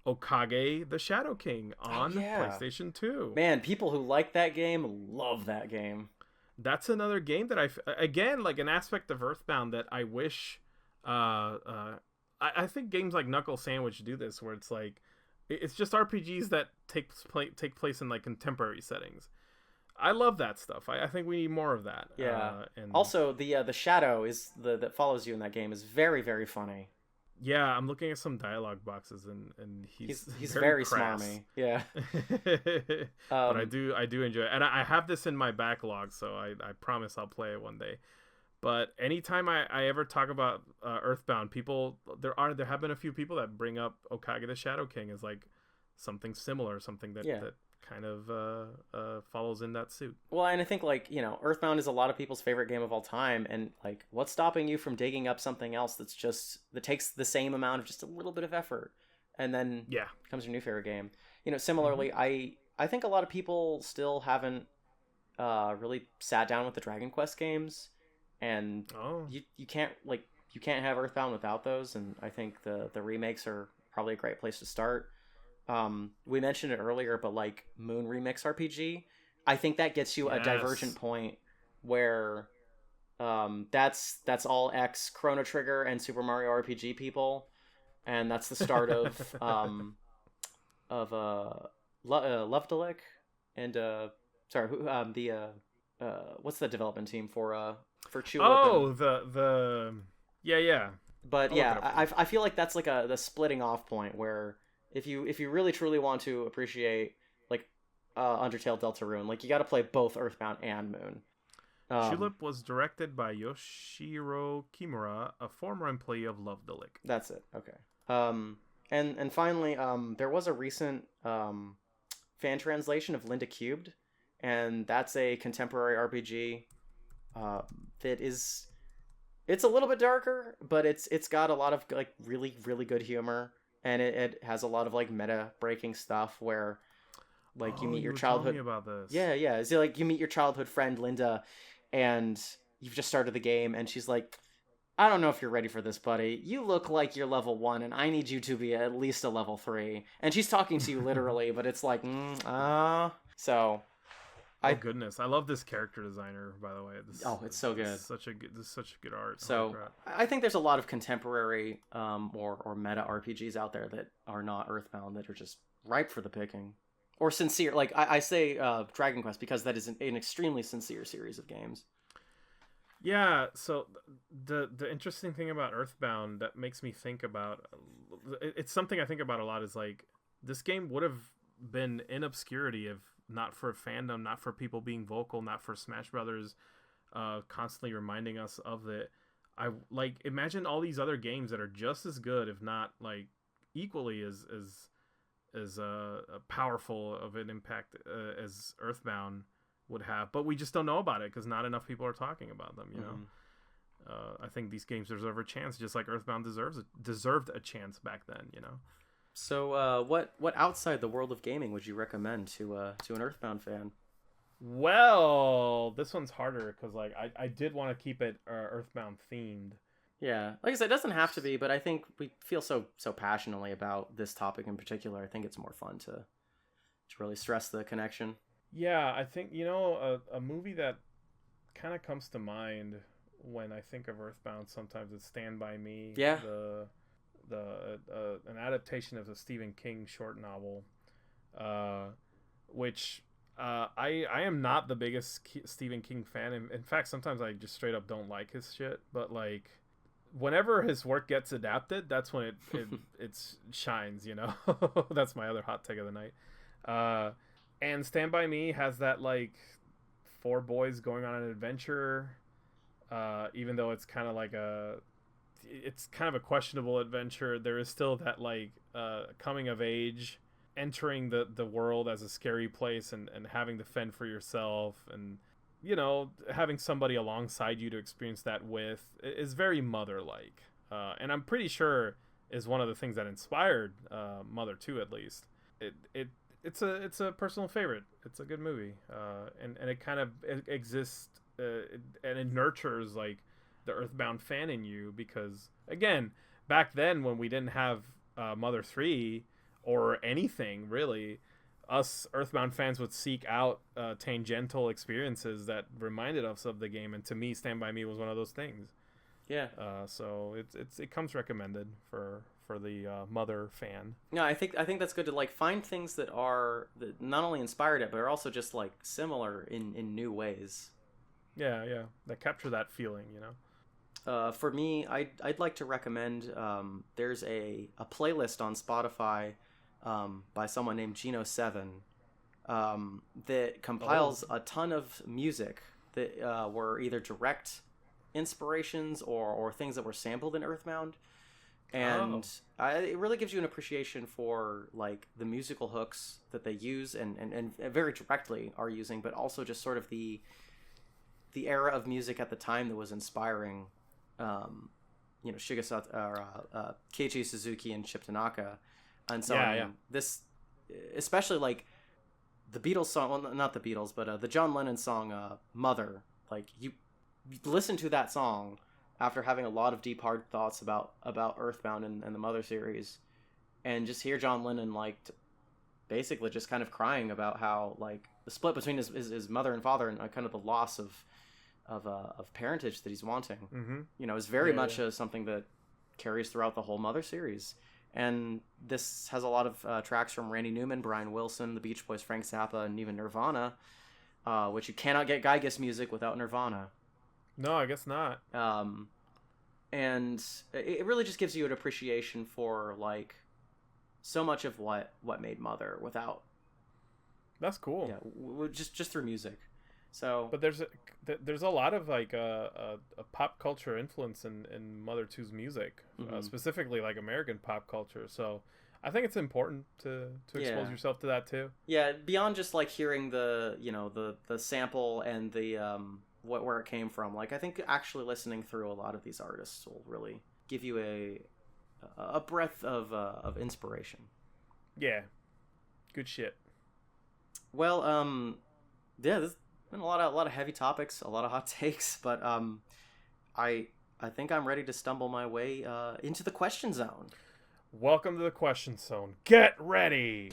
Okage the Shadow King on PlayStation 2. Man, people who like that game love that game. That's another game that again, like an aspect of Earthbound that I wish I think games like Knuckle Sandwich do this, where it's like it's just RPGs that take place in like contemporary settings. I love that stuff. I think we need more of that. Yeah. And Also, the shadow is that follows you in that game is very, very funny. yeah, I'm looking at some dialogue boxes, and he's very crass. smarmy. Yeah. But I do enjoy it, and I have this in my backlog, so I promise I'll play it one day. But anytime I ever talk about Earthbound, there have been a few people that bring up Okage the Shadow King as like something similar, something that kind of follows in that suit. Well, and I think Earthbound is a lot of people's favorite game of all time, and like, what's stopping you from digging up something else that takes the same amount of just a little bit of effort, and then becomes your new favorite game? Similarly, I think a lot of people still haven't really sat down with the Dragon Quest games, and you can't have Earthbound without those, and I think the remakes are probably a great place to start. We mentioned it earlier, but like Moon Remix RPG, I think that gets you a divergent point where that's all ex Chrono Trigger and Super Mario RPG people, and that's the start of Lovedelic and what's the development team for Chulip? Oh, yeah. But I feel like that's like the splitting off point where if you really truly want to appreciate like Undertale Deltarune, like you got to play both Earthbound and Moon. Chulip was directed by Yoshiro Kimura, a former employee of Lovedelic. That's it. Okay. And finally, there was a recent fan translation of Linda Cubed, and that's a contemporary RPG it's a little bit darker, but it's got a lot of like really, really good humor. And it has a lot of like meta breaking stuff where like you meet your childhood. Me about this. Yeah. It's like you meet your childhood friend Linda, and you've just started the game, and she's like, I don't know if you're ready for this, buddy. You look like you're level 1, and I need you to be at least a level 3. And she's talking to you literally, but it's like, so. Oh goodness, I love this character designer, by the way. It's so good. This is such good art. So I think there's a lot of contemporary or meta RPGs out there that are not Earthbound, that are just ripe for the picking. Or sincere. Like I say Dragon Quest because that is an extremely sincere series of games. Yeah, so the interesting thing about Earthbound that makes me think about, it's something I think about a lot, is like this game would have been in obscurity if not for fandom, not for people being vocal, not for Smash Brothers constantly reminding us of it. I like imagine all these other games that are just as good, if not like equally as powerful of an impact as Earthbound would have, but we just don't know about it because not enough people are talking about them. You know, I think these games deserve a chance, just like Earthbound deserved a chance back then. You know. So, what outside the world of gaming would you recommend to an Earthbound fan? Well, this one's harder because like I did want to keep it Earthbound themed. Yeah, like I said, it doesn't have to be, but I think we feel so passionately about this topic in particular. I think it's more fun to really stress the connection. Yeah, I think a movie that kind of comes to mind when I think of Earthbound sometimes is Stand By Me. Yeah. An adaptation of the Stephen King short novel, which I am not the biggest Stephen King fan. In fact, sometimes I just straight up don't like his shit. But like, whenever his work gets adapted, that's when it shines. You know, that's my other hot take of the night. And Stand By Me has that like 4 boys going on an adventure, even though it's kind of like a it's kind of a questionable adventure. There is still that like coming of age, entering the world as a scary place, and having to fend for yourself, and having somebody alongside you to experience that with is very Mother-like, and I'm pretty sure is one of the things that inspired Mother 2, at least. It's a personal favorite. It's a good movie, and it kind of exists, and it nurtures like the Earthbound fan in you, because again, back then when we didn't have Mother 3 or anything really, us Earthbound fans would seek out tangential experiences that reminded us of the game, and to me, Stand By Me was one of those things. Yeah. So it comes recommended for the Mother fan. No, I think that's good to like find things that not only inspired it, but are also just like similar in new ways. Yeah, that capture that feeling, For me, I'd like to recommend. There's a playlist on Spotify by someone named Geno7 that compiles a ton of music that were either direct inspirations or things that were sampled in Earthbound, and it really gives you an appreciation for like the musical hooks that they use and very directly are using, but also just sort of the era of music at the time that was inspiring. Keiichi Suzuki and Chip Tanaka, and so this, especially like the Beatles song, well, not the Beatles, but the John Lennon song "Mother." Like you listen to that song after having a lot of deep, hard thoughts about Earthbound and the Mother series, and just hear John Lennon like basically just kind of crying about how like the split between his mother and father, and kind of the loss of parentage that he's wanting, is very much something that carries throughout the whole Mother series. And this has a lot of tracks from Randy Newman, Brian Wilson, the Beach Boys, Frank Zappa, and even Nirvana, which you cannot get Geiges music without Nirvana. No, I guess not. And it really just gives you an appreciation for like so much of what made Mother without. That's cool. Yeah, just through music. So, but there's a lot of like a pop culture influence in Mother 2's music, specifically like American pop culture. So I think it's important to expose yourself to that too. Yeah, beyond just like hearing the sample and the where it came from. Like I think actually listening through a lot of these artists will really give you a breadth of inspiration. Yeah, good shit. Well, there's been a lot of heavy topics, a lot of hot takes, but I think I'm ready to stumble my way into the question zone. Welcome to the question zone. Get ready.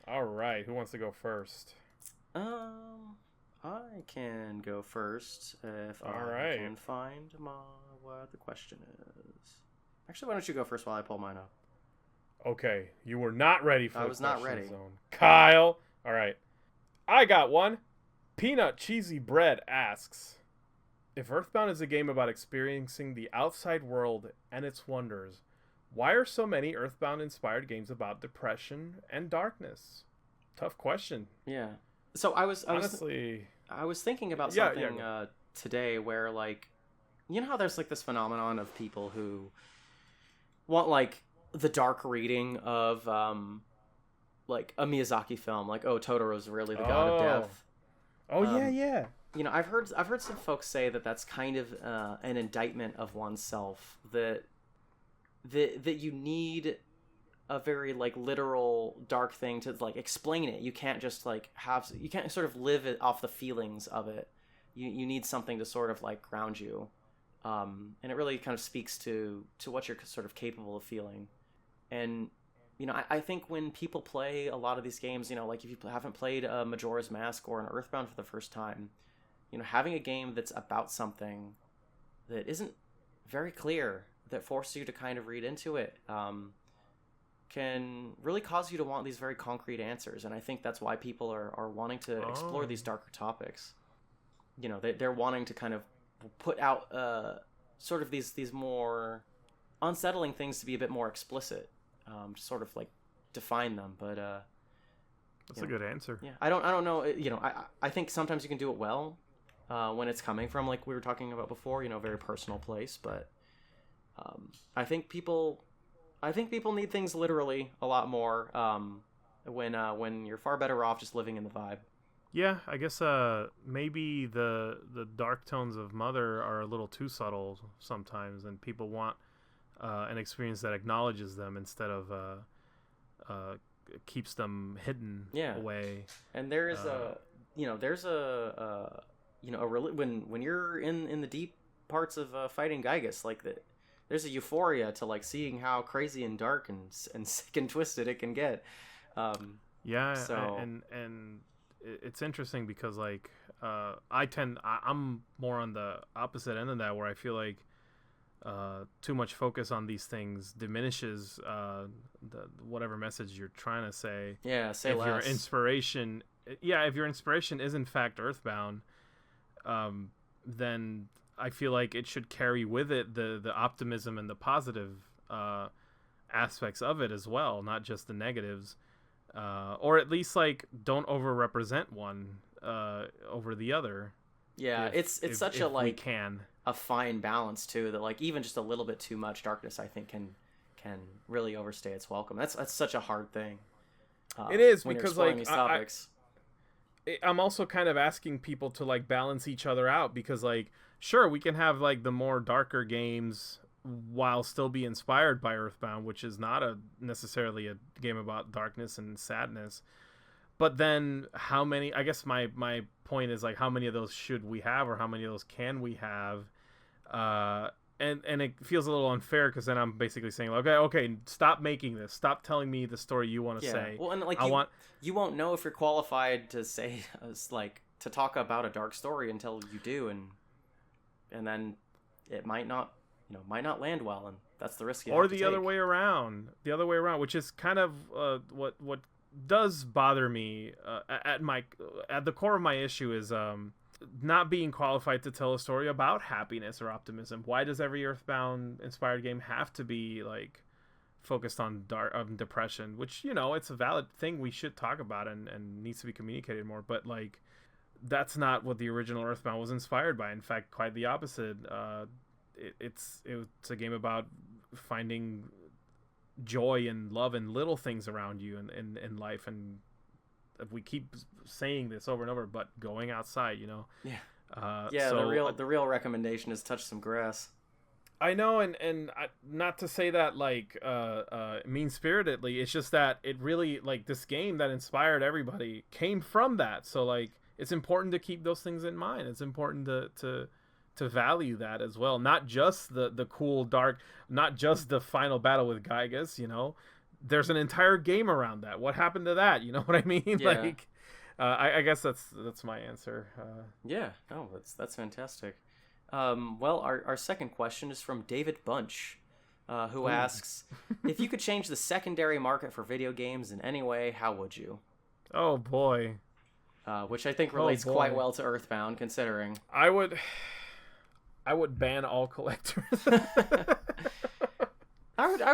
All right, who wants to go first? I can go first if I can find what the question is. Actually, why don't you go first while I pull mine up? Okay, you were not ready for the question zone. I was not ready. Kyle. All right. I got one. Peanut Cheesy Bread asks, if Earthbound is a game about experiencing the outside world and its wonders, why are so many Earthbound-inspired games about depression and darkness? Tough question. Yeah. So I was thinking about something today where, like, you know how there's like this phenomenon of people who want like the dark reading of like a Miyazaki film, like, oh, Totoro's really the god of death. Oh yeah. I've heard some folks say that that's kind of an indictment of oneself, that you need a very like literal dark thing to like explain it. You can't just like you can't sort of live it off the feelings of it. You need something to sort of like ground you. And it really kind of speaks to what you're sort of capable of feeling. And, I think when people play a lot of these games, like if you haven't played a Majora's Mask or an Earthbound for the first time, having a game that's about something that isn't very clear, that forces you to kind of read into it, can really cause you to want these very concrete answers. And I think that's why people are wanting to explore these darker topics. They're wanting to kind of put out sort of these more unsettling things to be a bit more explicit, to sort of like define them. But That's a good answer. Yeah, I don't know. I think sometimes you can do it well when it's coming from, like we were talking about before, a very personal place. But I think people need things literally a lot more when you're far better off just living in the vibe. Yeah, I guess maybe the dark tones of Mother are a little too subtle sometimes, and people want an experience that acknowledges them instead of keeps them hidden away. And there's when you're in the deep parts of fighting Gygas, like there's a euphoria to like seeing how crazy and dark and sick and twisted it can get. And it's interesting because like I'm more on the opposite end of that, where I feel like too much focus on these things diminishes whatever message you're trying to say. Yeah, say if less. If your inspiration is in fact Earthbound, then I feel like it should carry with it the optimism and the positive aspects of it as well, not just the negatives. Or at least like don't overrepresent one over the other. Yeah, it's such a fine balance too, that like even just a little bit too much darkness I think can really overstay its welcome. That's such a hard thing. It is, when because you're exploring like these topics. I'm also kind of asking people to like balance each other out, because like sure we can have like the more darker games while still be inspired by Earthbound, which is not necessarily a game about darkness and sadness. But then how many, I guess my point is like how many of those should we have, or how many of those can we have? And it feels a little unfair, because then I'm basically saying, okay, stop making this. Stop telling me the story you want to say. Well, and like you won't know if you're qualified to say to talk about a dark story until you do, and then it might not land well, and that's the risk you have to take. Or the other way around, which is kind of what does bother me at the core of my issue is not being qualified to tell a story about happiness or optimism. Why does every Earthbound inspired game have to be like focused on depression? Which it's a valid thing we should talk about and needs to be communicated more. But like that's not what the original Earthbound was inspired by. In fact, quite the opposite. It's a game about finding joy and love and little things around you in life, and we keep saying this over and over, but going outside, the real recommendation is touch some grass. I know, and not to say that like mean-spiritedly, it's just that it really, like, this game that inspired everybody came from that. So like it's important to keep those things in mind. It's important to value that as well, not just the cool dark, not just the final battle with Gygas. There's an entire game around that. What happened to that? You know what I mean? Yeah. Like I guess that's my answer. That's fantastic. Well, our second question is from David Bunch, who asks, if you could change the secondary market for video games in any way, how would you? Oh boy. Which I think relates quite well to Earthbound, considering. I would ban all collectors. I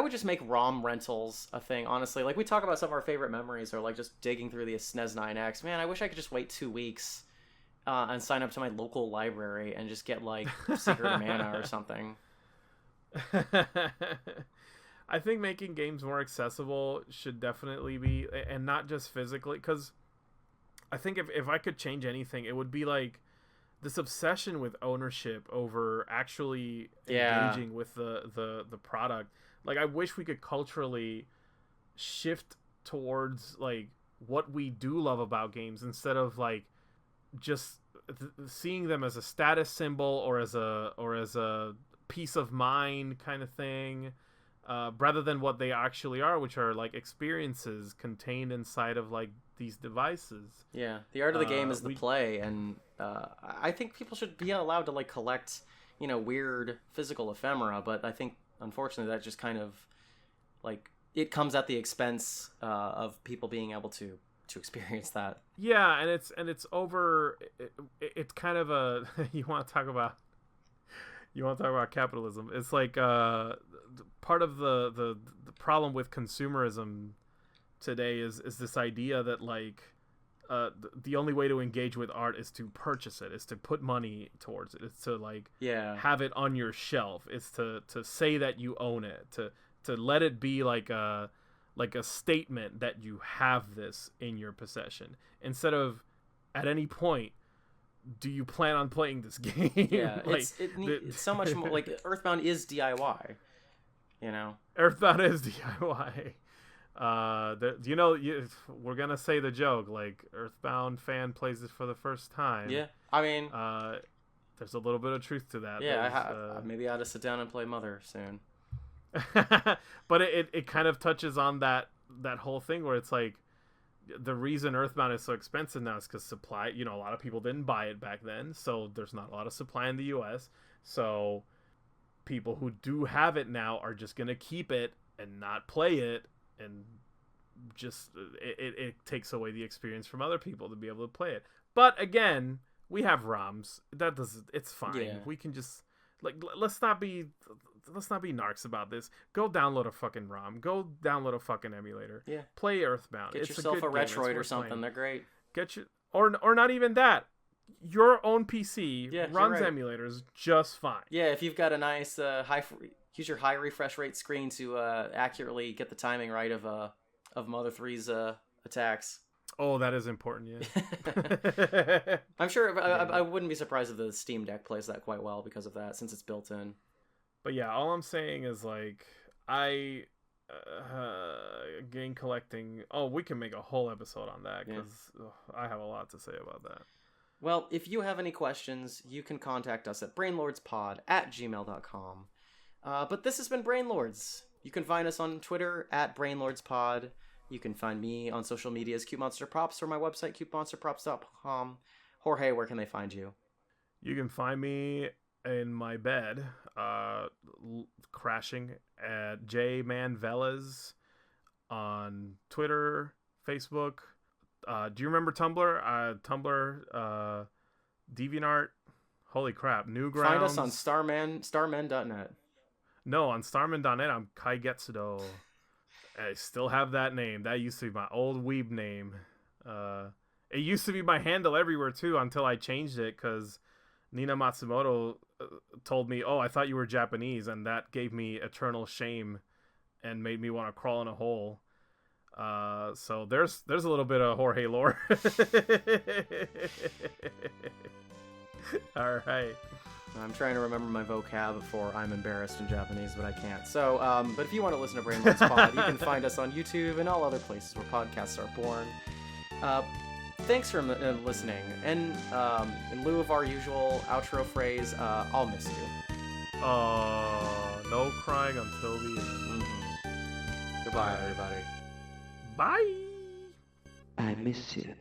would just make ROM rentals a thing, honestly. Like, we talk about some of our favorite memories, or like just digging through the SNES 9X. Man, I wish I could just wait 2 weeks and sign up to my local library and just get like Secret of Mana or something. I think making games more accessible should definitely be, and not just physically, because I think if I could change anything, it would be like this obsession with ownership over actually engaging with the product. Like, I wish we could culturally shift towards like what we do love about games, instead of like just seeing them as a status symbol or as a peace of mind kind of thing, rather than what they actually are, which are like experiences contained inside of like these devices. Yeah, the art of the game is the play, and I think people should be allowed to like collect, weird physical ephemera, but I think unfortunately that just kind of like it comes at the expense of people being able to experience that. Yeah, and it's over. It's kind of a you want to talk about capitalism. It's like part of the problem with consumerism today is this idea that like the only way to engage with art is to purchase it, is to put money towards it, it's to like have it on your shelf, it's to say that you own it, to let it be like a statement that you have this in your possession, instead of at any point do you plan on playing this game. Yeah, like, it's so much more like Earthbound is DIY, you know. Earthbound is DIY. We're gonna say the joke, like Earthbound fan plays it for the first time. Yeah, I mean, there's a little bit of truth to that. Yeah, maybe I ought to sit down and play Mother soon. But it kind of touches on that whole thing where it's like, the reason Earthbound is so expensive now is because supply, a lot of people didn't buy it back then, so there's not a lot of supply in the US, so people who do have it now are just gonna keep it and not play it, and just it takes away the experience from other people to be able to play it. But again, we have ROMs. It's fine. Yeah. We can just let's not be narcs about this. Go download a fucking ROM. Go download a fucking emulator. Yeah. Play Earthbound. Get yourself a Metroid or something. They're great. Or not even that. Your own PC runs emulators just fine. Yeah, if you've got a nice use your high refresh rate screen to accurately get the timing right of Mother 3's attacks. Oh, that is important, yeah. I'm sure. I wouldn't be surprised if the Steam Deck plays that quite well because of that, since it's built in. But yeah, all I'm saying is like game collecting. Oh, we can make a whole episode on that because I have a lot to say about that. Well, if you have any questions, you can contact us at brainlordspod@gmail.com. But this has been Brainlords. You can find us on Twitter at brainlordspod. You can find me on social media as Cute Monster Props, or my website, cutemonsterprops.com. Jorge, where can they find you? You can find me in my bed, crashing at jmanvelas on Twitter, Facebook. Do you remember Tumblr? Tumblr, DeviantArt. Holy crap, Newgrounds. Find us on starmen.net. No, on starman.net, I'm Kai Getsudo. I still have that name. That used to be my old weeb name. It used to be my handle everywhere, too, until I changed it, because Nina Matsumoto told me, oh, I thought you were Japanese, and that gave me eternal shame and made me want to crawl in a hole. So there's a little bit of Jorge lore. All right. I'm trying to remember my vocab for I'm embarrassed in Japanese, but I can't. So, but if you want to listen to Brainlords Pod, you can find us on YouTube and all other places where podcasts are born. Thanks for listening. And in lieu of our usual outro phrase, I'll miss you. No crying until the end. Mm-hmm. Goodbye, everybody. Bye. I miss you.